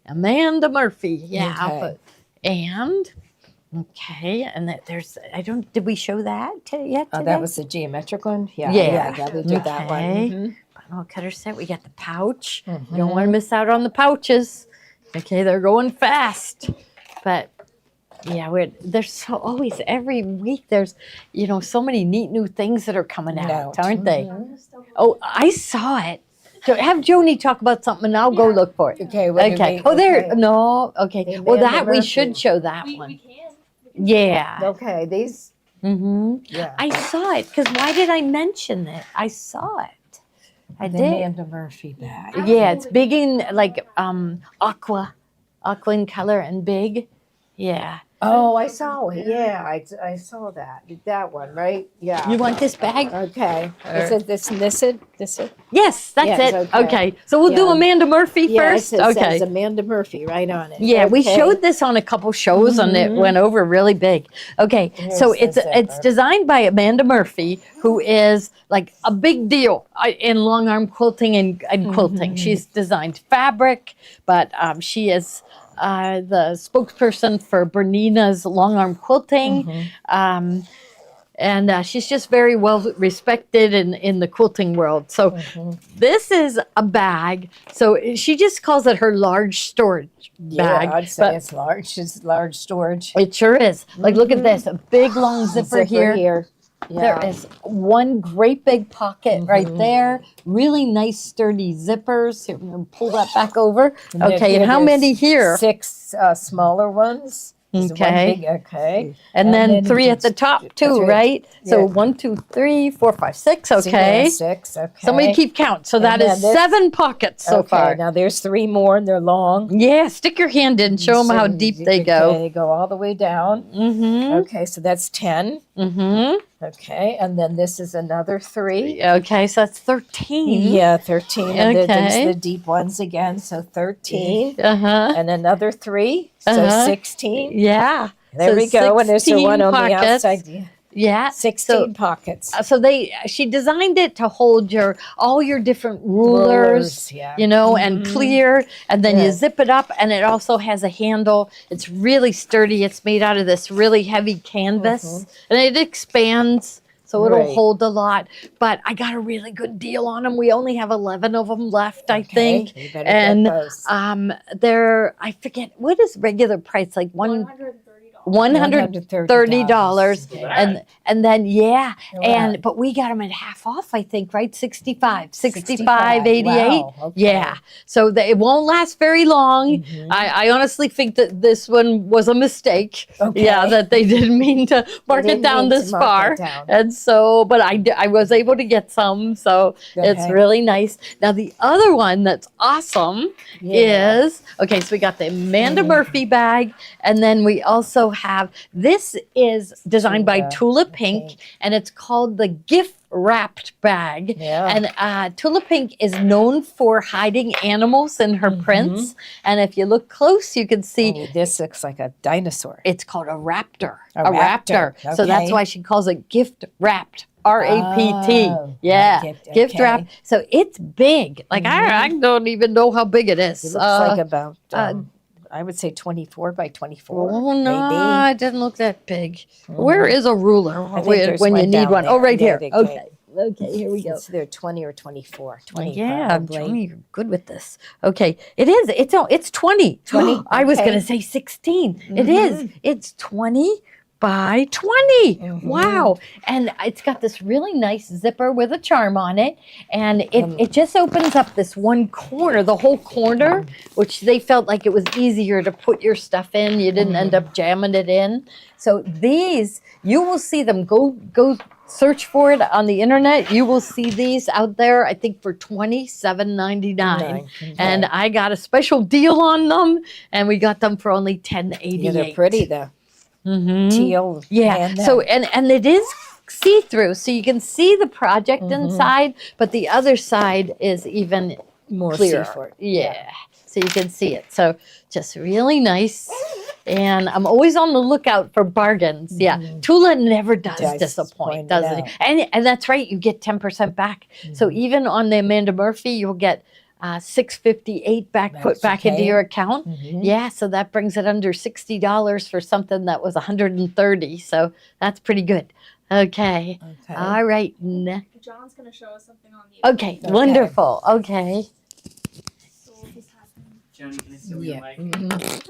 Amanda Murphy. Yeah. Okay. And okay, and there's did we show that yet Oh, today? that was the geometric one? Yeah. Yeah. Yeah, we did that one. Okay. Mhm. Buttonhole cutter set. We got the pouch. You don't want to miss out on the pouches. Okay, they're going fast. But yeah, there's always every week there's so many neat new things that are coming out, aren't they? Oh, I saw it. So have Joni talk about something and I'll go look for it. Okay. What do Okay. we- Oh, there. okay. No. Okay. The Well, Amanda that we Murphy. should show that We one. can. Yeah. Okay, these. Yeah. I saw it because why did I mention it? I saw it. I the did. Amanda Murphy bag. Yeah, it's big in like aqua in color and big. Yeah. Oh, I saw it. Yeah, I saw that. That one, right? Yeah. You want this bag? Okay. Is it this it? Yes, that's Yes, it. okay. Okay. So we'll do Yeah. Amanda Murphy first. It Okay. says Amanda Murphy right on it. Yeah, we Okay. showed this on a couple shows and it went over really big. Okay, so Here's the it's zipper. designed by Amanda Murphy, who is like a big deal in long arm quilting and quilting. She's designed fabric, but she is the spokesperson for Bernina's long arm quilting. And she's just very well respected in the quilting world. So this is a bag. So she just calls it her large storage bag. Yeah, I'd say but it's large. It's large storage. it sure is. Like, look at this, a big long zipper here. Yeah. There is one great big pocket right there. Really nice sturdy zippers. Here, I'm gonna pull that back over. Okay, and how there's many here? 6 smaller ones. There's one Okay. big- okay. And then then 3 at the top too, 3. right? So Yeah. 1, 2, 3, 4, 5, 6. So Okay. there's 6. Okay. Somebody keep count. So that then is this- 7 pockets so okay, far. now there's 3 more and they're long. Yeah, stick your hand in, show them how So deep you they could- go. They go all the way down. Mm-hmm. Okay, so that's 10. Mm-hmm. Okay, and then this is another 3. Okay, so that's 13. Yeah, 13. And then Okay. there's the deep ones again, so 13. Uh-huh. And another 3, so Uh-huh. 16. Yeah. There So we go. And there's the 16 one on pockets. the outside. Yeah. Yeah. 16 pockets. So she designed it to hold all your different rulers, yeah. and clear, and then Yeah. you zip it up, and it also has a handle. It's really sturdy. It's made out of this really heavy canvas, and it expands, so it'll Right. hold a lot. But I got a really good deal on them. We only have 11 of them left, I think. You better And get those. they're, I forget, what is regular price? Like $130. $130 and then Wow. but we got them at half off, I think, right? 65 65, 88. wow, okay. Yeah, so it won't last very long. I honestly think that this one was a mistake. Okay. Yeah, that they didn't mean to mark it didn't down mean to this mark far. it down. And so, but I was able to get some, so it's Okay. really nice. Now the other one that's awesome Yeah. is, okay, so we got the Amanda Murphy bag, and then we also have, this is designed by Tula Pink, and it's called the gift wrapped bag. Yeah. And Tula Pink is known for hiding animals in her prints, and if you look close, you can see Oh, this looks like a dinosaur. it's called a raptor. A A raptor. raptor, So that's okay. why she calls it gift wrapped. RAPT. Oh, Yeah. Gift okay. wrap. So it's big. Like I don't even know how big it is. It looks like about, uh, I would say 24 by 24. Oh no, maybe. it didn't look that big. Where is a ruler think when there's you one need down one? Oh, there. right Yeah, here. they- Okay. Okay, here we go. It's either 20 or 24. 20 Yeah, probably. Johnny, you're good with this. Okay, it is. It's 20. 20, I was okay. going to say 16. It is. It's 20 by 20. Mhm. Wow. And it's got this really nice zipper with a charm on it. And it just opens up this one corner, the whole corner, which they felt like it was easier to put your stuff in. You didn't end up jamming it in. So these, you will see them. Go search for it on the internet. You will see these out there, I think, for $27.99. And I got a special deal on them, and we got them for only $10.88. Yeah, they're pretty though. Mm-hmm. Teal. Yeah. So and it is see-through, so you can see the project inside, but the other side is even more clearer. see-through. Yeah. So you can see it. So just really nice. And I'm always on the lookout for bargains. Yeah. Tula never does disappoint, does it? And that's right. You get 10% back. So even on the Amanda Murphy, you'll get $6.58 put back into your account. Yeah. So that brings it under $60 for something that was $130. So that's pretty good. Okay. All right. John's gonna show us something on the. Okay. Wonderful. Okay. So we'll just have him. Johnny, can I steal Yeah. your mic?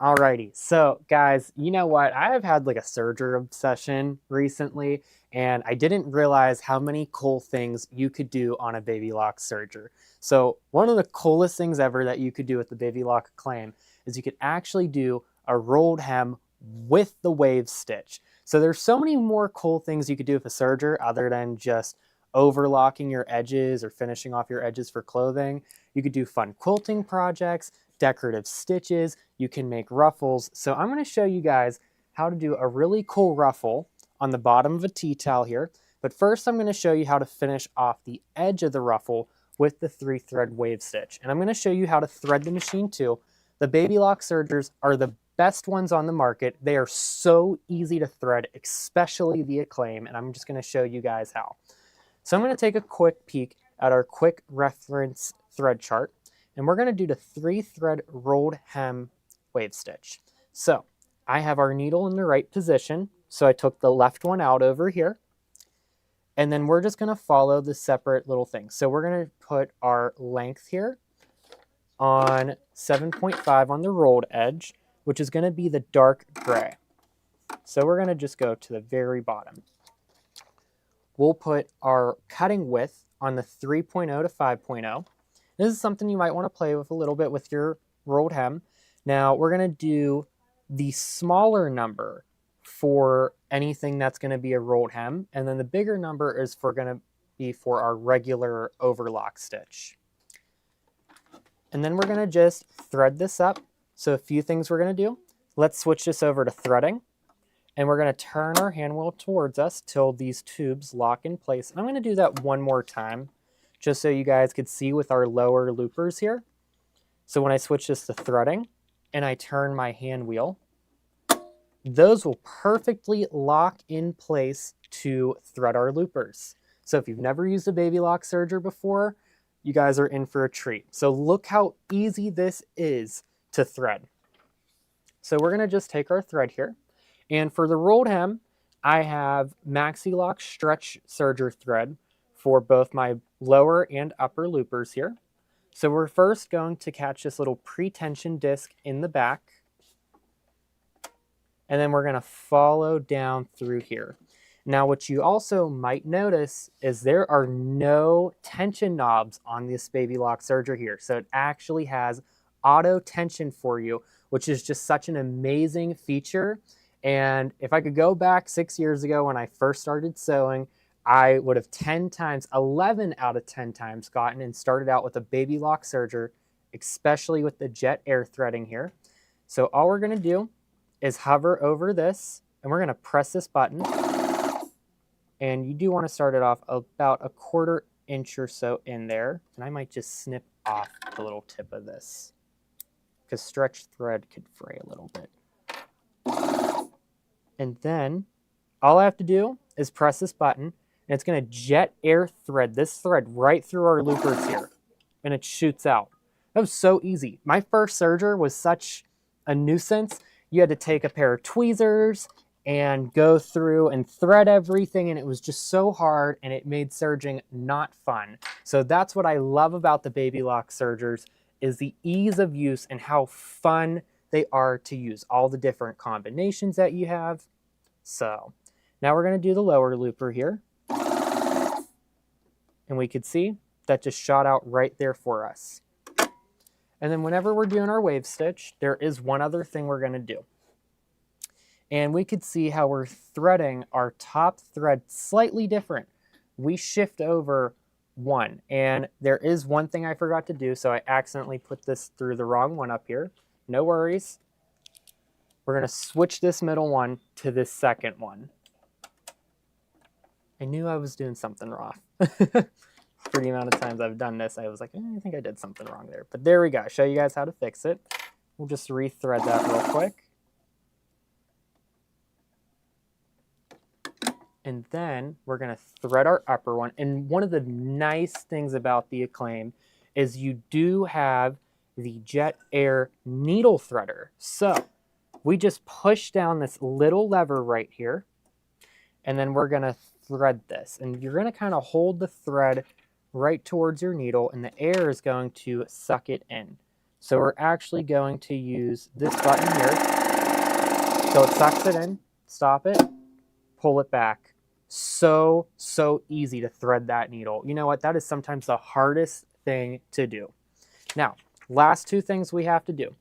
Alrighty, so guys, you know what? I have had like a serger obsession recently, and I didn't realize how many cool things you could do on a baby lock serger. So one of the coolest things ever that you could do with the baby lock Acclaim is you could actually do a rolled hem with the wave stitch. So there's so many more cool things you could do with a serger other than just overlocking your edges or finishing off your edges for clothing. You could do fun quilting projects, decorative stitches, you can make ruffles. So I'm going to show you guys how to do a really cool ruffle on the bottom of a tea towel here. But first I'm going to show you how to finish off the edge of the ruffle with the 3-thread wave stitch. And I'm going to show you how to thread the machine too. The baby lock sergers are the best ones on the market. They are so easy to thread, especially the Acclaim, and I'm just going to show you guys how. So I'm going to take a quick peek at our quick reference thread chart, and we're going to do the 3-thread rolled hem wave stitch. So I have our needle in the right position, so I took the left one out over here, and then we're just going to follow the separate little things. So we're going to put our length here on 7.5 on the rolled edge, which is going to be the dark gray. So we're going to just go to the very bottom. We'll put our cutting width on the 3.0 to 5.0. This is something you might want to play with a little bit with your rolled hem. Now we're going to do the smaller number for anything that's going to be a rolled hem, and then the bigger number is going to be for our regular overlock stitch. And then we're going to just thread this up. So a few things we're going to do. Let's switch this over to threading. And we're going to turn our hand wheel towards us till these tubes lock in place. And I'm going to do that one more time, just so you guys could see with our lower loopers here. So when I switch this to threading and I turn my hand wheel, those will perfectly lock in place to thread our loopers. So if you've never used a baby lock serger before, you guys are in for a treat. So look how easy this is to thread. So we're going to just take our thread here. And for the rolled hem, I have Maxi Lock stretch serger thread for both my lower and upper loopers here. So we're first going to catch this little pre-tension disc in the back. And then we're going to follow down through here. Now what you also might notice is there are no tension knobs on this baby lock serger here. So it actually has auto tension for you, which is just such an amazing feature. And if I could go back 6 years ago when I first started sewing, I would have 10 times, 11 out of 10 times gotten and started out with a baby lock serger, especially with the jet air threading here. So all we're going to do is hover over this, and we're going to press this button. And you do want to start it off about a 1/4 inch or so in there. And I might just snip off the little tip of this, because stretch thread could fray a little bit. And then all I have to do is press this button, and it's going to jet air thread this thread right through our loopers here, and it shoots out. That was so easy. My first serger was such a nuisance. You had to take a pair of tweezers and go through and thread everything, and it was just so hard and it made serging not fun. So that's what I love about the Baby Lock sergers, is the ease of use and how fun they are to use, all the different combinations that you have. So now we're going to do the lower looper here, and we could see that just shot out right there for us. And then whenever we're doing our wave stitch, there is one other thing we're going to do. And we could see how we're threading our top thread slightly different. We shift over one, and there is one thing I forgot to do, so I accidentally put this through the wrong one up here. No worries. We're going to switch this middle one to this second one. I knew I was doing something wrong. For the amount of times I've done this, I was like, I think I did something wrong there. But there we go. Show you guys how to fix it. We'll just rethread that real quick. And then we're going to thread our upper one. And one of the nice things about the Acclaim is you do have the Jet Air needle threader. So we just push down this little lever right here, and then we're going to thread this. And you're going to kind of hold the thread right towards your needle, and the air is going to suck it in. So we're actually going to use this button here. So it sucks it in, stop it, pull it back. So easy to thread that needle. You know what? That is sometimes the hardest thing to do. Now, last two things we have to do.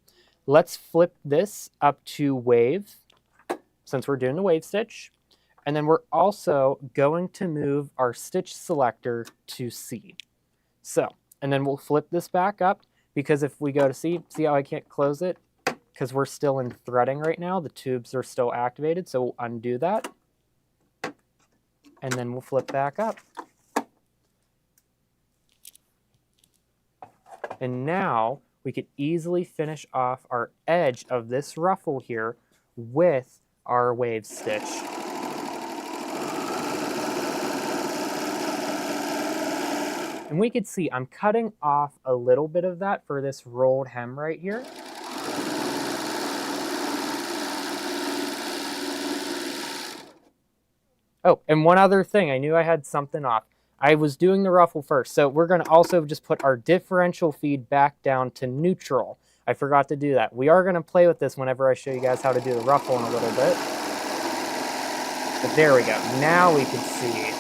Let's flip this up to wave, since we're doing the wave stitch. And then we're also going to move our stitch selector to C. So, and then we'll flip this back up, because if we go to C, see how I can't close it? Because we're still in threading right now. The tubes are still activated, so we'll undo that. And then we'll flip back up. And now we could easily finish off our edge of this ruffle here with our wave stitch. And we could see I'm cutting off a little bit of that for this rolled hem right here. Oh, and one other thing, I knew I had something off. I was doing the ruffle first, so we're going to also just put our differential feed back down to neutral. I forgot to do that. We are going to play with this whenever I show you guys how to do the ruffle in a little bit. But there we go. Now we can see.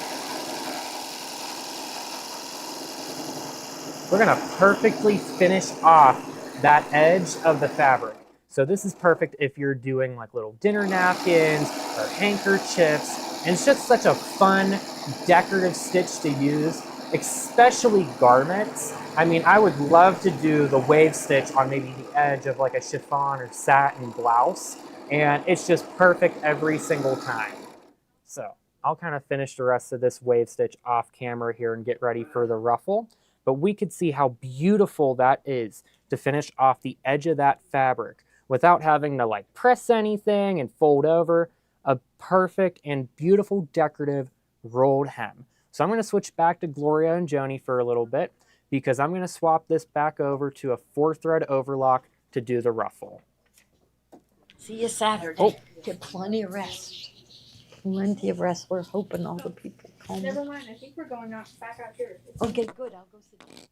We're going to perfectly finish off that edge of the fabric. So this is perfect if you're doing like little dinner napkins or handkerchiefs. And it's just such a fun, decorative stitch to use, especially garments. I mean, I would love to do the wave stitch on maybe the edge of like a chiffon or satin blouse. And it's just perfect every single time. So I'll kind of finish the rest of this wave stitch off camera here and get ready for the ruffle. But we could see how beautiful that is to finish off the edge of that fabric without having to like press anything and fold over. A perfect and beautiful decorative rolled hem. So I'm going to switch back to Gloria and Joni for a little bit, because I'm going to swap this back over to a 4-thread overlock to do the ruffle. See you Saturday. Oh. Get plenty of rest. Plenty of rest. We're hoping all the people come. Never mind, I think we're going back out here. Okay, good. I'll go sit down.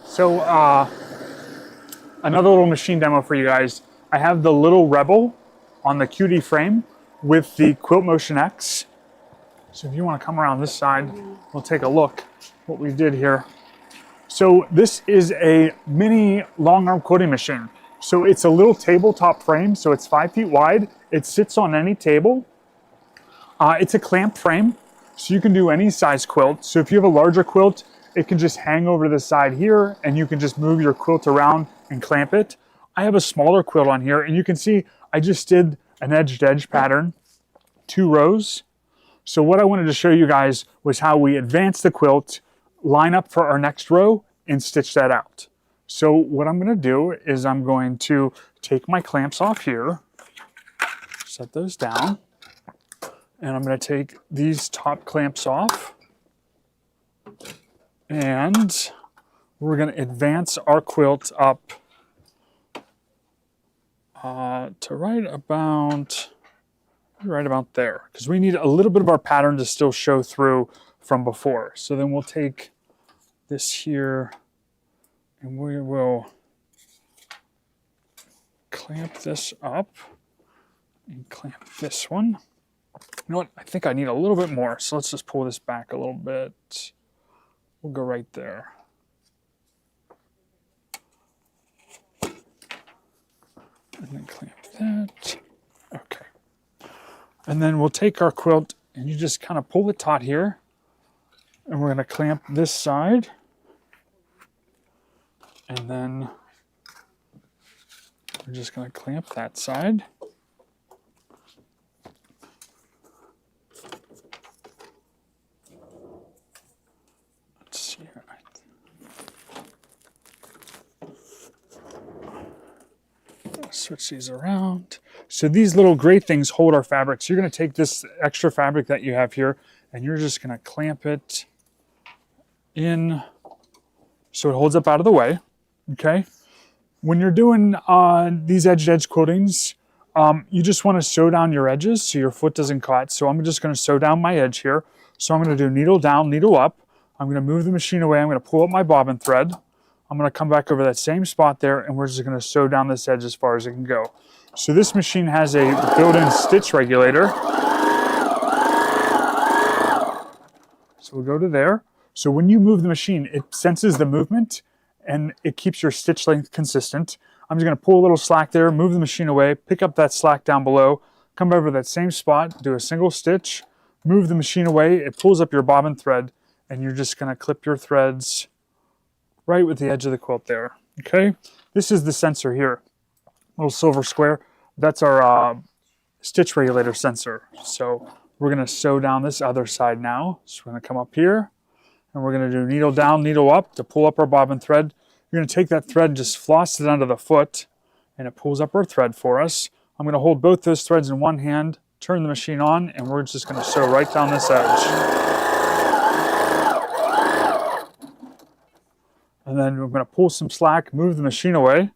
So another little machine demo for you guys. I have the little Rebel on the QD frame with the Quilt Motion X. So if you want to come around this side, we'll take a look what we did here. So this is a mini long arm quilting machine. So it's a little tabletop frame, so it's 5 feet wide. It sits on any table. It's a clamp frame, so you can do any size quilt. So if you have a larger quilt, it can just hang over the side here, and you can just move your quilt around and clamp it. I have a smaller quilt on here, and you can see I just did an edge-to-edge pattern, 2 rows. So what I wanted to show you guys was how we advance the quilt, line up for our next row, and stitch that out. So what I'm going to do is I'm going to take my clamps off here, set those down, and I'm going to take these top clamps off, and we're going to advance our quilt up to right about right about there, because we need a little bit of our pattern to still show through from before. So then we'll take this here and we will clamp this up and clamp this one. You know what? I think I need a little bit more, so let's just pull this back a little bit. We'll go right there. And then clamp that. Okay. And then we'll take our quilt and you just kind of pull the taut here. And we're going to clamp this side. And then we're just going to clamp that side. Let's see here. Switch these around. So these little gray things hold our fabric. So you're going to take this extra fabric that you have here and you're just going to clamp it in so it holds up out of the way. Okay. When you're doing these edge-to-edge quiltings, you just want to sew down your edges so your foot doesn't cut. So I'm just going to sew down my edge here. So I'm going to do needle down, needle up. I'm going to move the machine away. I'm going to pull up my bobbin thread. I'm going to come back over that same spot there and we're just going to sew down this edge as far as it can go. So this machine has a built-in stitch regulator. So we'll go to there. So when you move the machine, it senses the movement and it keeps your stitch length consistent. I'm just going to pull a little slack there, move the machine away, pick up that slack down below, come over to that same spot, do a single stitch, move the machine away, it pulls up your bobbin thread, and you're just going to clip your threads right with the edge of the quilt there. Okay, this is the sensor here, little silver square. That's our stitch regulator sensor. So we're going to sew down this other side now. So we're going to come up here and we're going to do needle down, needle up to pull up our bobbin thread. You're going to take that thread and just floss it under the foot and it pulls up our thread for us. I'm going to hold both those threads in one hand, turn the machine on, and we're just going to sew right down this edge. And then we're going to pull some slack, move the machine away,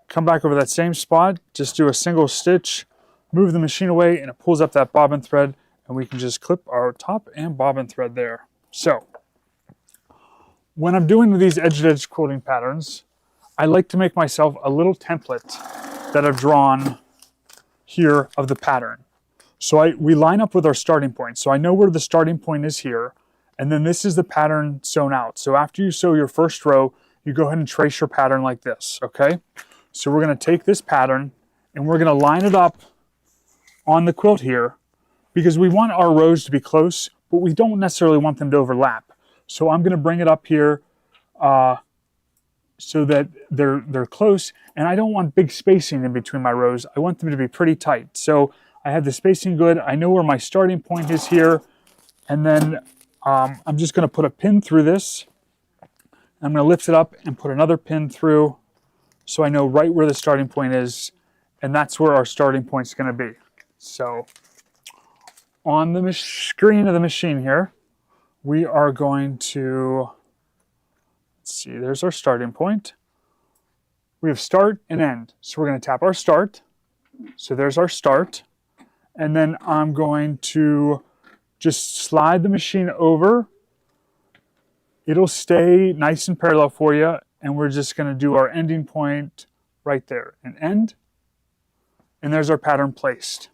come back over that same spot, just do a single stitch, move the machine away, and it pulls up that bobbin thread, and we can just clip our top and bobbin thread there. So, when I'm doing these edge-to-edge quilting patterns, I like to make myself a little template that I've drawn here of the pattern. So we line up with our starting point. So I know where the starting point is here. And then this is the pattern sewn out. So after you sew your first row, you go ahead and trace your pattern like this, okay? So we're going to take this pattern and we're going to line it up on the quilt here because we want our rows to be close, but we don't necessarily want them to overlap. So I'm going to bring it up here so that they're close, and I don't want big spacing in between my rows. I want them to be pretty tight. So I have the spacing good. I know where my starting point is here, and then I'm just going to put a pin through this. I'm going to lift it up and put another pin through so I know right where the starting point is, and that's where our starting point is going to be. So on the screen of the machine here, we are going to, let's see, there's our starting point. We have start and end. So we're going to tap our start. So there's our start. And then I'm going to just slide the machine over. It'll stay nice and parallel for you. And we're just going to do our ending point right there and end. And there's our pattern placed.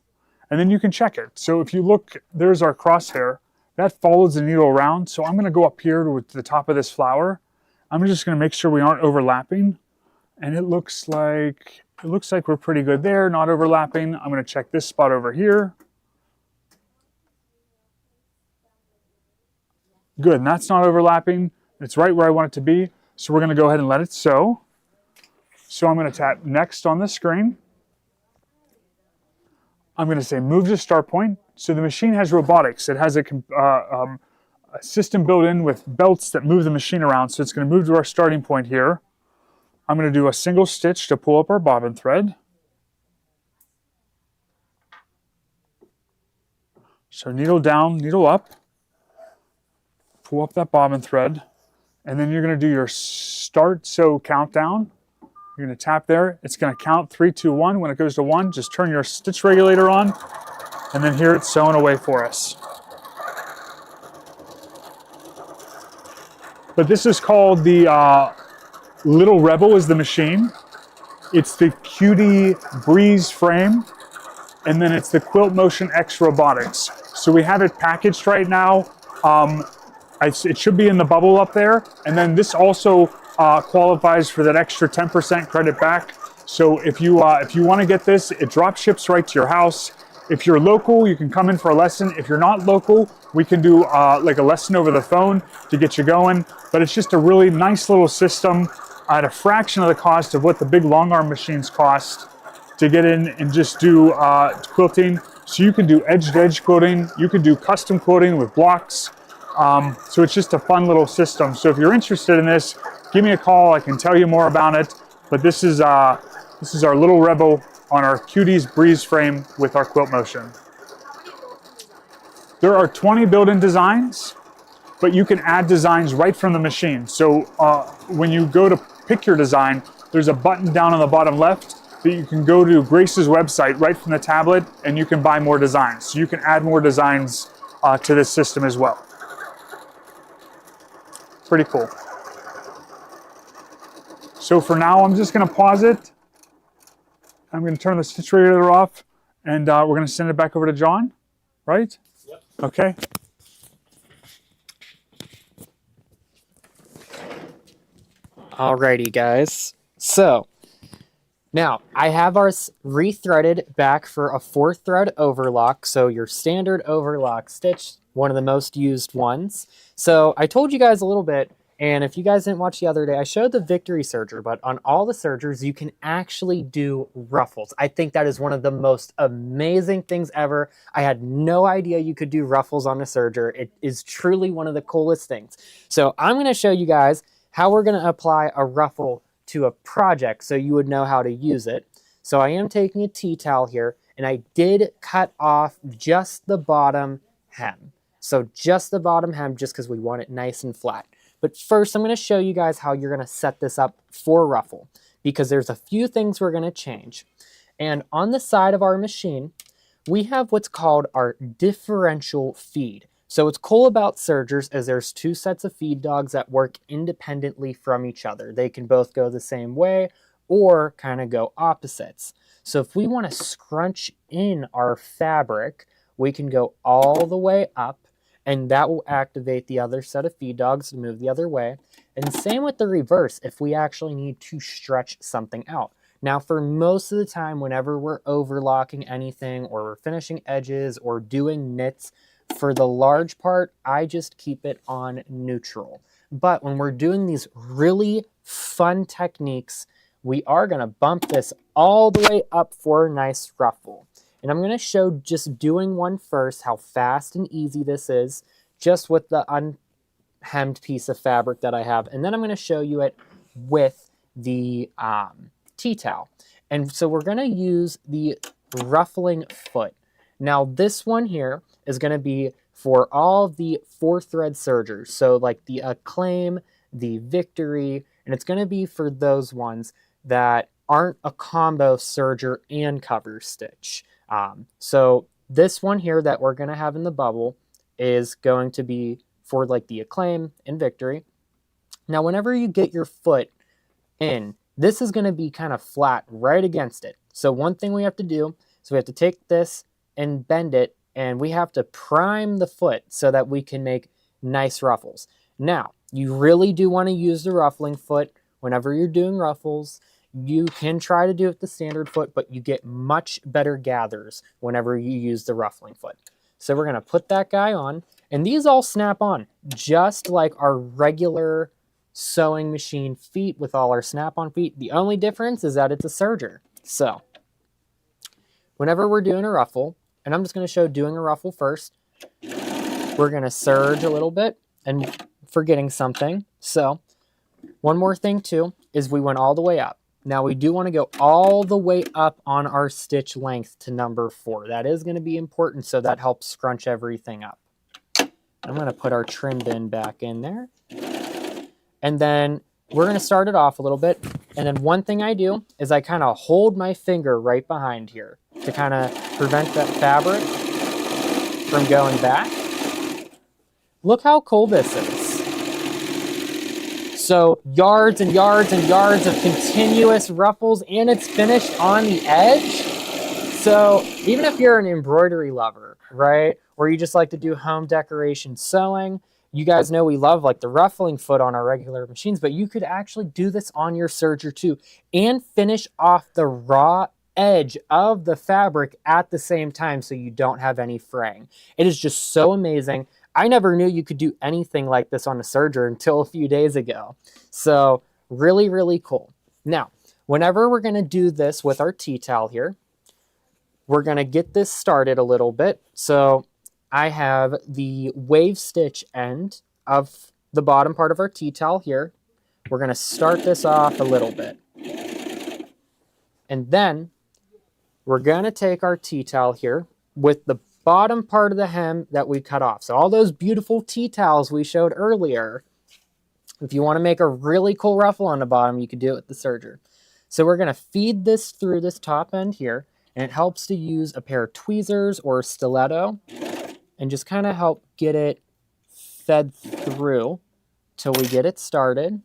And then you can check it. So if you look, there's our crosshair. That follows the needle around. So I'm going to go up here to the top of this flower. I'm just going to make sure we aren't overlapping. And it looks like we're pretty good there, not overlapping. I'm going to check this spot over here. Good, and that's not overlapping. It's right where I want it to be. So we're going to go ahead and let it sew. So I'm going to tap next on the screen. I'm going to say move to start point. So the machine has robotics. It has a system built in with belts that move the machine around. So it's going to move to our starting point here. I'm going to do a single stitch to pull up our bobbin thread. So needle down, needle up. Pull up that bobbin thread. And then you're going to do your start sew countdown. You're going to tap there. It's going to count 3, 2, 1. When it goes to 1, just turn your stitch regulator on. and then here it's sewing away for us. But this is called the Little Rebel is the machine. It's the Cutie Breeze frame, and then it's the Quilt Motion X Robotics. So we have it packaged right now. It should be in the bubble up there. And then this also qualifies for that extra 10% credit back. So if you want to get this, it drop ships right to your house. If you're local, you can come in for a lesson. If you're not local, we can do like a lesson over the phone to get you going. But it's just a really nice little system at a fraction of the cost of what the big long arm machines cost to get in and just do quilting. So you can do edge-to-edge quilting. You can do custom quilting with blocks. So it's just a fun little system. So if you're interested in this, give me a call. I can tell you more about it. But this is our Little Rebel on our Cuties Breeze frame with our Quilt Motion. There are 20 built-in designs, but you can add designs right from the machine. So when you go to pick your design, there's a button down on the bottom left that you can go to Grace's website right from the tablet, and you can buy more designs. So you can add more designs to this system as well. Pretty cool. So for now, I'm just gonna pause it. I'm gonna turn the stitch radiator off, and we're gonna send it back over to John, right? Yep. Okay. Alrighty, guys. So now I have ours rethreaded back for a 4-thread overlock. So your standard overlock stitch, one of the most used ones. So I told you guys a little bit, and if you guys didn't watch the other day, I showed the Victory Serger, but on all the sergers, you can actually do ruffles. I think that is one of the most amazing things ever. I had no idea you could do ruffles on a serger. It is truly one of the coolest things. So I'm going to show you guys how we're going to apply a ruffle to a project so you would know how to use it. So I am taking a tea towel here, and I did cut off just the bottom hem. So just the bottom hem, just because we want it nice and flat. But first, I'm going to show you guys how you're going to set this up for ruffle, because there's a few things we're going to change. And on the side of our machine, we have what's called our differential feed. So what's cool about sergers is there's 2 sets of feed dogs that work independently from each other. They can both go the same way or kind of go opposites. So if we want to scrunch in our fabric, we can go all the way up, and that will activate the other set of feed dogs to move the other way. And same with the reverse if we actually need to stretch something out. Now, for most of the time, whenever we're overlocking anything or we're finishing edges or doing knits, for the large part, I just keep it on neutral. But when we're doing these really fun techniques, we are going to bump this all the way up for a nice ruffle. And I'm going to show just doing one first, how fast and easy this is, just with the unhemmed piece of fabric that I have. And then I'm going to show you it with the tea towel. And so we're going to use the ruffling foot. Now this one here is going to be for all the 4-thread sergers. So like the Acclaim, the Victory, and it's going to be for those ones that aren't a combo serger and cover stitch. So this one here that we're going to have in the bubble is going to be for like the Acclaim and Victory. Now, whenever you get your foot in, this is going to be kind of flat right against it. So one thing we have to do is we have to take this and bend it, and we have to prime the foot so that we can make nice ruffles. Now, you really do want to use the ruffling foot whenever you're doing ruffles. You can try to do it with the standard foot, but you get much better gathers whenever you use the ruffling foot. So we're going to put that guy on, and these all snap on, just like our regular sewing machine feet with all our snap-on feet. The only difference is that it's a serger. So whenever we're doing a ruffle, and I'm just going to show doing a ruffle first, we're going to serge a little bit and forgetting something. So one more thing too is we went all the way up. Now we do want to go all the way up on our stitch length to number 4. That is going to be important, so that helps scrunch everything up. I'm going to put our trim bin back in there. And then we're going to start it off a little bit. And then one thing I do is I kind of hold my finger right behind here to kind of prevent that fabric from going back. Look how cool this is. So yards and yards and yards of continuous ruffles, and it's finished on the edge. So even if you're an embroidery lover, right, or you just like to do home decoration sewing, you guys know we love like the ruffling foot on our regular machines, but you could actually do this on your serger too and finish off the raw edge of the fabric at the same time so you don't have any fraying. It is just so amazing. I never knew you could do anything like this on a serger until a few days ago. So really, really cool. Now, whenever we're going to do this with our tea towel here, we're going to get this started a little bit. So I have the wave stitch end of the bottom part of our tea towel here. We're going to start this off a little bit. And then we're going to take our tea towel here with the bottom part of the hem that we cut off. So all those beautiful tea towels we showed earlier, if you want to make a really cool ruffle on the bottom, you could do it with the serger. So we're going to feed this through this top end here, and it helps to use a pair of tweezers or a stiletto and just kind of help get it fed through till we get it started.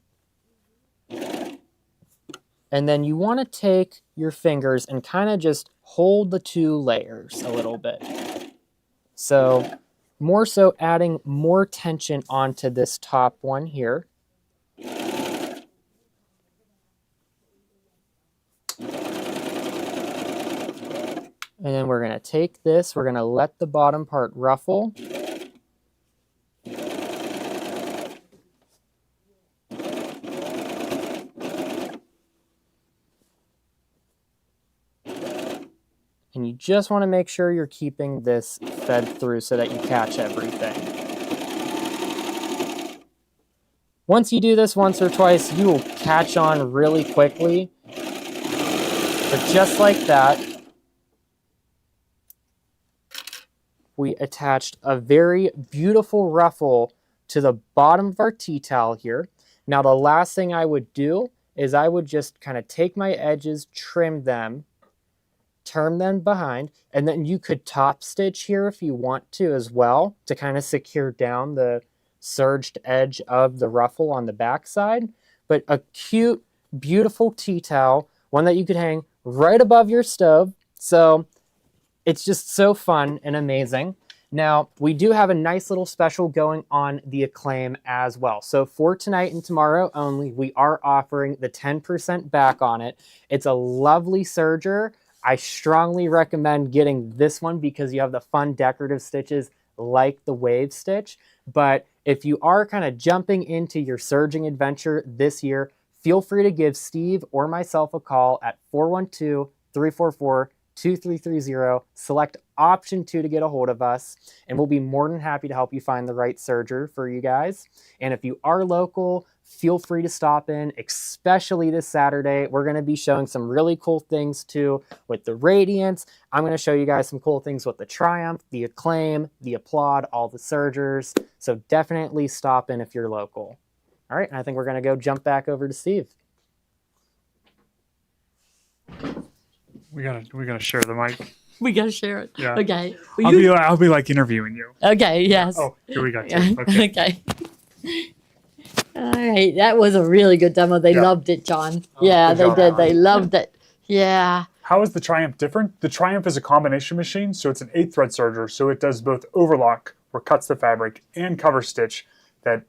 And then you want to take your fingers and kind of just hold the two layers a little bit. So more so adding more tension onto this top one here. And then we're going to take this, we're going to let the bottom part ruffle. And you just want to make sure you're keeping this fed through so that you catch everything. Once you do this once or twice, you will catch on really quickly. But just like that, we attached a very beautiful ruffle to the bottom of our tea towel here. Now the last thing I would do is I would just kind of take my edges, trim them, turn them behind, and then you could top stitch here if you want to as well to kind of secure down the serged edge of the ruffle on the back side. But a cute, beautiful tea towel, one that you could hang right above your stove. So it's just so fun and amazing. Now, we do have a nice little special going on the Acclaim as well. So for tonight and tomorrow only, we are offering the 10% back on it. It's a lovely serger. I strongly recommend getting this one because you have the fun decorative stitches like the wave stitch. But if you are kind of jumping into your serging adventure this year, feel free to give Steve or myself a call at 412-344-2330. Select option 2 to get a hold of us, and we'll be more than happy to help you find the right serger for you guys. And if you are local, feel free to stop in, especially this Saturday. We're going to be showing some really cool things too with the Radiance. I'm going to show you guys some cool things with the Triumph, the Acclaim, the Applaud, all the sergers. So definitely stop in if you're local. All right, and I think we're going to go jump back over to Steve. We gotta share the mic. We gotta share it. Yeah. Okay. I'll be like interviewing you. Okay. Yes. Oh, here we go. Yeah. Okay. Okay. All right. That was a really good demo. They loved it, John. Yeah, they job, did. Alan. They loved it. Yeah. How is the Triumph different? The Triumph is a combination machine, so it's an 8-thread serger, so it does both overlock, where it cuts the fabric, and cover stitch that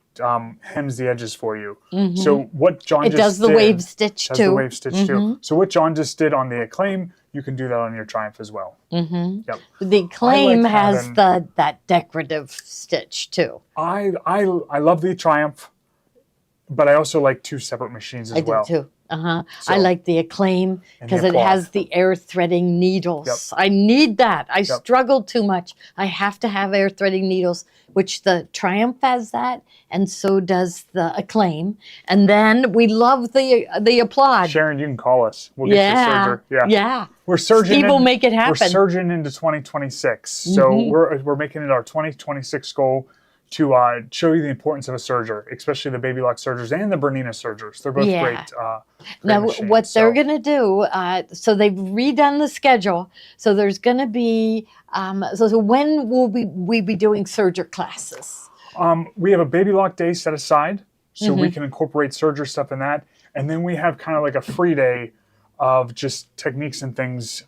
hems the edges for you. Mm-hmm. So what John It just does the did, wave stitch does too. the wave stitch too. So what John just did on the Acclaim, you can do that on your Triumph as well. Mm-hmm. Yep. The Acclaim like has having- that decorative stitch too. I love the Triumph, but I also like 2 separate machines as I well. do too. I So- like the Acclaim And because the it has Applaud. the air threading needles. Yep. I need that. I Yep. struggle too much. I have to have air threading needles, which the Triumph has that, and so does the Acclaim. And then we love the Applaud. Sharon, you can call us. We'll get you a Yeah. serger. Yeah. Yeah. We're surging. Steve will make it happen. We're surging into 2026. So we're making it our 2026 goal to show you the importance of a serger, especially the Baby Lock sergers and the Bernina sergers. They're both Yeah. great. Now, machines. what they're So, going to do, so they've redone the schedule. So there's going to be, so when will we be doing serger classes? we have a Baby Lock day set aside, so we can incorporate serger stuff in that. And then we have kind of like a free day of just techniques and things.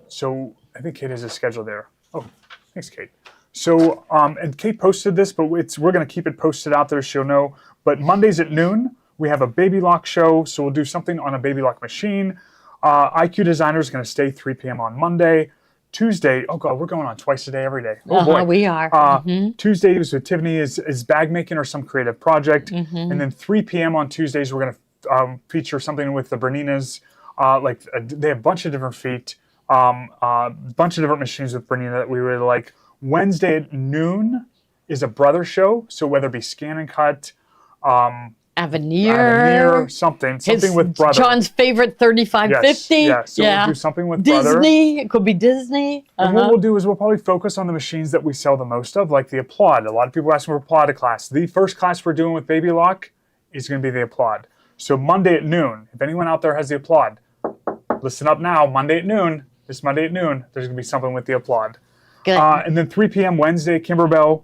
So I think Kate has a schedule there. Oh, thanks, Kate. So, and Kate posted this, but we're going to keep it posted out there so you'll know. But Mondays at noon, we have a Baby Lock show. So we'll do something on a Baby Lock machine. IQ Designer is going to stay 3 p.m. on Monday. Tuesday, oh God, we're going on twice a day, every day. Oh boy. We are. Tuesdays with Tiffany is bag making or some creative project. And then 3 p.m. on Tuesdays, we're going to feature something with the Berninas. They have a bunch of different feet, a bunch of different machines with Bernina that we really like. Wednesday at noon is a brother show. So whether it be scan and cut, Avenir, something with brother. John's favorite 3550. Yes, so we'll do something with brother. Disney, it could be Disney. And what we'll do is we'll probably focus on the machines that we sell the most of, like the Applaud. A lot of people ask for Applaud class. The first class we're doing with Baby Lock is going to be the Applaud. So Monday at noon, if anyone out there has the Applaud, listen up now. Monday at noon, this Monday at noon, there's going to be something with the Applaud. Good. And then 3 p.m. Wednesday, Kimberbell.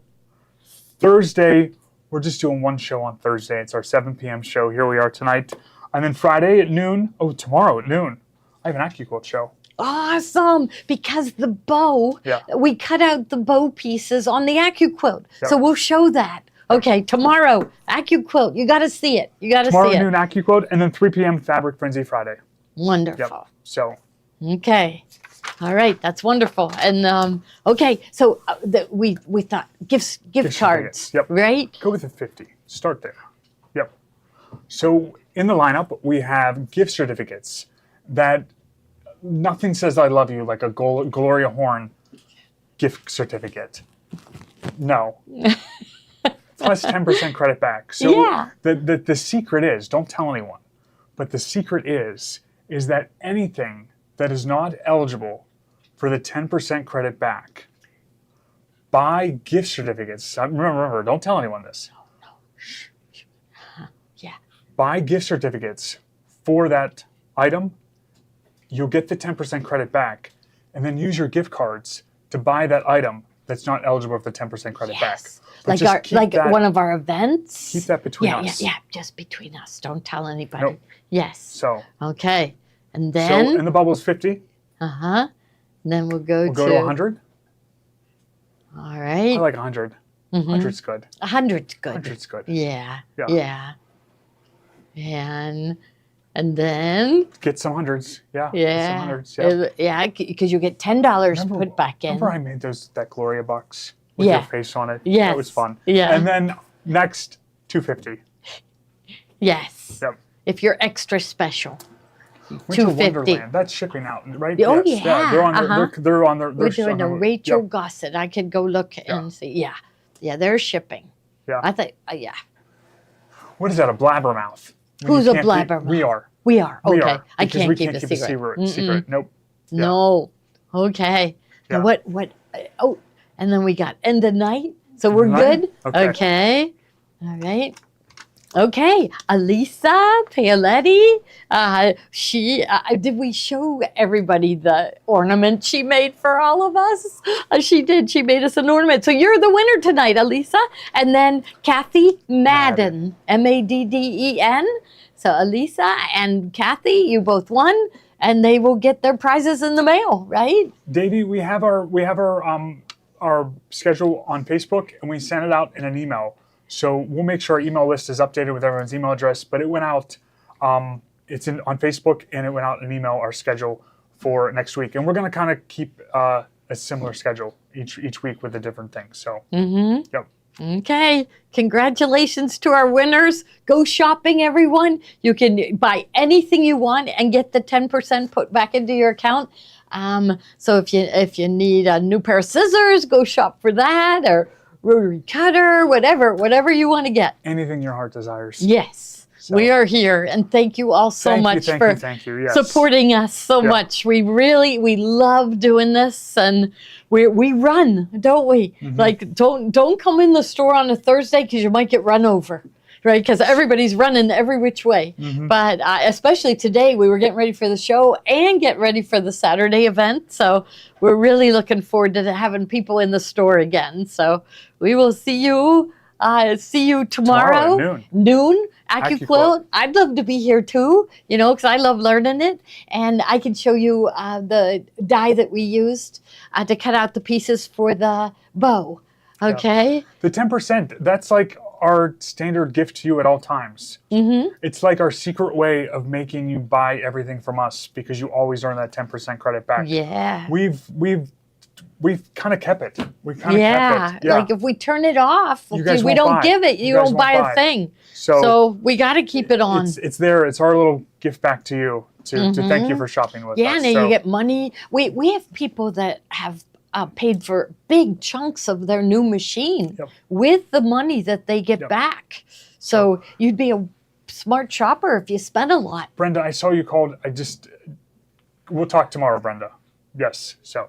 Thursday, we're just doing one show on Thursday. It's our 7 p.m. show. Here we are tonight. And then Friday at noon, tomorrow at noon, I have an AccuQuilt show. Awesome, because the bow, we cut out the bow pieces on the AccuQuilt. Yep. So we'll show that. Okay, tomorrow, AccuQuilt, you got to see it. You got to see Tomorrow it. noon, AccuQuilt, and then 3 p.m. Fabric Frenzy Friday. Wonderful. Yep. So. Okay. All right, that's wonderful. And okay, so we thought gift cards, Yep. right? Go with the 50. Start there. Yep. So in the lineup, we have gift certificates that nothing says I love you like a Gloria Horn gift certificate. No. Plus 10% credit back. So the secret is, don't tell anyone, but the secret is that anything that is not eligible for the 10% credit back, buy gift certificates. Remember, don't tell anyone this. No. Shh. Yeah. Buy gift certificates for that item. You'll get the 10% credit back, and then use your gift cards to buy that item that's not eligible for the 10% credit back. But Like one of our events. Keep that between us. Yeah, just between us. Don't tell anybody. Nope. Yes. So. Okay, and then. So, and the bubble is 50. Then we'll go to 100. All right. I like 100. 100's good. 100's good. 100's good. Yeah. And then. Get some hundreds. Yeah. Yeah. Get some hundreds. Yeah, because you get $10 put back in. Remember I made that Gloria box with your face on it? Yes. That was fun. Yeah. And then next, $250. Yes. Yep. If you're extra special. Winter $250. Wonderland. That's shipping out, right? Oh, yes. yeah. They're on their. We're doing a Rachel Yep. Gossett. I could go look and see. Yeah, they're shipping. Yeah. I think, What is that? A blabbermouth? Who's a blabbermouth? We are. We are. We Okay. are, I because can't we keep can't a keep a secret. secret. Nope. Yeah. No. Okay. Yeah. Now what? Oh, and then we got end of night. So we're good? Okay. All right. Okay, Elisa Paoletti, did we show everybody the ornament she made for all of us? She did, she made us an ornament. So you're the winner tonight, Elisa. And then Kathy Madden, Madden. So Elisa and Kathy, you both won, and they will get their prizes in the mail, right? Davey, we have our schedule on Facebook, and we send it out in an email. So we'll make sure our email list is updated with everyone's email address. But it went out, it's on Facebook, and it went out in email, our schedule for next week. And we're going to kind of keep a similar schedule each week with a different thing. So, Yep. Okay, congratulations to our winners. Go shopping, everyone. You can buy anything you want and get the 10% put back into your account. So if you need a new pair of scissors, go shop for that, or rotary cutter, whatever you want to get. Anything your heart desires. Yes. We are here, and thank you all so much for thank you. Yes. supporting us so much. We love doing this, and we run, don't we? Like don't come in the store on a Thursday because you might get run over, right? Because everybody's running every which way. But especially today, we were getting ready for the show and get ready for the Saturday event. So we're really looking forward to having people in the store again. So we will see you. Tomorrow at noon. AccuQuilt. I'd love to be here too, because I love learning it. And I can show you the die that we used to cut out the pieces for the bow. Okay? The 10%, that's like our standard gift to you at all times. It's like our secret way of making you buy everything from us because you always earn that 10% credit back. Yeah. We've kind of kept it. We kind of kept it. Yeah. Like if we turn it off, You guys we won't don't buy. give it. You You guys don't won't buy a buy. thing. So, So we got to keep it on. it's there. It's our little gift back to you to thank you for shopping with us. Yeah, and then you get money. We have people that have paid for big chunks of their new machine with the money that they get back. So you'd be a smart shopper if you spent a lot. Brenda, I saw you called. We'll talk tomorrow, Brenda. Yes. So,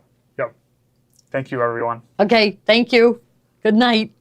Thank you, everyone. Okay, thank you. Good night.